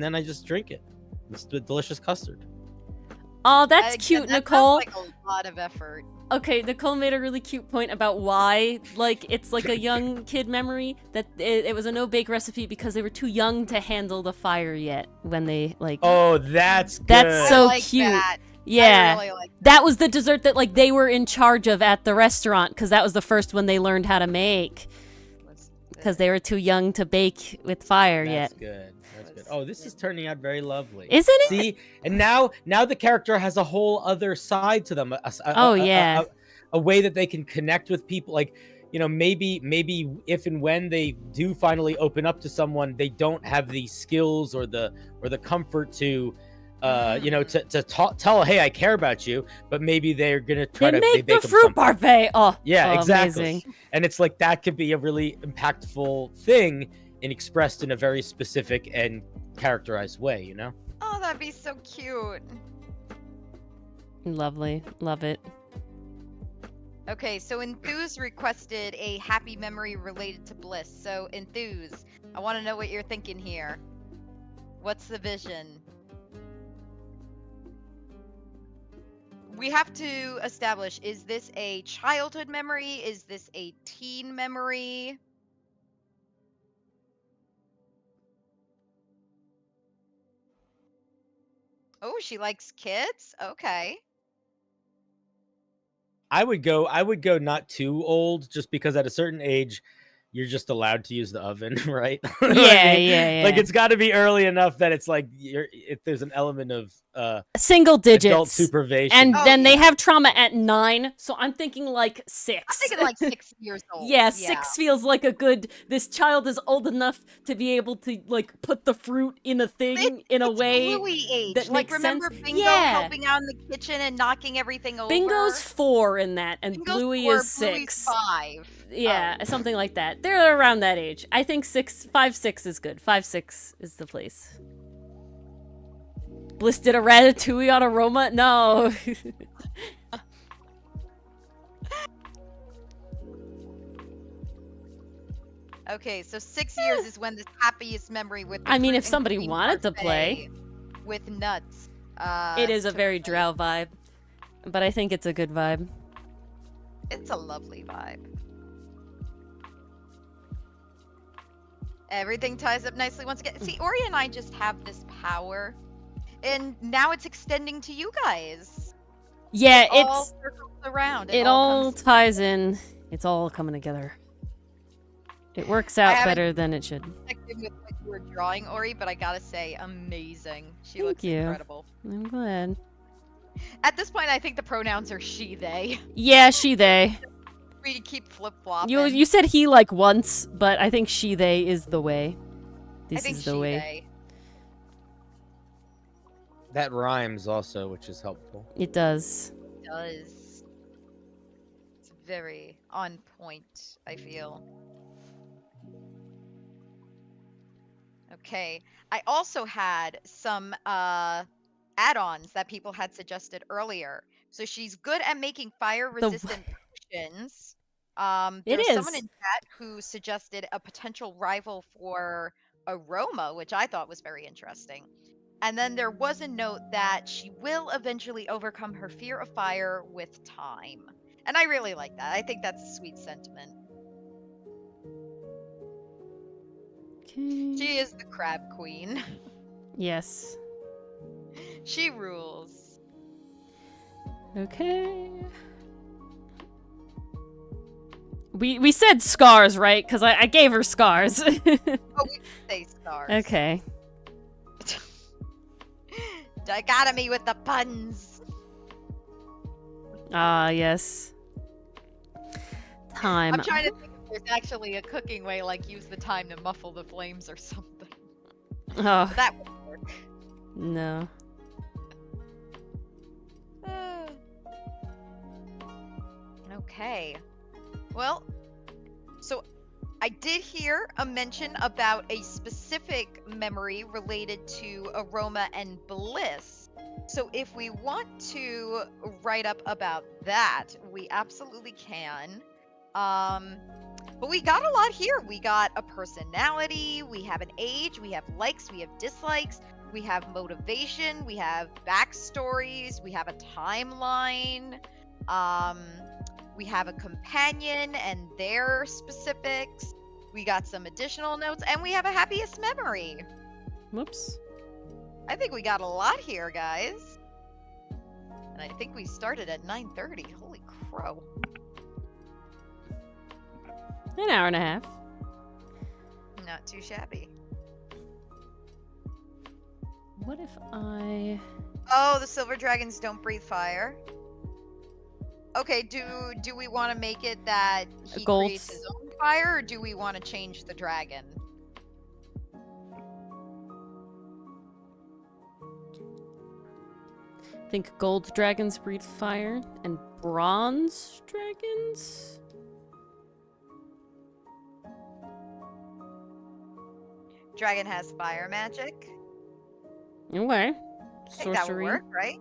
then I just drink it. It's the delicious custard. Oh, that's Again, cute, that Nicole. sounds like a lot of effort. Okay, Nicole made a really cute point about why, like, it's like a young kid memory, that it was a no-bake recipe because they were too young to handle the fire yet when they, like... Oh, that's good. That's I so like cute. That. Yeah. I really like That was the dessert that, like, they were in charge of at the restaurant, because that was the first one they learned how to make, because they were too young to bake with fire yet. That's good. That's good. Oh, this is turning out very lovely. Isn't it? See, and now the character has a whole other side to them. A way that they can connect with people. Like, maybe if and when they do finally open up to someone, they don't have the skills or the comfort to, tell, hey, I care about you. But maybe they're gonna try They to make bake the them fruit something. parfait. Oh, Yeah, oh, exactly. Amazing. And it's like that could be a really impactful thing and expressed in a very specific and characterized way, Oh, that'd be so cute. Lovely. Love it. Okay, so Enthuse requested a happy memory related to bliss. So Enthuse, I want to know what you're thinking here. What's the vision? We have to establish, is this a childhood memory? Is this a teen memory? Oh, she likes kids? Okay. I would go not too old, just because at a certain age you're just allowed to use the oven, right? You know what I mean? Yeah. Like, it's got to be early enough that it's like if there's an element of Single digits. adult supervision. And Oh, then they yeah. have trauma at 9, so I'm thinking like 6. I'm thinking like 6 years old. Yeah, 6 feels like a good. This child is old enough to be able to like put the fruit in a thing in a It's way. Bluey age. that Like, makes remember sense. Bingo Yeah. helping out in the kitchen and knocking everything over? Bingo's 4 in that, and Bingo's Bluey 4, is Bluey's 6. 5. Yeah, something like that. They're around that age. I think 5, 6 is good. 5, 6 is the place. Bliss did a ratatouille on aroma? No. Okay, so 6 years is when the happiest memory with. The I mean, fruit if and somebody cream wanted to parfait with nuts. It is a to very play. drow vibe, but I think it's a good vibe. It's a lovely vibe. Everything ties up nicely once again. See, Ori and I just have this power, and now it's extending to you guys. Yeah, It all it's circles around. it all comes ties in. It's all coming together. It works out haven't- better than it should. connected with what you were drawing, Ori, but I gotta say, amazing. She Thank looks you. incredible. I'm glad. At this point, I think the pronouns are she, they. Yeah, she, they. We keep flip flopping. You said he like once, but I think she, they is the way. I This think is the she, way. they. That rhymes also, which is helpful. It does. Does. It's very on point, I feel. Okay. I also had some add-ons that people had suggested earlier. So she's good at making fire-resistant potions. It There's someone is. in chat who suggested a potential rival for aroma, which I thought was very interesting. And then there was a note that she will eventually overcome her fear of fire with time. And I really like that. I think that's a sweet sentiment. Okay. She is the crab queen. Yes. She rules. Okay. We said scars, right? Because I gave her scars. Oh, we did say stars. Okay. Dichotomy with the puns. Ah, yes. Time. I'm trying to think if there's actually a cooking way, like use the time to muffle the flames or something. Oh, But that wouldn't work. no. Okay. Well, so I did hear a mention about a specific memory related to aroma and bliss. So if we want to write up about that, we absolutely can. But we got a lot here. We got a personality, we have an age, we have likes, we have dislikes, we have motivation, we have backstories, we have a timeline. We have a companion and their specifics. We got some additional notes, and we have a happiest memory. Whoops. I think we got a lot here, guys. And I think we started at 9:30. Holy crow. An hour and a half. Not too shabby. What if I... Oh, the silver dragons don't breathe fire. Okay, do we want to make it that he Gold. creates his own fire, or do we want to change the dragon? I think gold dragons breathe fire, and bronze dragons? Dragon has fire magic. Okay. I think that would Sorcery. work, right?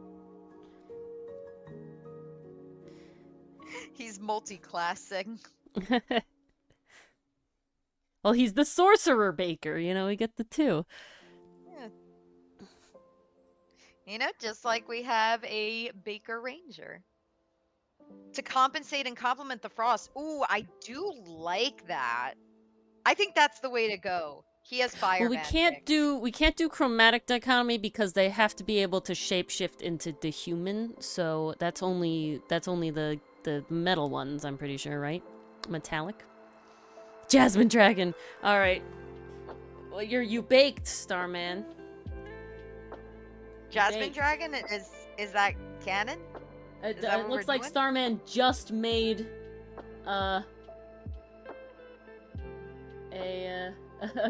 He's multi-classing. Well, he's the sorcerer baker, you know, we get the two. Yeah. You know, just like we have a Baker Ranger. To compensate and complement the frost. Ooh, I do like that. I think that's the way to go. He has fire Well, magic. we can't do chromatic dichotomy because they have to be able to shapeshift into the human. So that's only the metal ones, I'm pretty sure, right? Metallic. Jasmine dragon. All right. Well, you baked, Starman. Jasmine baked. Dragon is that canon? It, that it what looks we're like doing? Starman just made a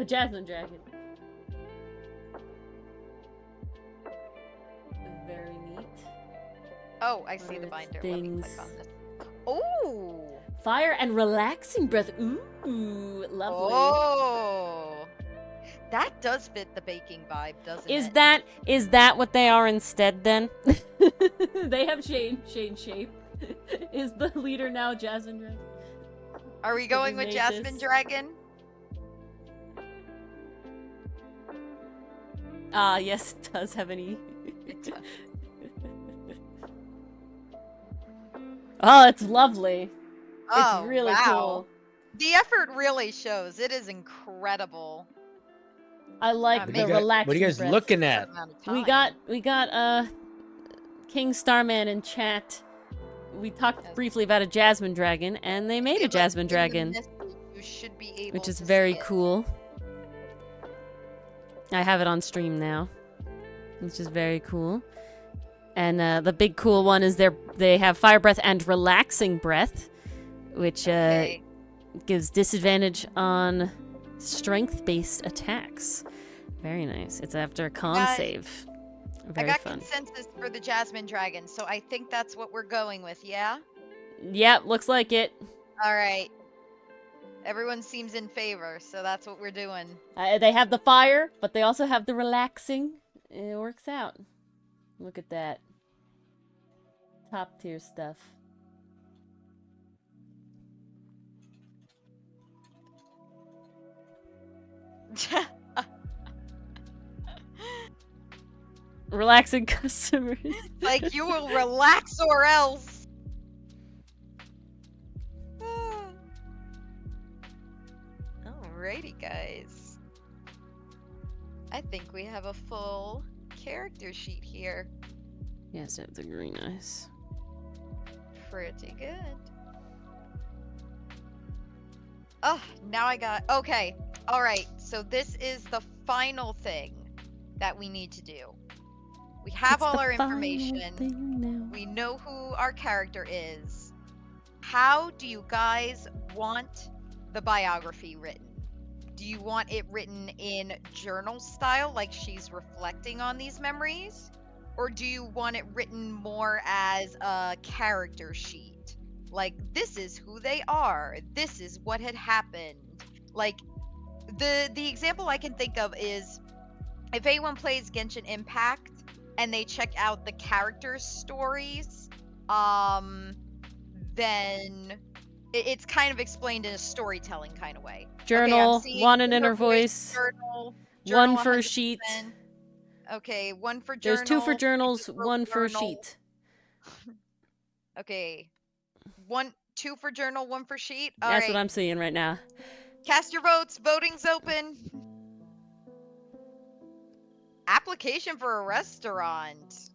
jasmine dragon. Very neat. Oh, I see Are the its binder. Let me click things- on this. Ooh. Fire and relaxing breath. Ooh, lovely. Oh. That does fit the baking vibe, doesn't it? Is that what they are instead then? They have changed shape. Is the leader now Jasmine Dragon? Are we going with made Jasmine this? Dragon? Ah, yes, it does have an E. It does. Oh, it's lovely. Oh, It's really wow. cool. The effort really shows. It is incredible. I like What the do you relaxing What are you guys breath. looking at? Amount of We time. got King Starman in chat. We talked briefly about a Jasmine Dragon, and they made Okay, a but Jasmine in the Dragon, message, you should be able which is to very see it. cool. I have it on stream now, which is very cool. And the big cool one is they have fire breath and relaxing breath, which Okay. gives disadvantage on strength-based attacks. Very nice. It's after a con got- save. I Very got fun. consensus for the Jasmine Dragon, so I think that's what we're going with, yeah? Yep, looks like it. All right. Everyone seems in favor, so that's what we're doing. They have the fire, but they also have the relaxing. It works out. Look at that. Top tier stuff. Relaxing customers. Like, you will relax or else. Alrighty, guys. I think we have a full character sheet here. Yes, that's the green eyes. Pretty good. Oh, now I got... Okay. Alright, so this is the final thing that we need to do. We have all our information. We know who our character is. How do you guys want the biography written? Do you want it written in journal style, like she's reflecting on these memories? Or do you want it written more as a character sheet? Like, this is who they are. This is what had happened. Like, the example I can think of is if anyone plays Genshin Impact and they check out the characters' stories, then it's kind of explained in a storytelling kind of way. Journal, okay, one in inner voice, journal one for 100%. sheet. Okay, one for journal. There's 2 for journals, two 1 for journal. sheet. Okay, 2 for journal, 1 for sheet. All That's right. what I'm seeing right now. Cast your votes. Voting's open. Application for a restaurant.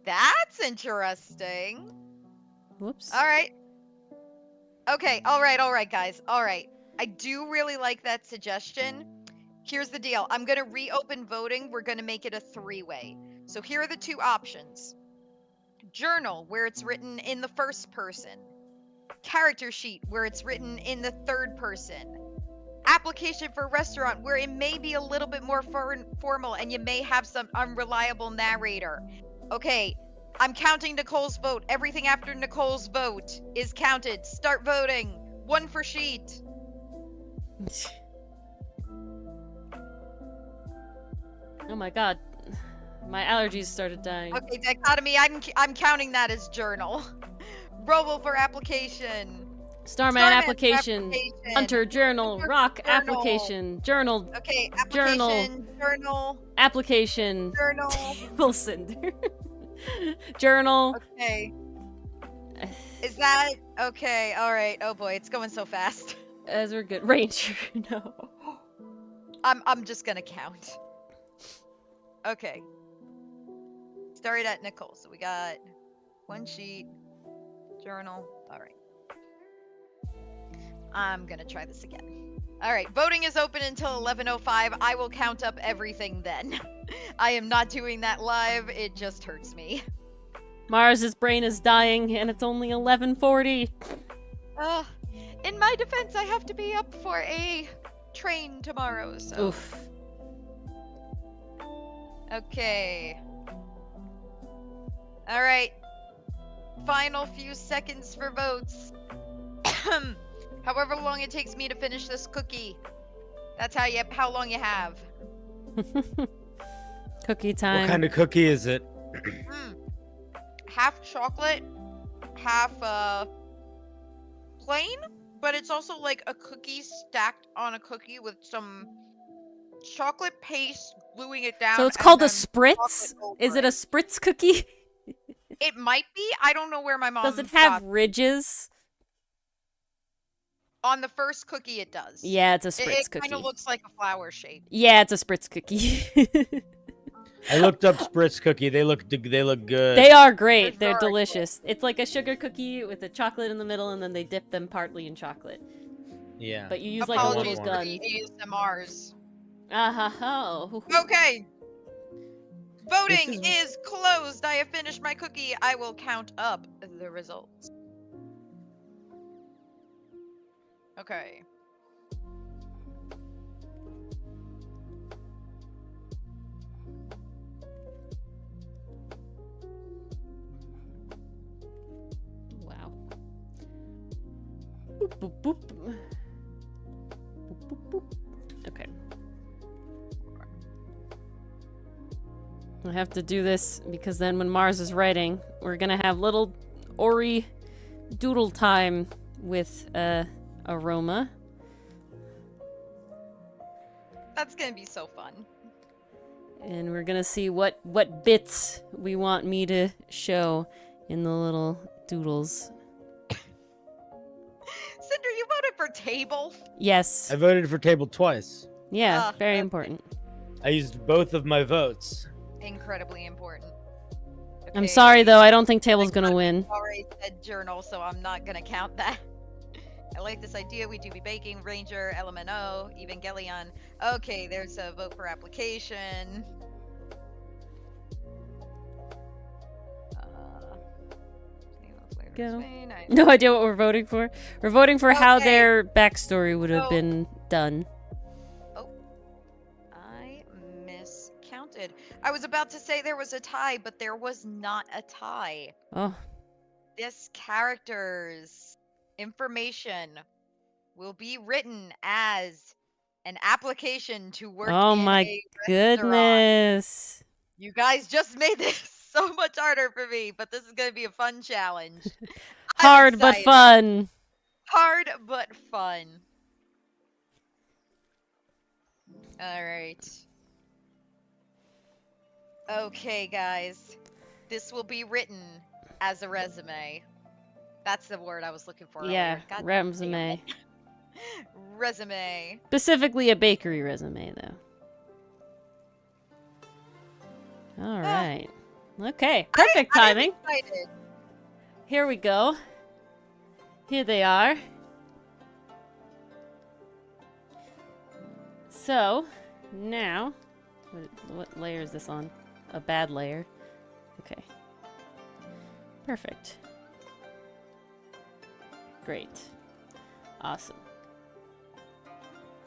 That's interesting. Whoops. All right. Okay, all right, guys. All right. I do really like that suggestion. Here's the deal. I'm going to reopen voting. We're going to make it a 3-way. So here are the 2 options. Journal, where it's written in the first person. Character sheet, where it's written in the third person. Application for restaurant, where it may be a little bit more formal and you may have some unreliable narrator. Okay, I'm counting Nicole's vote. Everything after Nicole's vote is counted. Start voting. 1 for sheet. Oh my god. My allergies started dying. Okay, dichotomy, I'm counting that as journal. Robo for application. Starman application. Hunter journal. Hunter Rock journal. application. Journal. Okay, application. Journal. Application. Journal. Table cinder. Journal. Okay. Is that okay? All right. Oh boy, it's going so fast. As we're good. Ranger. No. I'm just gonna count. Okay. Started at Nicole, so we got 1 sheet, journal. All right. I'm gonna try this again. All right, voting is open until 11:05. I will count up everything then. I am not doing that live. It just hurts me. Mars's brain is dying, and it's only 11:40. In my defense, I have to be up for a train tomorrow. So. Oof. Okay. All right. Final few seconds for votes. However long it takes me to finish this cookie. That's how long you have. Cookie time. What kind of cookie is it? Half chocolate, half plain, but it's also like a cookie stacked on a cookie with some chocolate paste gluing it down. So it's called a and then spritz? chocolate over Is it a spritz cookie? It might be. I don't know where my mom Does it have got- ridges? On the first cookie, it does. Yeah, it's a spritz It cookie. kind of looks like a flower shape. Yeah, it's a spritz cookie. I looked up spritz cookie. They look good. They are great. They're They're very delicious. It's like a sugar cookie with a chocolate in the middle, and then they dip them partly in chocolate. Yeah. But you use like a Apologies little for gun. the ASMRs. Oh. Okay. Voting This is closed. I have finished my cookie. I will count up the results. Okay. Wow. Boop, boop, boop. Boop, boop, boop. Okay. I have to do this because then when Mars is writing, we're gonna have little Ori doodle time with Aroma. That's gonna be so fun. And we're gonna see what bits we want me to show in the little doodles. Cinder, you voted for table? Yes. I voted for table twice. Yeah, very that's important. I used both of my votes. incredibly important. I'm Okay, sorry though, I don't think table's gonna win. already said journal, so I'm not gonna count that. I like this idea. We do be baking, Ranger, LMNO, Evangelion. Okay, there's a vote for application. Go. No idea what we're voting for. We're voting for how their backstory would have been done. Oh, I miscounted. I was about to say there was a tie, but there was not a tie. Oh. This character's information will be written as an application to work Oh in my a restaurant. goodness. You guys just made this so much harder for me, but this is going to be a fun challenge. Hard but fun. Hard but fun. All right. Okay, guys. This will be written as a resume. That's the word I was looking for Yeah, earlier. God resume. Resume. Specifically a bakery resume, though. All right. Okay, perfect timing. I'm excited. Here we go. Here they are. So, now, what layer is this on? A bad layer. Okay. Perfect. Great. Awesome.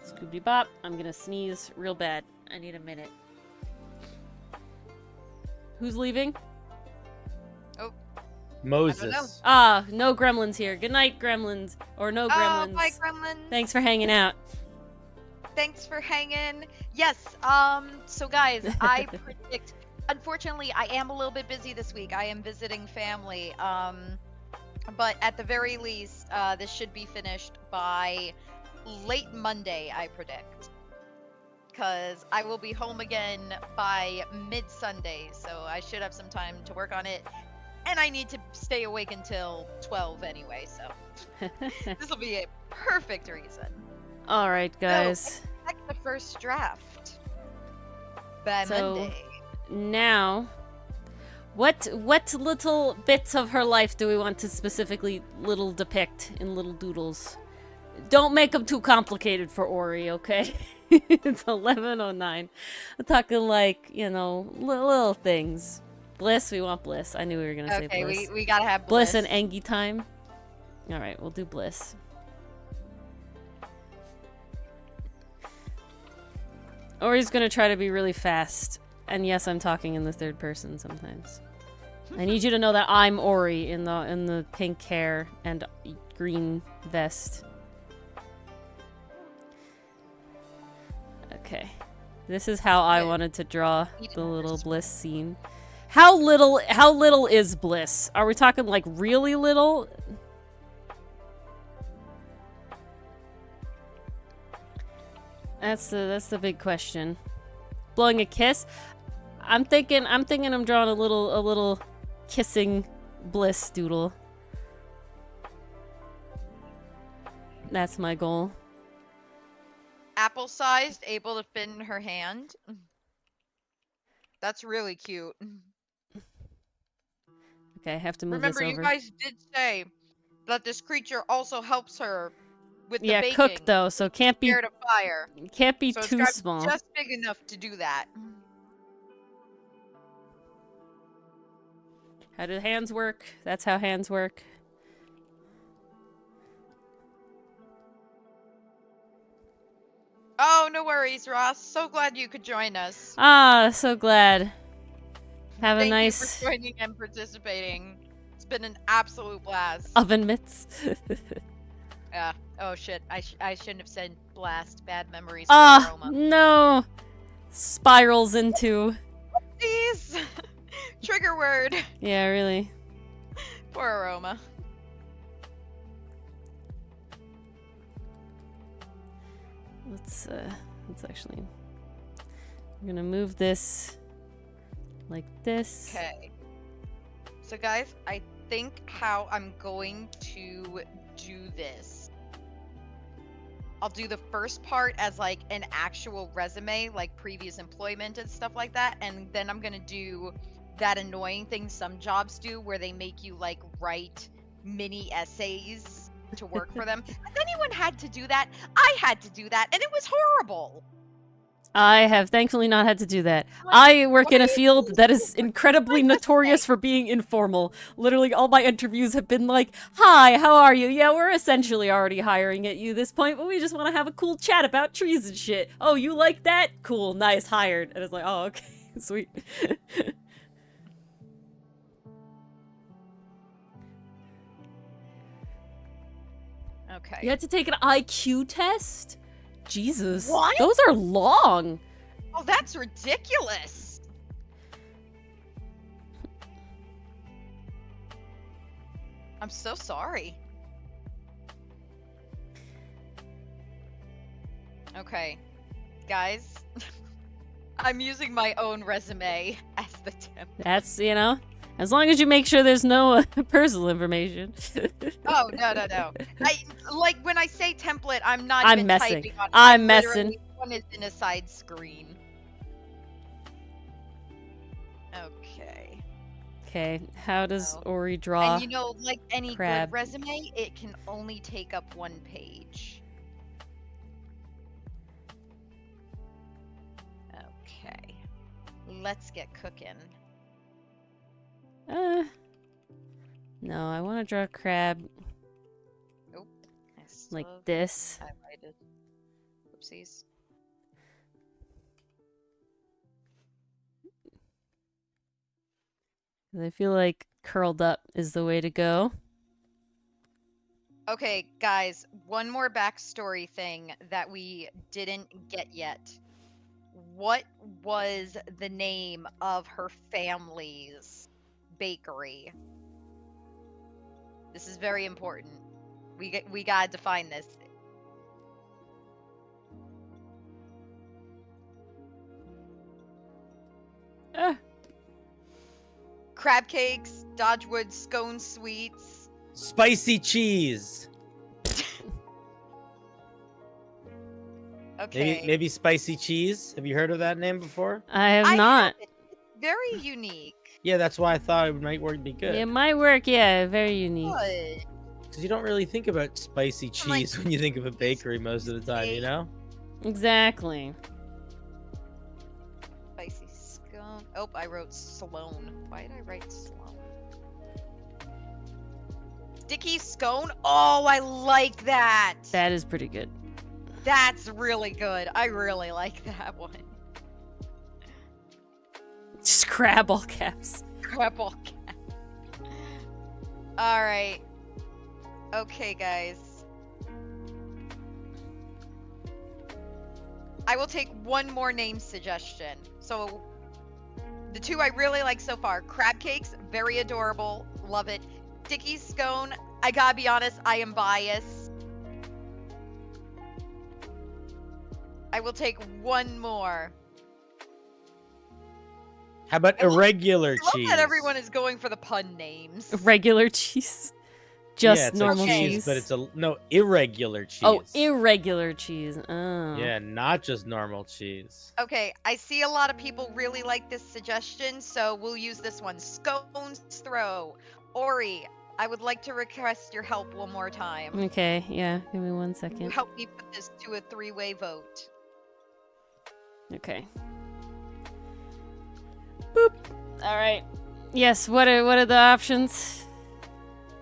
Scooby Bop. I'm gonna sneeze real bad. I need a minute. Who's leaving? Oh. Moses. Ah, no gremlins here. Good night, gremlins. Or no gremlins. Oh, bye, gremlins. Thanks for hanging out. Thanks for hanging. Yes, so guys, I predict, unfortunately, I am a little bit busy this week. I am visiting family, but at the very least, this should be finished by late Monday, I predict. Because I will be home again by mid-Sunday, so I should have some time to work on it. And I need to stay awake until 12 anyway, so this will be a perfect reason. All right, guys. So, expect the first draft by So, Monday. Now, what little bits of her life do we want to specifically little depict in little doodles? Don't make them too complicated for Ori, okay? It's 11:09. I'm talking like, you know, little things. Bliss, we want bliss. I knew we were gonna say bliss. Okay, we gotta have Bliss and Engie time. All right, we'll do bliss. Ori's gonna try to be really fast. And yes, I'm talking in the third person sometimes. I need you to know that I'm Ori in the pink hair and green vest. Okay. This is how I wanted to draw the little bliss scene. How little is bliss? Are we talking like really little? That's the big question. Blowing a kiss? I'm thinking I'm drawing a little kissing bliss doodle. That's my goal. Apple-sized, able to fit in her hand. That's really cute. Okay, I have to move Remember, this over. you guys did say that this creature also helps her with the yeah, baking. cook though, so can't be Scared of fire. can't be So too it's small. just big enough to do that. How do hands work? That's how hands work. Oh, no worries, Ross. So glad you could join us. Ah, so glad. Have a Thank nice you for joining and participating. It's been an absolute blast. oven mitts. Oh shit. I shouldn't have said blast. Bad memories for Ah, aroma. no! Spirals into... Please. Trigger word. Yeah, really. Poor aroma. Let's actually... I'm gonna move this like this. Okay. So guys, I think how I'm going to do this. I'll do the first part as like an actual resume, like previous employment and stuff like that, and then I'm gonna do that annoying thing some jobs do where they make you like write mini essays to work for them. Has anyone had to do that? I had to do that, and it was horrible. I have thankfully not had to do that. Like, I work why in a are you field doing that this? is incredibly My notorious resume. for being informal. Literally, all my interviews have been like, "Hi, how are you? Yeah, we're essentially already hiring at you this point, but we just want to have a cool chat about trees and shit. Oh, you like that? Cool, nice, hired." And it's like, "Oh, okay, sweet." Okay. You had to take an IQ test? Jesus. What? Those are long. Oh, that's ridiculous. I'm so sorry. Okay. Guys, I'm using my own resume as the template. That's, you know, as long as you make sure there's no personal information. Oh, no. Like when I say template, I'm not I'm even messing. typing on it. I'm Literally, messing. one is in a side screen. Okay. Okay, how does Oh. Ori draw? And you know, like any crab. good resume, it can only take up one page. Okay. Let's get cooking. No, I want to draw a crab I like still this. highlighted. Oopsies. I feel like curled up is the way to go. Okay, guys, one more backstory thing that we didn't get yet. What was the name of her family's bakery? This is very important. We gotta define this. Ah, Crab cakes, Dodgewood scone sweets. Spicy cheese. Okay. Maybe spicy cheese. Have you heard of that name before? I have I not. haven't. It's very unique. Yeah, that's why I thought it might be good. It might work, yeah, very unique. Good. Because you don't really think about spicy I'm like, cheese when you think of a bakery most of the time, you know? Exactly. Spicy scone. Oh, I wrote Sloan. Why did I write Sloan? Sticky scone? Oh, I like that. That is pretty good. That's really good. I really like that one. Just crab all caps. Crap all cat. Alright. Okay, guys. I will take one more name suggestion. So, the two I really like so far. Crab cakes, very adorable. Love it. Sticky scone, I gotta be honest, I am biased. I will take one more. How about I love- irregular I love cheese? that everyone is going for the pun names. Regular cheese. Just yeah, it's normal like cheese. but it's irregular cheese. Oh, irregular cheese. Oh. Yeah, not just normal cheese. Okay, I see a lot of people really like this suggestion, so we'll use this one. Scones throw. Ori, I would like to request your help one more time. Okay, yeah. Give me 1 You second. help me put this to a 3-way vote. Okay. Boop. All right. Yes. What are the options?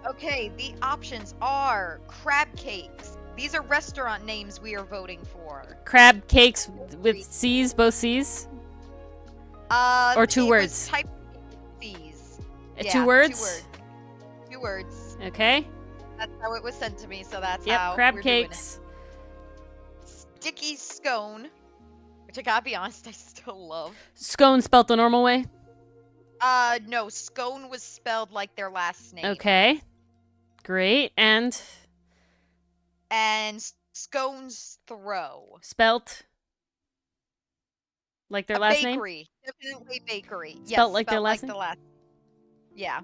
Okay, the options are crab cakes. These are restaurant names we are voting for. Crab cakes with C's, both C's, or two it words. Was typed C's. Yeah, 2 words. 2 words. 2 words. Okay. That's how it was sent to me, so that's Yep, how crab we're doing it. cakes. Sticky scone, which I gotta be honest, I still love. Scone spelt the normal way. No, scone was spelled like their last name. Okay. Great. And Scone's throw. spelt like their A last name? bakery. Definitely bakery. Spelt Yes, like their spelled last like name? the last. Yeah.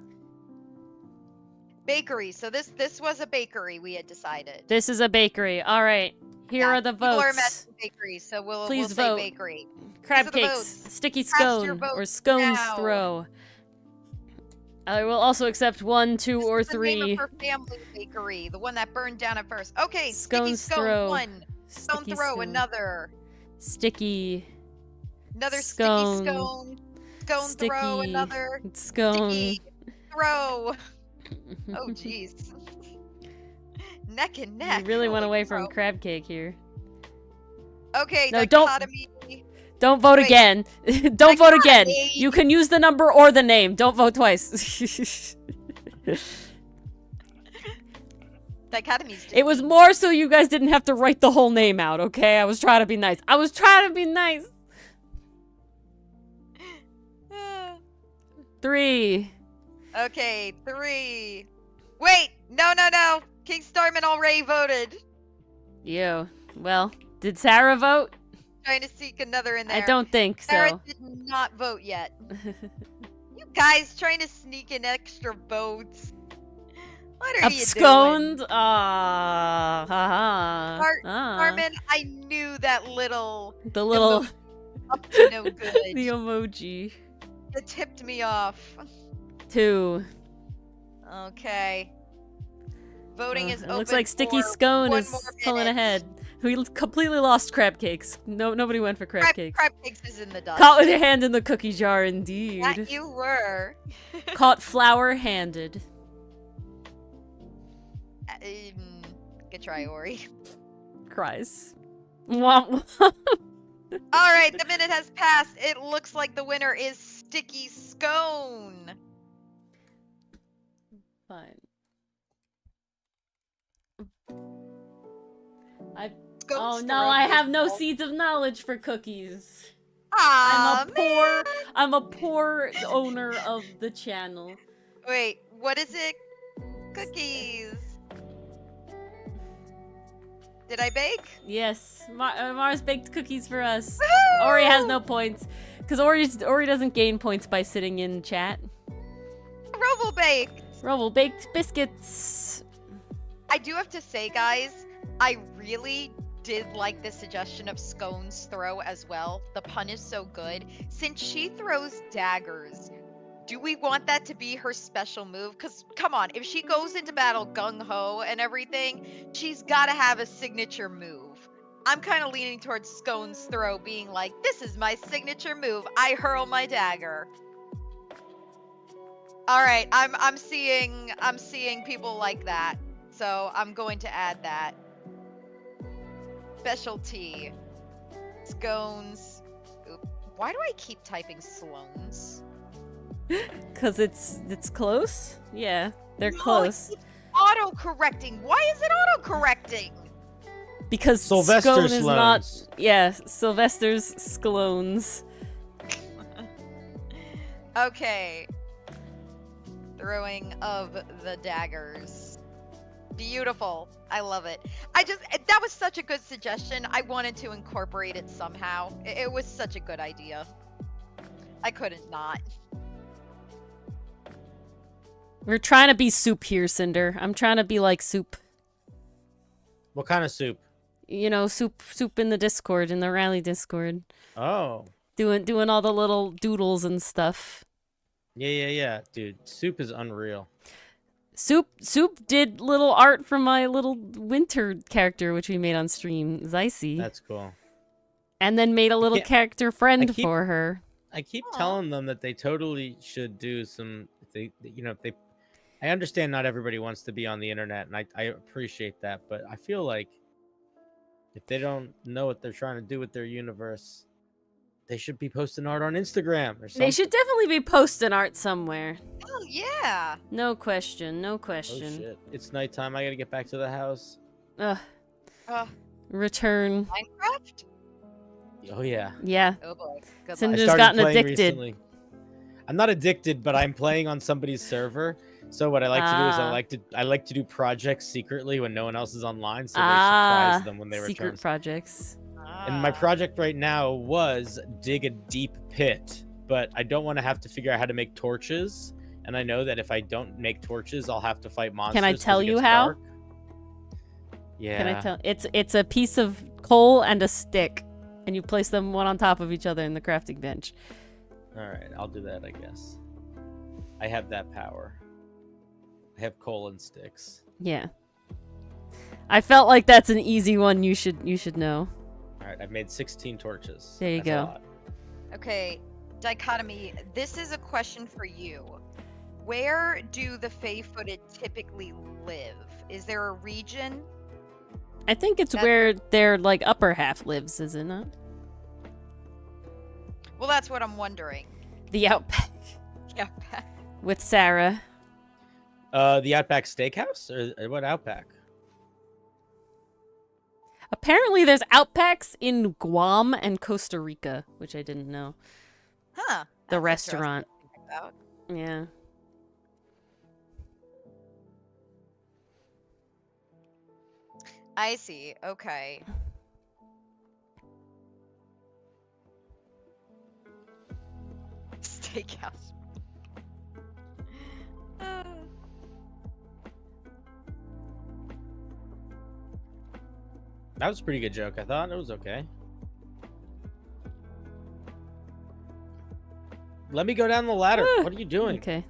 Bakery. So this was a bakery we had decided. This is a bakery. All right. Here Yeah, are the people are votes. imagining bakery, so we'll Please say vote. bakery. Crab are the cakes, votes. sticky Cast your scone, or votes scone's now. throw. I will also accept 1, 2, or This is the name 3. of her family bakery, the one that burned down at first. Okay, Scone's sticky scone throw. 1. Stone Sticky throw scone. another. Sticky. Another Scone. sticky scone. Scone Sticky. throw another. Scone. Sticky throw. Oh jeez. Neck and neck. You really went Holy away crow. from crab cake here. Okay, No, don't- dichotomy. Don't vote Wait. again. Don't vote again. Dichotomy. You can use the number or the name. Don't vote twice. Dichotomy's just It was mean. more so you guys didn't have to write the whole name out, okay? I was trying to be nice. I was trying to be nice. 3. Okay, 3. Wait, no. King Starman already voted. You. Well, did Sarah vote? Trying to sneak another in there. I don't think Sarah so. did not vote yet. You guys trying to sneak in extra votes. What are you doing? Absconed? Ah, haha. Starman, I knew that little The little, up to no good. the emoji. It tipped me off. 2. Okay. Voting is It open. looks like Sticky for Scone 1 is more pulling minute. ahead. We completely lost crab cakes. No, nobody went for crab cakes. Crab cakes is in the dust. Caught with your hand in the cookie jar, indeed. That you were. Caught flower-handed. Good try, Ori. Cries. Womp All right, the minute has passed. It looks like the winner is Sticky Scone. Fine. Scone's Oh no, I throw have is no all- seeds of knowledge for cookies. Aw, man. I'm a poor owner of the channel. Wait, what is it? Cookies. Did I bake? Yes, Mars baked cookies for us. Woohoo! Ori has no points, because Ori doesn't gain points by sitting in chat. Robo baked. Robo baked biscuits. I do have to say, guys, I really did like the suggestion of Scone's throw as well. The pun is so good. Since she throws daggers, do we want that to be her special move? Because, come on, if she goes into battle gung-ho and everything, she's got to have a signature move. I'm kind of leaning towards Scone's throw being like, this is my signature move. I hurl my dagger. All right, I'm seeing people like that. So I'm going to add that. Specialty. Scones. Oop. Why do I keep typing Sloans? Cause it's close. Yeah, they're No, close. it's auto-correcting. Why is it auto-correcting? Because Sylvester scone is not. Sloans. Yeah, Sylvester's sclones. Okay. Throwing of the daggers. Beautiful. I love it. That was such a good suggestion. I wanted to incorporate it somehow. It was such a good idea. I couldn't not. We're trying to be soup here, Cinder. I'm trying to be like soup. What kind of soup? You know, soup in the Discord, in the rally Discord. Oh. Doing all the little doodles and stuff. Yeah. Dude, soup is unreal. Soup did little art for my little winter character, which we made on stream, Zycy. That's cool. And then made a little character friend for her. I keep Aw. telling them that they totally should do some. I understand not everybody wants to be on the internet, and I appreciate that. But I feel like if they don't know what they're trying to do with their universe, They should be posting art on Instagram or something. They should definitely be posting art somewhere. Oh yeah. No question. No Oh question. shit! It's nighttime. I gotta get back to the house. Ugh. Uh, Return. Minecraft? Oh yeah. Yeah. Oh boy. Good Cinder- luck. Just started gotten playing addicted. recently. I'm not addicted, but I'm playing on somebody's server. So what I like to do is I like to do projects secretly when no one else is online, so they surprise them when they secret return. projects. And my Ah. project right now was dig a deep pit, but I don't want to have to figure out how to make torches. And I know that if I don't make torches, I'll have to fight monsters. Can I 'cause tell it you gets how? dark. Yeah. Can I tell? It's a piece of coal and a stick, and you place them one on top of each other in the crafting bench. All right, I'll do that, I guess. I have that power. I have coal and sticks. Yeah. I felt like that's an easy one. You should know. All right, I've made 16 torches. There you That's a go. lot. Okay, Dichotomy, this is a question for you. Where do the Fae-footed typically live? Is there a region? I think it's That- where their like upper half lives, isn't it? Well, that's what I'm wondering. The outback Yeah. with Sarah. The Outback Steakhouse or what Outback? Apparently, there's outbacks in Guam and Costa Rica, which I didn't know. Huh. The that's restaurant. interesting to think about. Yeah. I see. Okay. Steakhouse. Uh, That was a pretty good joke. I thought it was okay. Let me go down the ladder. Ah, What are you doing? Okay.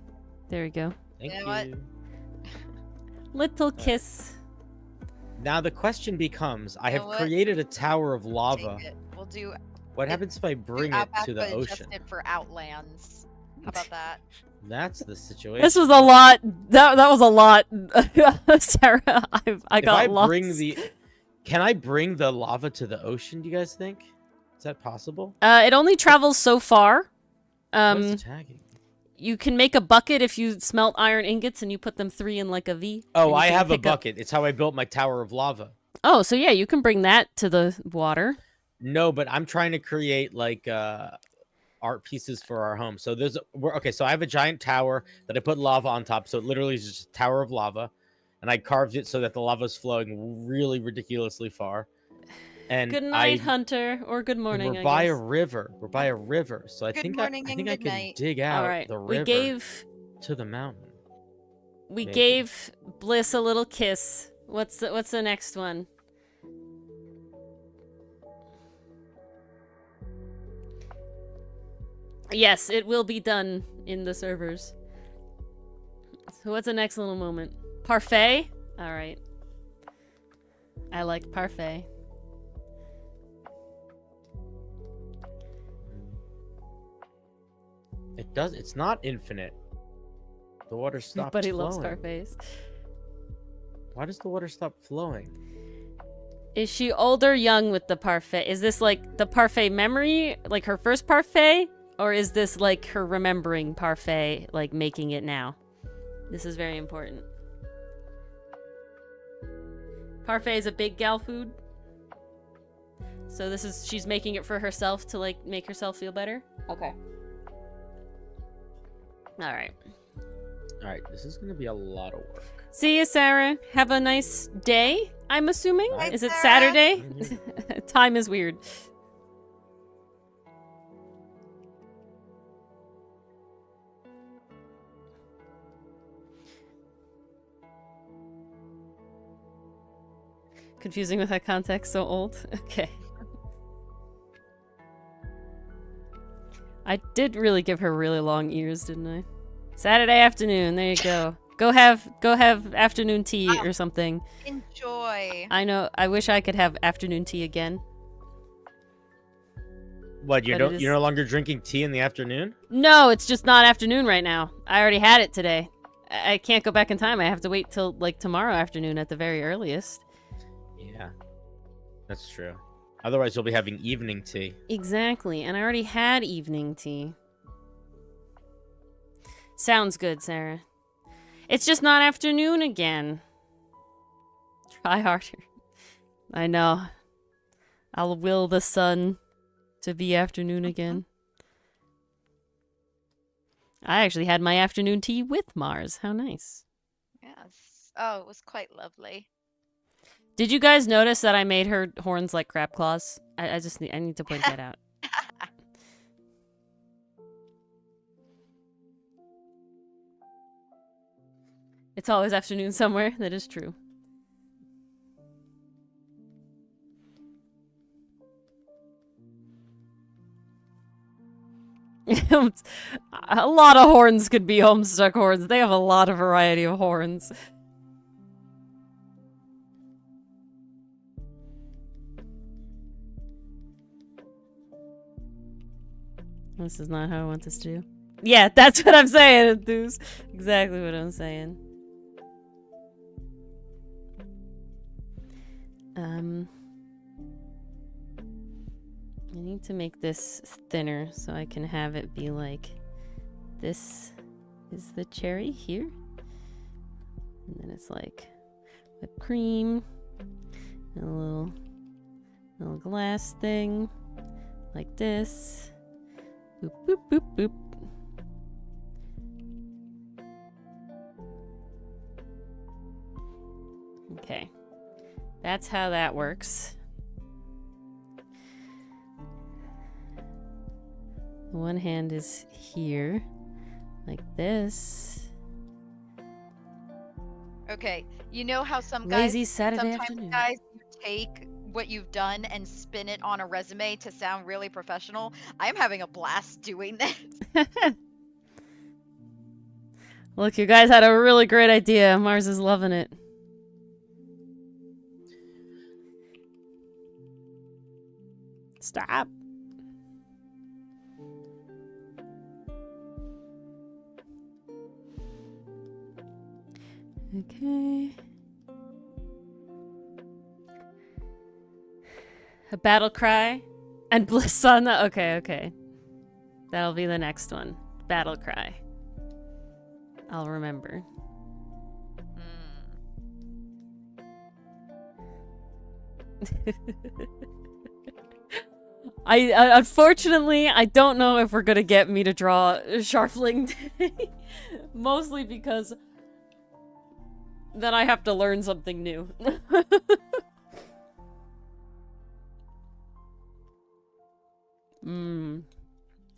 There we go. Thank You you. know what? Little kiss. Now the question becomes: I You have know what? created a tower of lava. take it. We'll do What it- happens if I bring it Outback, to the but adjust ocean? it for Outlands. How about that? That's the situation. This was a lot. That was a lot, Sarah. I If got I lost. bring the, can I bring the lava to the ocean? Do you guys think? Is that possible? It only travels so far. What is tagging? You can make a bucket if you smelt iron ingots and you put them 3 in like a V. Oh, and you I can have a pick up- bucket. It's how I built my tower of lava. Oh, so yeah, you can bring that to the water. No, but I'm trying to create like art pieces for our home. So okay. So I have a giant tower that I put lava on top. So it literally is just a tower of lava, and I carved it so that the lava is flowing really ridiculously far. And Good night, Hunter, or good and morning. we're I by guess. a river. We're by a river. So I Good think morning I and think I good can night. dig out All right, the river we gave to the mountain. Maybe. gave Bliss a little kiss. What's the next one? Yes, it will be done in the servers. So what's the next little moment? Parfait? All right. I like parfait. It does. It's not infinite. The water stopped But he flowing. loves parfaits. Why does the water stop flowing? Is she old or young with the parfait? Is this like the parfait memory, like her first parfait? Or is this like her remembering parfait, like making it now? This is very important. Parfait is a big gal food. So she's making it for herself to like make herself feel better? Okay. Alright. All right, this is going to be a lot of work. See you, Sarah. Have a nice day, I'm assuming. Bye, Is it Sarah. Saturday? Time is weird. Confusing with that context, so old. Okay. I did really give her really long ears, didn't I? Saturday afternoon, there you go. Go have afternoon tea or something. Enjoy. I know. I wish I could have afternoon tea again. What, But it is- you're no longer drinking tea in the afternoon? No, it's just not afternoon right now. I already had it today. I can't go back in time. I have to wait till like tomorrow afternoon at the very earliest. Yeah. That's true. Otherwise, you'll be having evening tea. Exactly, and I already had evening tea. Sounds good, Sarah. It's just not afternoon again. Try harder. I know. I'll will the sun to be afternoon again. I actually had my afternoon tea with Mars. How nice. Yes. Oh, it was quite lovely. Did you guys notice that I made her horns like crab claws? I need to point that out. It's always afternoon somewhere. That is true. A lot of horns could be Homestuck horns. They have a lot of variety of horns. This is not how I want this to do. Yeah, that's what I'm saying, Enthuse. Exactly what I'm saying. I need to make this thinner so I can have it be like this is the cherry here. And then it's like whipped cream and a little glass thing like this. Boop, boop, boop, boop. Okay. That's how that works. One hand is here, like this. Okay, you know how Lazy Saturday sometimes afternoon. guys you take what you've done and spin it on a resume to sound really professional? I'm having a blast doing this. Look, you guys had a really great idea. Mars is loving it. Stop. Okay. A battle cry and bliss on the... Okay. That'll be the next one. Battle cry. I'll remember. Unfortunately, I don't know if we're gonna get me to draw Sharfling today. Mostly because then I have to learn something new.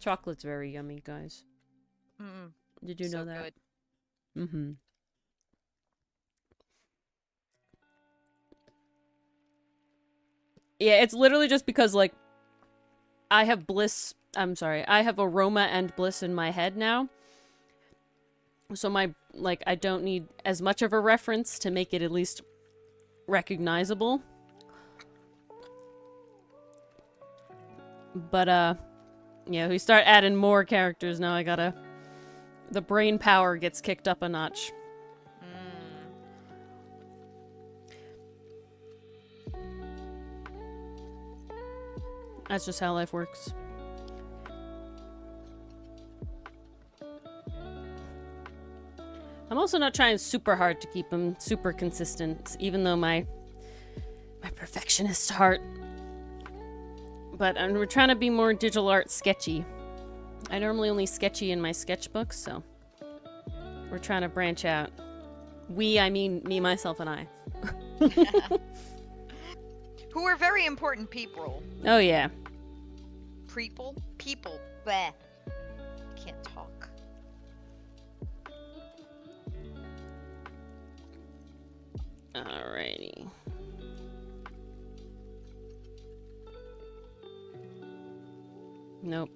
Chocolate's very yummy, guys. Did you know that? Good. Yeah, it's literally just because, like, I have aroma and bliss in my head now. So I don't need as much of a reference to make it at least recognizable. But, yeah, we start adding more characters now. The brain power gets kicked up a notch. That's just how life works. I'm also not trying super hard to keep them super consistent, even though my perfectionist heart. But we're trying to be more digital art sketchy. I normally only sketchy in my sketchbook, so we're trying to branch out. I mean me, myself, and I. Who are very important people. Oh, yeah. People? Bleh. Can't talk. Alrighty. Nope.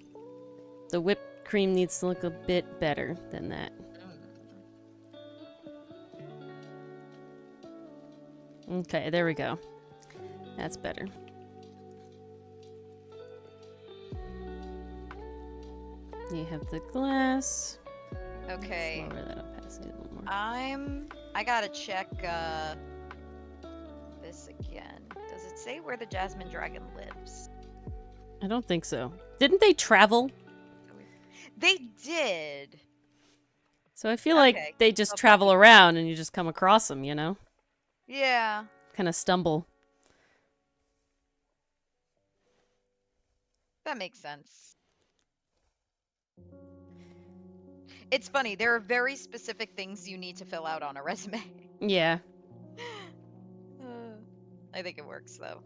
The whipped cream needs to look a bit better than that. Okay, there we go. That's better. You have the glass. Okay. Lower that opacity a little more. I gotta check this again. Does it it say where the Jasmine Dragon lives? I don't think so. Didn't they travel? They did. So I feel Okay, like they just I'll travel probably- around and you just come across them, you know? Yeah. Kind of stumble. That makes sense. It's funny, there are very specific things you need to fill out on a resume. Yeah. I think it works though.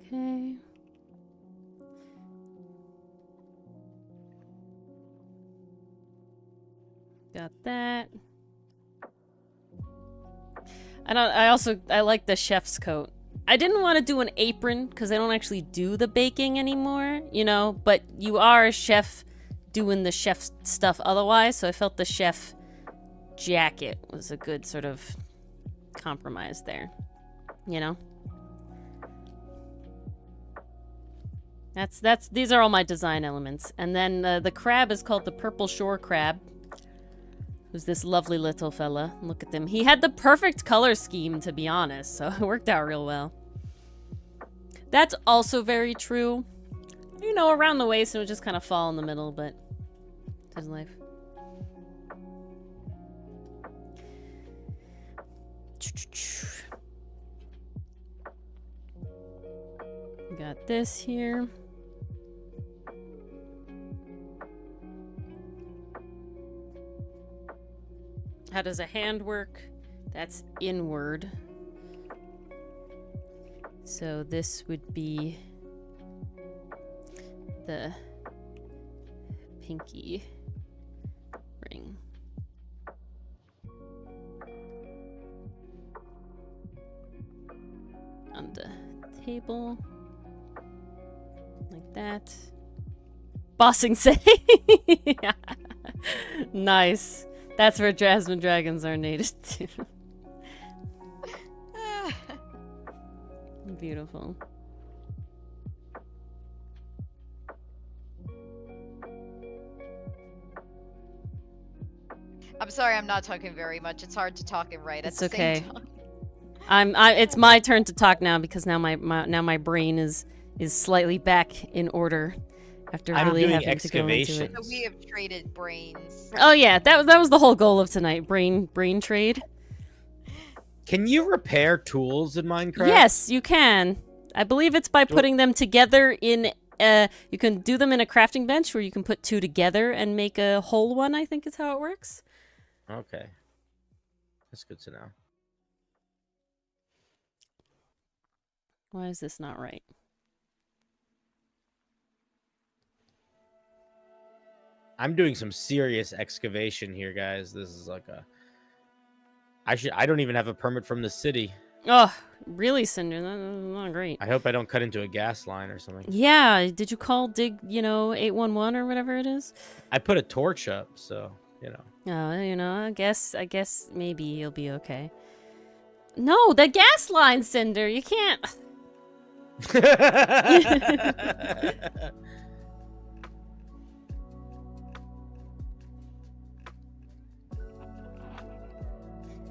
Okay. Got that. I like the chef's coat. I didn't want to do an apron because I don't actually do the baking anymore, you know, but you are a chef doing the chef stuff otherwise, so I felt the chef jacket was a good sort of compromise there, you know? These are all my design elements. And then the crab is called the Purple Shore Crab. Who's this lovely little fella. Look at him. He had the perfect color scheme, to be honest, so it worked out real well. That's also very true. You know, around the waist, it would just kind of fall in the middle, but it's life. Got this here. How does a hand work? That's inward. So this would be the pinky ring. On the table. Like that. Bossing say. Nice. That's where Jasmine Dragons are native to. Beautiful. I'm sorry, I'm not talking very much. It's hard to talk and write at It's the okay. same time. It's my turn to talk now because now my brain is slightly back in order after I'm really doing having to go into excavation. it. So we have traded brains. Oh yeah, that was the whole goal of tonight. Brain trade. Can you repair tools in Minecraft? Yes, you can. I believe it's by putting them together in you can do them in a crafting bench where you can put two together and make a whole one, I think is how it works. Okay. That's good to know. Why is this not right? I'm doing some serious excavation here, guys. This is like a... I don't even have a permit from the city. Oh, really, Cinder? That's not great. I hope I don't cut into a gas line or something. Yeah, did you call Dig, 811 or whatever it is? I put a torch up, so, you know. Oh, I guess maybe you'll be okay. No, the gas line, Cinder, you can't.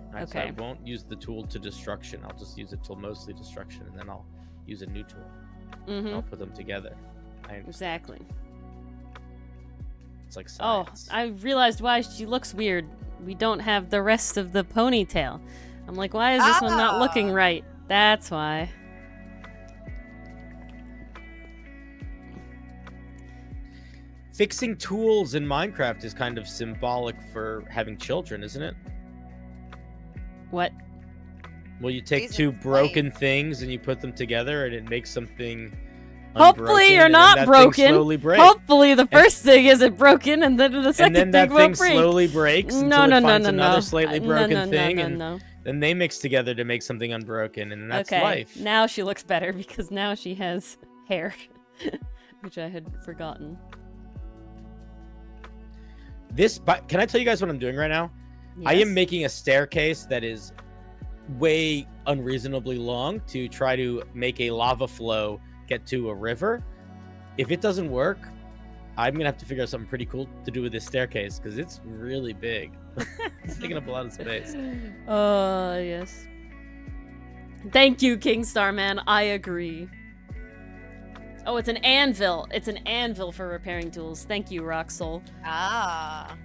Alright, so I Okay. won't use the tool to destruction. I'll just use it till mostly destruction, and then I'll use a new tool. And I'll put them together. Exactly. It's like Oh, science. I realized why she looks weird. We don't have the rest of the ponytail. I'm like, why is this one not looking right? That's why. Fixing tools in Minecraft is kind of symbolic for having children, isn't it? What? Well, you take Reason two to broken things and you put them together and it makes something Hopefully unbroken, you're and then not that thing broken. slowly breaks. Hopefully the first thing isn't broken and then the second And then that thing thing will break. slowly breaks until No, it no, no, finds no, another no. slightly No, broken no, no, thing, no, and no. then they mix together to make something unbroken, and that's Okay, life. now she looks better because now she has hair, which I had forgotten. But can I tell you guys what I'm doing right now? I Yes. am making a staircase that is way unreasonably long to try to make a lava flow get to a river. If it doesn't work, I'm gonna have to figure out something pretty cool to do with this staircase because it's really big. It's taking up a lot of space. Yes. Thank you, King Starman. I agree. Oh, it's an anvil. It's an anvil for repairing tools. Thank you, Roxol. Ah.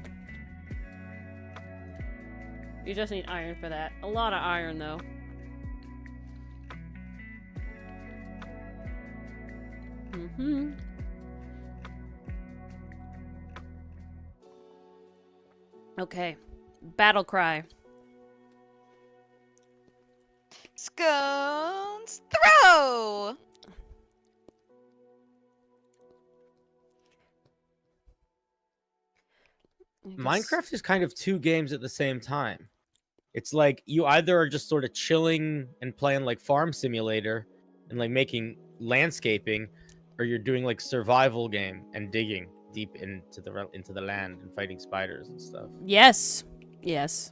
You just need iron for that. A lot of iron, though. Mm-hmm. Okay. Battle cry. Scones throw! Minecraft is kind of two games at the same time. It's like you either are just sort of chilling and playing like Farm Simulator and like making landscaping, or you're doing like survival game and digging deep into the land and fighting spiders and stuff. Yes. Yes.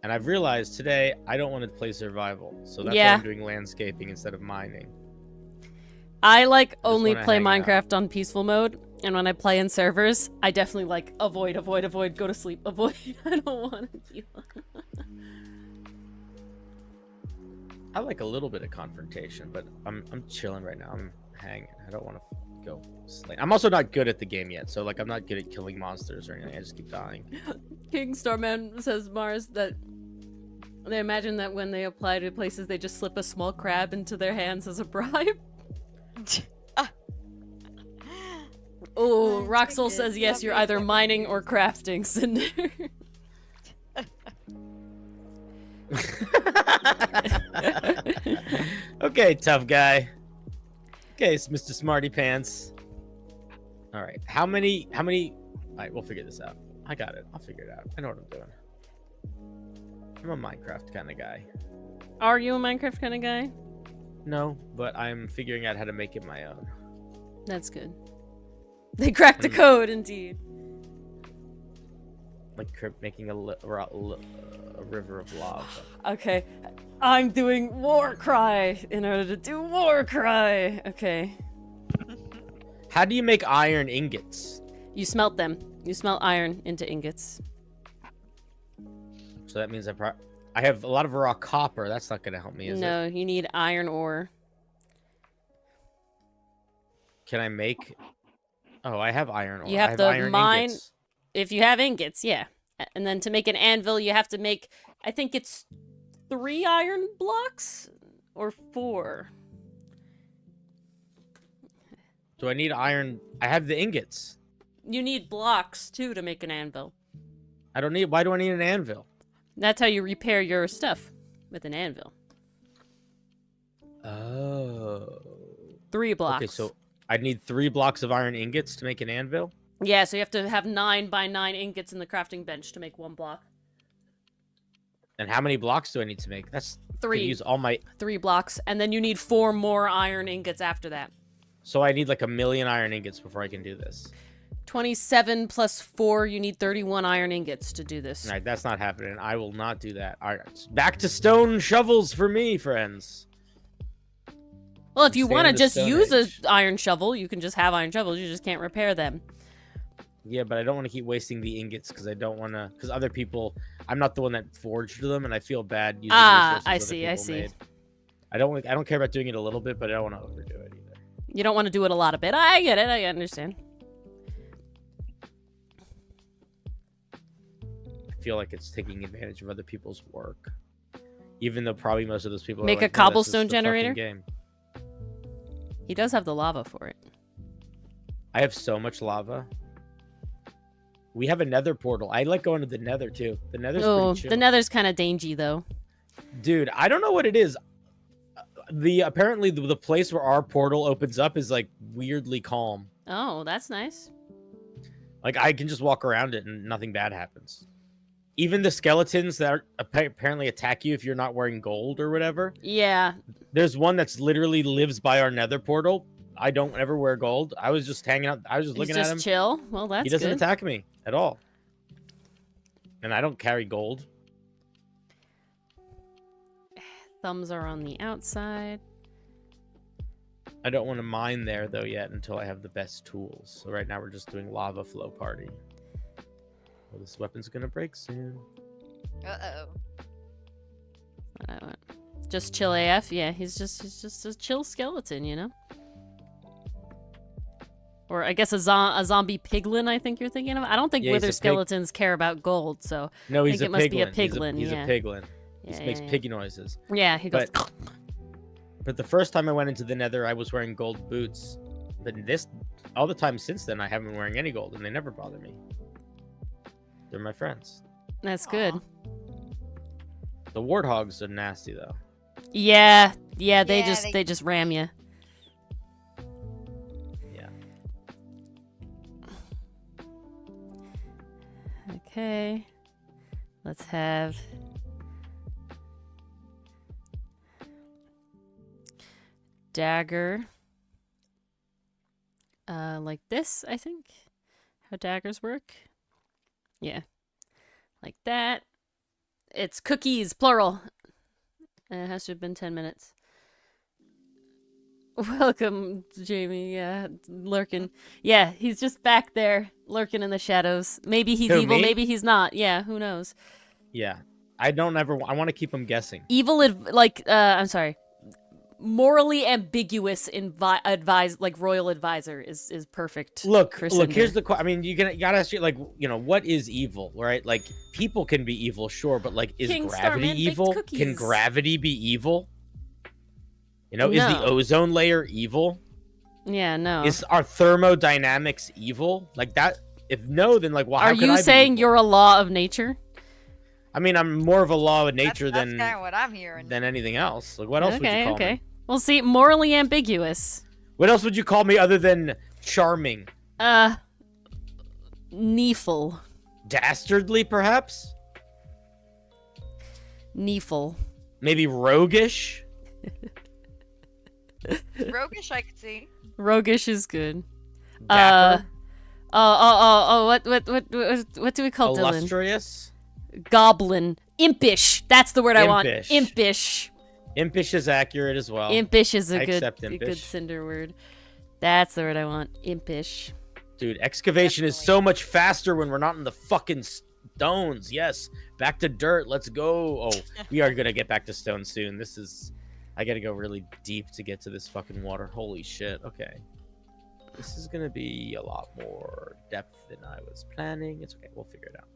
And I've realized today I don't want to play survival, so that's why Yeah. I'm doing landscaping instead of mining. I like just only wanna play hang out. Minecraft on peaceful mode, and when I play in servers, I definitely like avoid, go to sleep, avoid. I don't want to deal. I like a little bit of confrontation, but I'm chilling right now. I'm hanging. I don't want to go slay. I'm also not good at the game yet, so like I'm not good at killing monsters or anything. I just keep dying. King Starman says Mars that they imagine that when they apply to places, they just slip a small crab into their hands as a bribe. Oh, Roxol says yes, you're either mining or crafting, Cinder. Okay, tough guy. Okay, it's Mr. Smarty Pants. All right, how many? All right, we'll figure this out. I got it. I'll figure it out. I know what I'm doing. I'm a Minecraft kind of guy. Are you a Minecraft kind of guy? No, but I'm figuring out how to make it my own. That's good. They cracked the code, indeed. Like making a river of lava. Okay, I'm doing war cry in order to do war cry. Okay. How do you make iron ingots? You smelt them. You smelt iron into ingots. So that means I have a lot of raw copper. That's not going to help me, is it? No, you need iron ore. Can I make... Oh, I have iron ore. You have I have to iron mine... ingots. If you have ingots, yeah. And then to make an anvil, you have to make... I think it's 3 iron blocks? Or 4? Do I need iron? I have the ingots. You need blocks, too, to make an anvil. I don't need... Why do I need an anvil? That's how you repair your stuff. With an anvil. Oh. 3 blocks. Okay, so I need 3 blocks of iron ingots to make an anvil? Yeah, so you have to have 9 by 9 ingots in the crafting bench to make 1 block. And how many blocks do I need to make? That's... 3. Use all my... 3 blocks. And then you need 4 more iron ingots after that. So I need like 1 million iron ingots before I can do this. 27 plus 4, you need 31 iron ingots to do this. All right, that's not happening. I will not do that. All right, back to stone shovels for me, friends. Well, if you Stay want to in the just Stone use an Age. iron shovel, you can just have iron shovels. You just can't repair them. Yeah, but I don't want to keep wasting the ingots because I don't want to. Because other people, I'm not the one that forged them, and I feel bad using Ah, resources I other see, people I see. made. I don't care about doing it a little bit, but I don't want to overdo it either. You don't want to do it a lot of bit. I get it. I understand. I feel like it's taking advantage of other people's work, even though probably most of those people Make are a like, "No, that's just cobblestone the fucking generator?" game. He does have the lava for it. I have so much lava. We have a nether portal. I like going to the nether too. The nether's Oh, pretty chill. the nether's kind of dangy, though. Dude, I don't know what it is. Apparently the place where our portal opens up is like weirdly calm. Oh, that's nice. Like I can just walk around it and nothing bad happens. Even the skeletons that apparently attack you if you're not wearing gold or whatever. Yeah. There's one that's literally lives by our nether portal. I don't ever wear gold. I was just hanging out. I was just He's looking at just him. chill. Well, that's He doesn't good. attack me at all. And I don't carry gold. Thumbs are on the outside. I don't want to mine there though yet until I have the best tools. So right now we're just doing lava flow party. Well, this weapon's gonna break soon. Uh-oh. Just chill AF. Yeah, he's just a chill skeleton, you know. Or I guess a zombie piglin. I think you're thinking of. I don't think wither skeletons care about gold, so no, he's I think a it must be a piglin. piglin. He's yeah. a piglin. Yeah, He makes piggy noises. Yeah, he goes. But the first time I went into the Nether, I was wearing gold boots. But all the time since then, I haven't been wearing any gold, and they never bother me. They're my friends. That's good. Aw. The warthogs are nasty though. Yeah, they Yeah, just ram you. Yeah. Okay. Let's have dagger. Like this, I think. How daggers work. Yeah. Like that. It's cookies, plural. It has to have been 10 minutes. Welcome, Jamie. Yeah, lurking. Yeah, he's just back there, lurking in the shadows. Maybe he's Who, evil, me? maybe he's not. Yeah, who knows? Yeah. I want to keep them guessing. Evil, I'm sorry. Morally ambiguous like royal advisor is perfect. Look, Christender. here's the question. I mean, you gotta ask you, like, what is evil, right? Like, people can be evil, sure, but like, is King gravity Starman baked evil? cookies. Can gravity be evil? Is the No. ozone layer evil? Yeah, no. Are thermodynamics evil? Like that? If no, then like, well, how Are could you I be saying evil? you're a law of nature? I mean, I'm more of a law of nature That's kind of what I'm hearing. than anything else. Like, what else would you call me? Well, see, morally ambiguous. What else would you call me other than charming? Neeful. Dastardly, perhaps? Neeful. Maybe roguish? Roguish, I could see. Roguish is good. Dapper? What do we call Dylan? Illustrious? Goblin. Impish. That's the word I want. Impish. Impish. Impish is accurate as well. Impish is I a accept good impish. cinder word. That's the word I want. Impish. Dude, excavation is Definitely. so much faster when we're not in the fucking stones. Yes. Back to dirt. Let's go. Oh, we are going to get back to stone soon. I got to go really deep to get to this fucking water. Holy shit. Okay. This is going to be a lot more depth than I was planning. It's okay. We'll figure it out.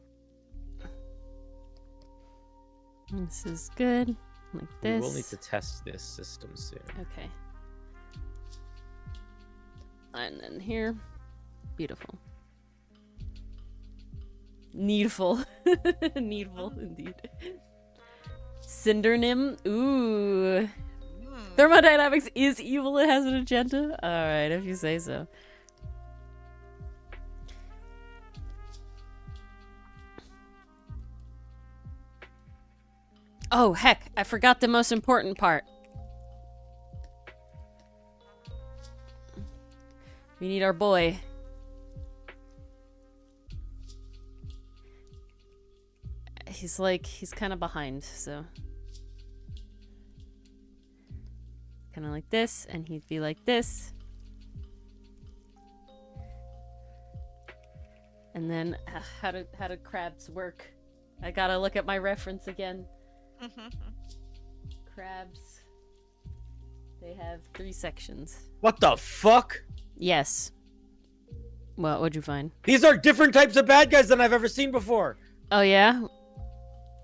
This is good. Like this. We will need to test this system soon. Okay. And then here. Beautiful. Needful. Needful, indeed. Cindernim. Ooh. Thermodynamics is evil. It has an agenda. Alright, if you say so. Oh, heck. I forgot the most important part. We need our boy. He's kind of behind, so. Kind of like this, and he'd be like this. And then, how do crabs work? I gotta look at my reference again. Crabs. They have 3 sections. What the fuck? Yes. Well, what'd you find? These are different types of bad guys than I've ever seen before. Oh, yeah?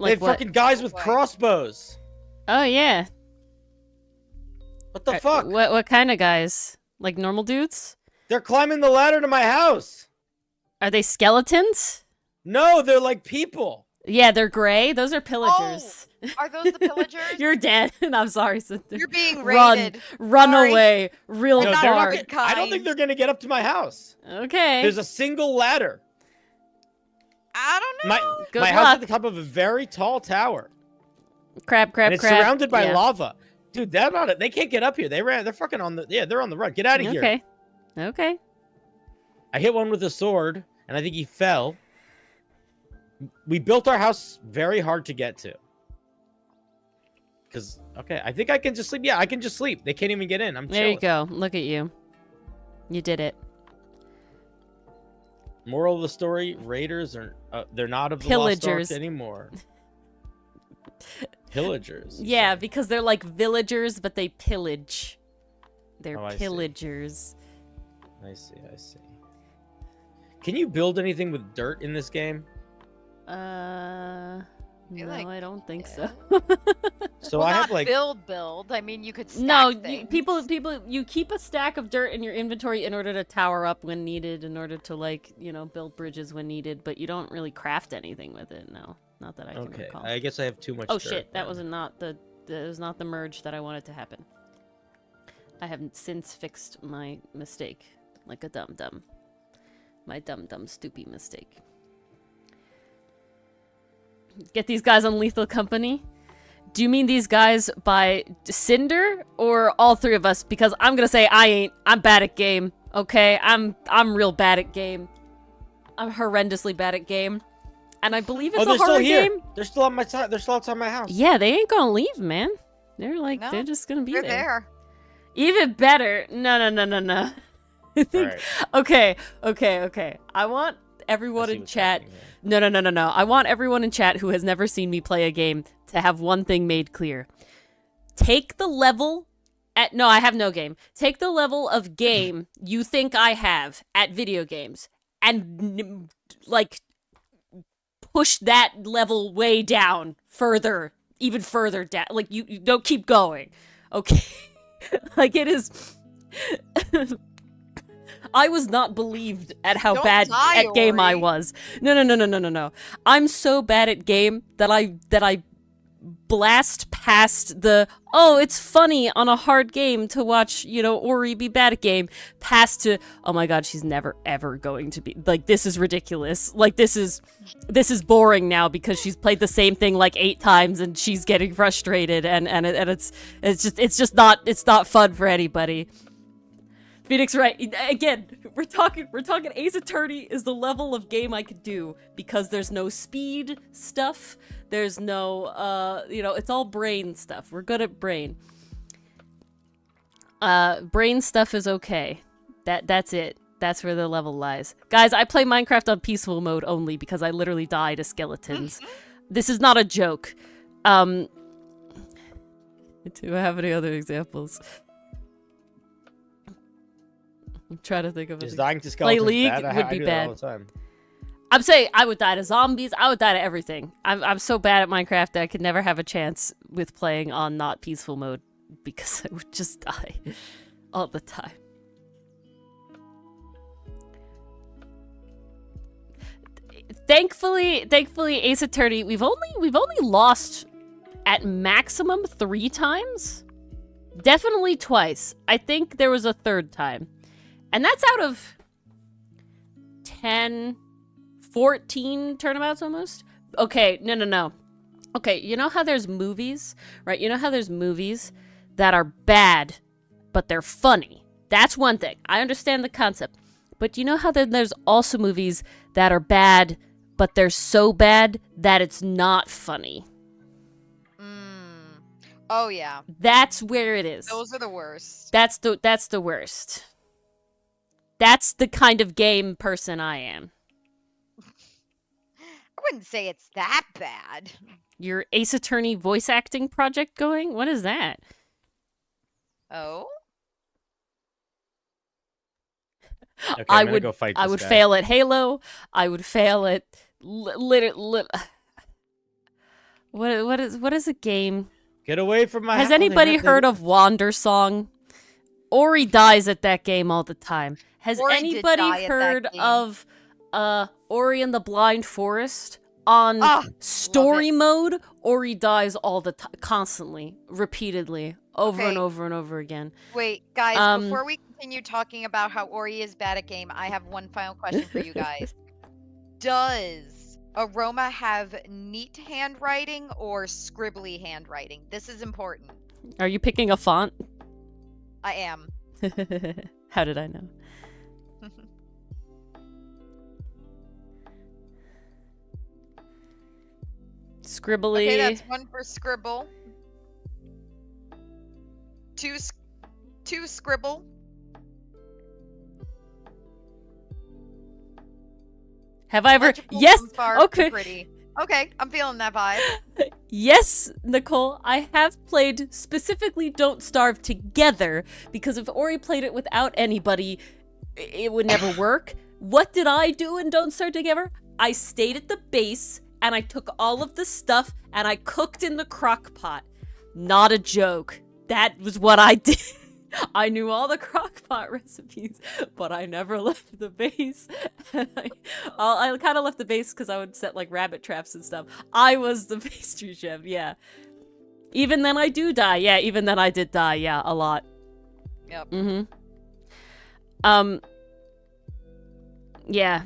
They have fucking guys with boy. crossbows. Oh, yeah. What the fuck? What kind of guys? Like normal dudes? They're climbing the ladder to my house. Are they skeletons? No, they're like people. Yeah, they're gray. Those are pillagers. Are those the pillagers? You're dead. I'm sorry, Cinder. You're being Run. raided. Run Sorry. away. Real I'm not they're far. being I don't think kind. they're gonna get up to my house. Okay. There's a single ladder. I don't know. Good my house luck. at the top of a very tall tower. Crab. And it's surrounded by Yeah. lava. Dude, they're not. They can't get up here. They're fucking on the. Yeah, they're on the run. Get out of here. Okay. Okay. I hit one with a sword, and I think he fell. We built our house very hard to get to. Because Okay, I think I can just sleep. Yeah, I can just sleep. They can't even get in. I'm There chilling. you go. Look at you. You did it. Moral of the story: Raiders are they're not of the Lost Ark Pillagers. anymore. Pillagers. you Yeah, say? because they're like villagers, but they pillage. They're Oh, I see. pillagers. I see. I see. Can you build anything with dirt in this game? No, like, I don't think so. So Well, I not have like build. I mean, you could stack No, things. people, you keep a stack of dirt in your inventory in order to tower up when needed, in order to like, build bridges when needed, but you don't really craft anything with it. No, not that I can okay. recall. I guess I have too much. Oh dirt, shit, that then. was not the merge that I wanted to happen. I have since fixed my mistake, like a dum-dum. My dum-dum stoopy mistake. Get these guys on Lethal Company? Do you mean these guys by Cinder or all three of us? Because I'm gonna say I'm bad at game. Okay, I'm real bad at game. I'm horrendously bad at game, and I believe it's Oh, they're a horror still here. game. They're still on my side. They're still outside my house. Yeah, they ain't gonna leave, man. They're like No, they're just gonna be They're there. there. Even better. No. I think. Alright. Okay. I want everyone I see in what's chat. happening here. No. I want everyone in chat who has never seen me play a game to have one thing made clear. Take the level at no, I have no game. Take the level of game you think I have at video games and like push that level way down further, even further down. Like you don't keep going. Okay. Like it is I was not believed at how Don't bad die, at game I Ori. was. No. I'm so bad at game that I blast past the it's funny on a hard game to watch, Ori be bad at game, past to oh my god, she's never ever going to be like this is ridiculous. Like this is boring now because she's played the same thing like 8 times and she's getting frustrated and it's just not fun for anybody. Phoenix, right? Again, we're talking Ace Attorney is the level of game I could do because there's no speed stuff. There's no, it's all brain stuff. We're good at brain. Brain stuff is okay. That's it. That's where the level lies. Guys, I play Minecraft on peaceful mode only because I literally die to skeletons. This is not a joke. Do I have any other examples? I'm trying to think of Is it. dying to skeletons League bad? would I be do bad. that all the time. I'm saying I would die to zombies. I would die to everything. I'm so bad at Minecraft that I could never have a chance with playing on not peaceful mode because I would just die all the time. Thankfully, Ace Attorney, we've only lost at maximum 3 times. Definitely twice. I think there was a third time. And that's out of 10, 14 turnabouts almost? Okay, no. Okay, you know how there's movies, right? You know how there's movies that are bad, but they're funny. That's one thing. I understand the concept. But you know how there's also movies that are bad, but they're so bad that it's not funny. Oh yeah. That's where it is. Those are the worst. That's the worst. That's the kind of game person I am. I wouldn't say it's that bad. Your Ace Attorney voice acting project going? What is that? Oh? Okay, I I'm gonna would go fight I this would guy. fail at Halo. I would fail at what is a game? Get away from my Has house. anybody heard of Wander Song? Ori dies at that game all the time. Has Ori did anybody die at that heard game. of Ori and the Blind Forest on Ah, story love it. mode? Ori dies all the time, constantly, repeatedly, over and Okay. over and over again. Wait, guys, Um, before we continue talking about how Ori is bad at game, I have one final question for you guys. Does Aroma have neat handwriting or scribbly handwriting? This is important. Are you picking a font? I am. How did I know? Scribbly. Okay, that's one for scribble. Two scribble. Have I ever? Legible, Yes. some far, Okay. Pretty. Okay, I'm feeling that vibe. Yes, Nicole, I have played specifically Don't Starve together because if Ori played it without anybody, it would never work. What did I do in Don't Starve Together? I stayed at the base and I took all of the stuff and I cooked in the crock pot. Not a joke. That was what I did. I knew all the crock pot recipes, but I never left the base. I kind of left the base because I would set like rabbit traps and stuff. I was the pastry chef, yeah. Even then I do die, yeah. Even then I did die, yeah, a lot. Yep. Yeah.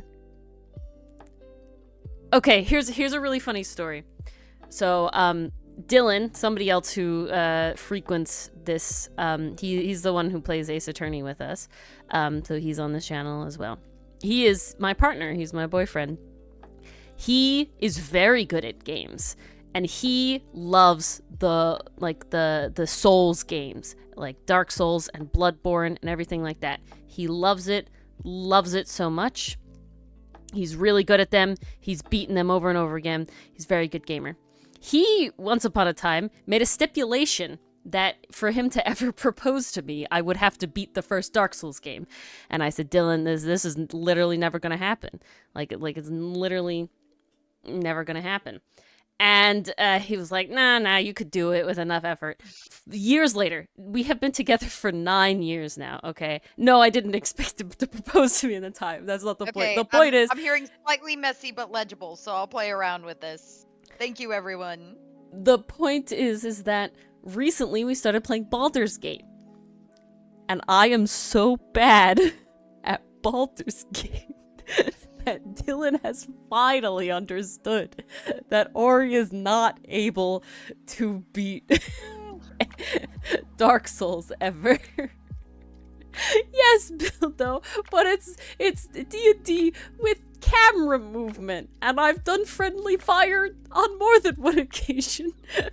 Okay, here's a really funny story. So, Dylan, somebody else who frequents this, he's the one who plays Ace Attorney with us. So he's on this channel as well. He is my partner. He's my boyfriend. He is very good at games, and he loves the Souls games, like Dark Souls and Bloodborne and everything like that. He loves it so much. He's really good at them. He's beaten them over and over again. He's a very good gamer. He, once upon a time, made a stipulation that for him to ever propose to me, I would have to beat the first Dark Souls game. And I said, Dylan, this is literally never going to happen. Like it's literally never going to happen. And he was like, nah, you could do it with enough effort. Years later, we have been together for 9 years now, okay? No, I didn't expect him to propose to me in the time. That's not the point. The point is... I'm hearing slightly messy but legible, so I'll play around with this. Thank you, everyone. The point is that recently we started playing Baldur's Gate. And I am so bad at Baldur's Gate that Dylan has finally understood that Ori is not able to beat Dark Souls ever. Yes, Bildo, but it's D&D with camera movement, and I've done friendly fire on more than one occasion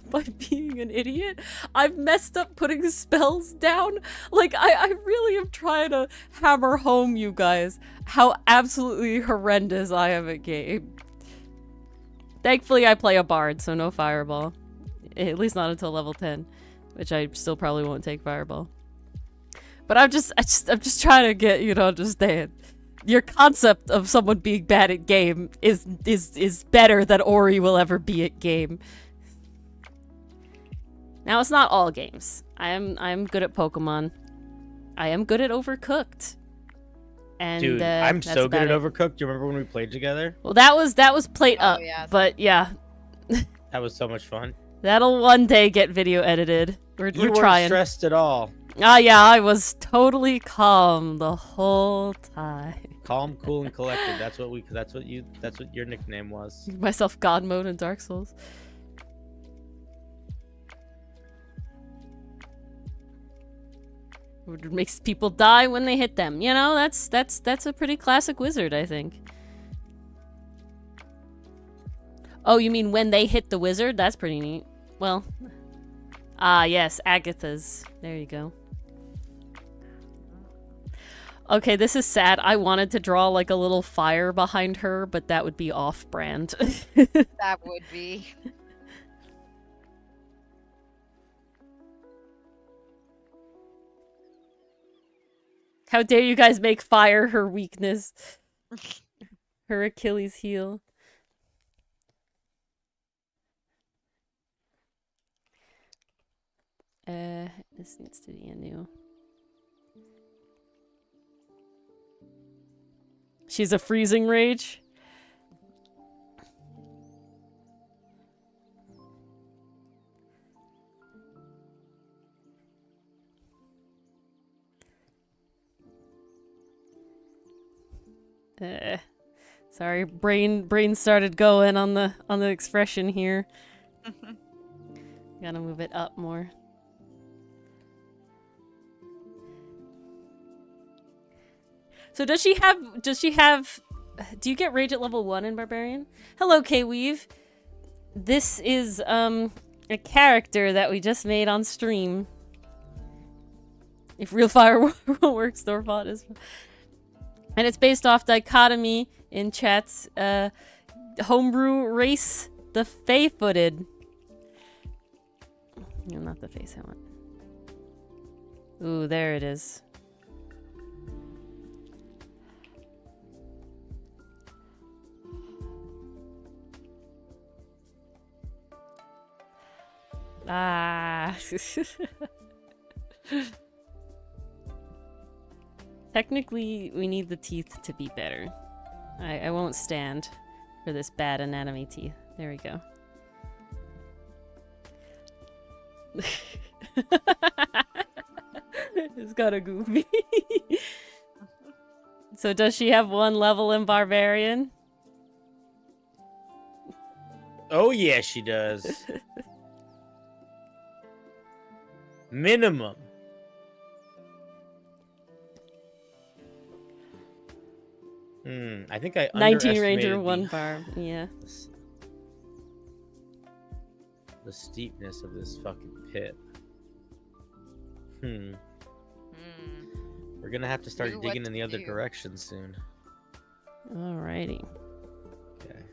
by being an idiot. I've messed up putting spells down. Like, I really am trying to hammer home, you guys, how absolutely horrendous I am at game. Thankfully, I play a bard, so no fireball. At least not until level 10, which I still probably won't take fireball. But I'm just trying to get you to understand. Your concept of someone being bad at game is better than Ori will ever be at game. Now, it's not all games. I'm good at Pokemon. I am good at Overcooked. And Dude, I'm so good at it. Overcooked. Do you remember when we played together? Well, that was plate up. Yeah. But yeah. That was so much fun. That'll one day get video edited. We're You weren't trying. stressed at all. Ah, yeah, I was totally calm the whole time. Calm, cool, and collected. That's what your nickname was. Myself God mode in Dark Souls. It makes people die when they hit them. You know, that's a pretty classic wizard, I think. Oh, you mean when they hit the wizard? That's pretty neat. Well, yes, Agatha's. There you go. Okay, this is sad. I wanted to draw like a little fire behind her, but that would be off-brand. That would be. How dare you guys make fire her weakness? Her Achilles heel. This needs to be a new. She's a freezing rage. Sorry, brain started going on the expression here. Gotta move it up more. So do you get rage at level 1 in Barbarian? Hello, K-Weave. This is a character that we just made on stream. If real fire won't work, store-bought is. And it's based off Dichotomy in chat's Homebrew Race, the Fey-footed. No, not the face I want. Ooh, there it is. Ah. Technically, we need the teeth to be better. I won't stand for this bad anatomy teeth. There we go. It's kind of goofy. So does she have 1 level in Barbarian? Oh yeah, she does. Minimum. I think I 19 Ranger, underestimated 1 Barb. Yeah. the steepness of this fucking pit. We're gonna have to start Knew digging what in the to other do. direction soon. Alrighty. Okay.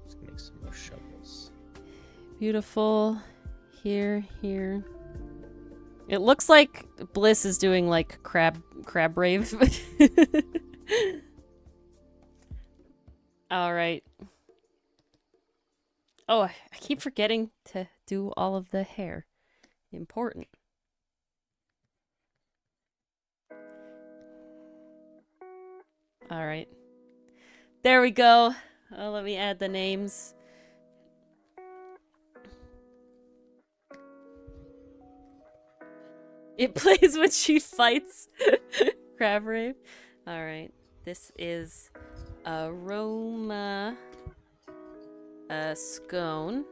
Let's make some more shovels. Beautiful. Here. It looks like Bliss is doing like crab rave. All right. Oh, I keep forgetting to do all of the hair. Important. All right. There we go. Oh, let me add the names. It plays when she fights Crab Rave. Alright. This is Aroma Scone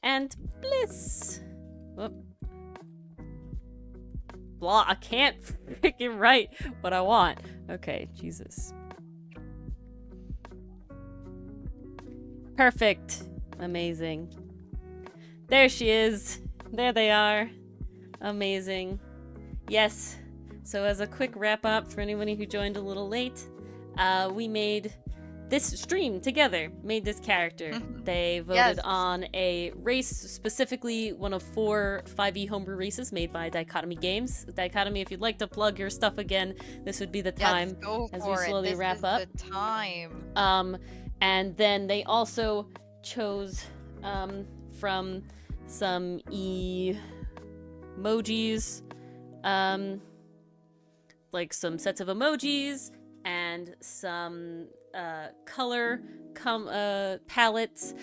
and Bliss. Whoop. Blah, I can't freaking write what I want. Okay, Jesus. Perfect. Amazing. There she is. There they are. Amazing. Yes. So as a quick wrap up for anybody who joined a little late, we made this stream together, made this character. They voted on a race, specifically one of 4 5e homebrew races made by Dichotomy Games. Dichotomy, if you'd like to plug your stuff again, this would be the time as we slowly wrap up. The time. And then they also chose from some emojis, like some sets of emojis and some color palettes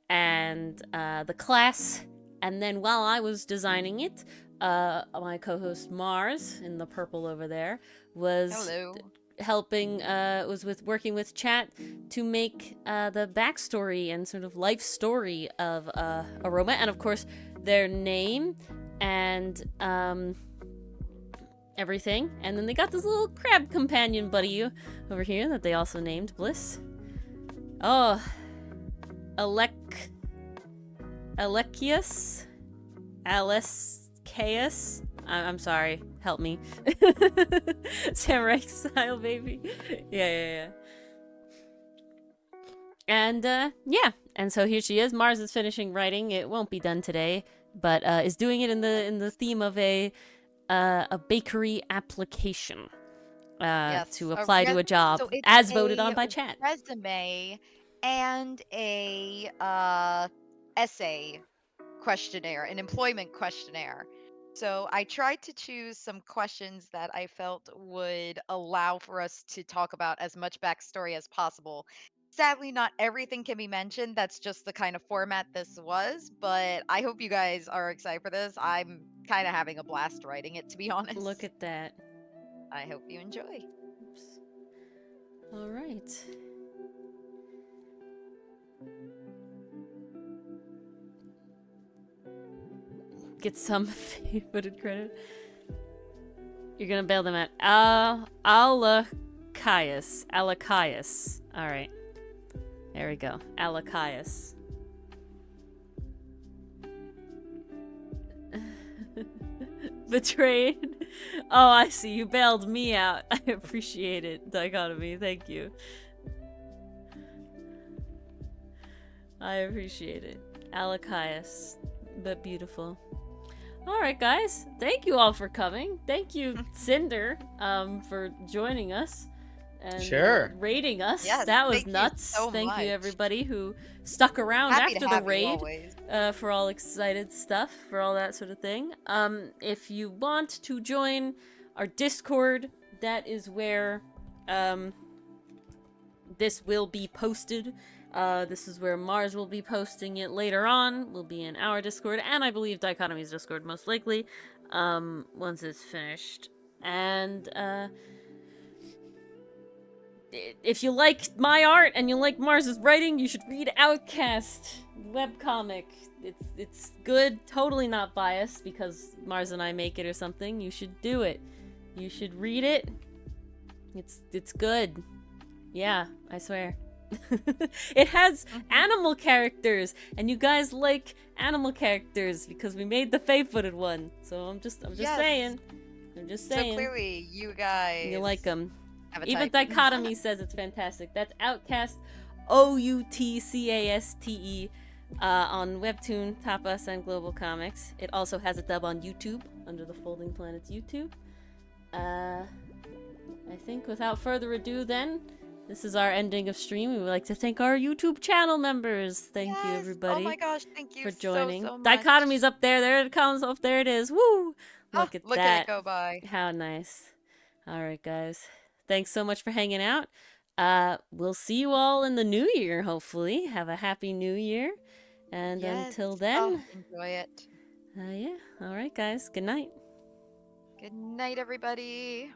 and the class. And then while I was designing it, my co-host Mars in the purple over there was working with chat to make the backstory and sort of life story of Aroma, and of course their name and everything. And then they got this little crab companion buddy over here that they also named Bliss. Oh, Alekius? I'm sorry, help me. Samurai style, baby. Yeah. And yeah, and so here she is. Mars is finishing writing. It won't be done today, but is doing it in the theme of a bakery application to apply to a job, so as voted on by chat. Resume and a essay questionnaire, an employment questionnaire. So I tried to choose some questions that I felt would allow for us to talk about as much backstory as possible. Sadly, not everything can be mentioned. That's just the kind of format this was, but I hope you guys are excited for this. I'm kind of having a blast writing it, to be honest. Look at that. I hope you enjoy. Oops. All right. Get some footed credit. You're gonna bail them out. Alakias. All right. There we go. Betrayed. Oh, I see. You bailed me out. I appreciate it, Dichotomy. Thank you. I appreciate it. Alachias. But beautiful. Alright, guys. Thank you all for coming. Thank you, Cinder, for joining us. And Sure. raiding us. Yes, that was thank you nuts. so Thank much. you, everybody who stuck around Happy after to the have you raid. always. For all excited stuff, for all that sort of thing. If you want to join our Discord, that is where this will be posted. This is where Mars will be posting it later on. Will be in our Discord, and I believe Dichotomy's Discord most likely, once it's finished. And if you like my art and you like Mars's writing, you should read Outcast webcomic. It's good, totally not biased because Mars and I make it or something. You should do it. You should read it. It's good. Yeah, I swear. It has animal characters, and you guys like animal characters because we made the Fae-footed one. So I'm just Yes. saying. I'm just saying. So clearly, you guys You like them. have a Even type. Dichotomy says it's fantastic. That's Outcast, Outcaste, on Webtoon, Tapas, and Global Comics. It also has a dub on YouTube, under the Folding Planets YouTube. I think without further ado then, this is our ending of stream. We would like to thank our YouTube channel members. Thank you, Yes. everybody, Oh my gosh, thank you for joining. so much. Dichotomy's up there. There it comes. Up there it is. Woo! Look at Look that. at it go by. How nice. Alright, guys. Thanks so much for hanging out. We'll see you all in the new year, hopefully. Have a happy new year. And Yes. until then, enjoy it. yeah. Alright, guys. Good night. Good night, everybody.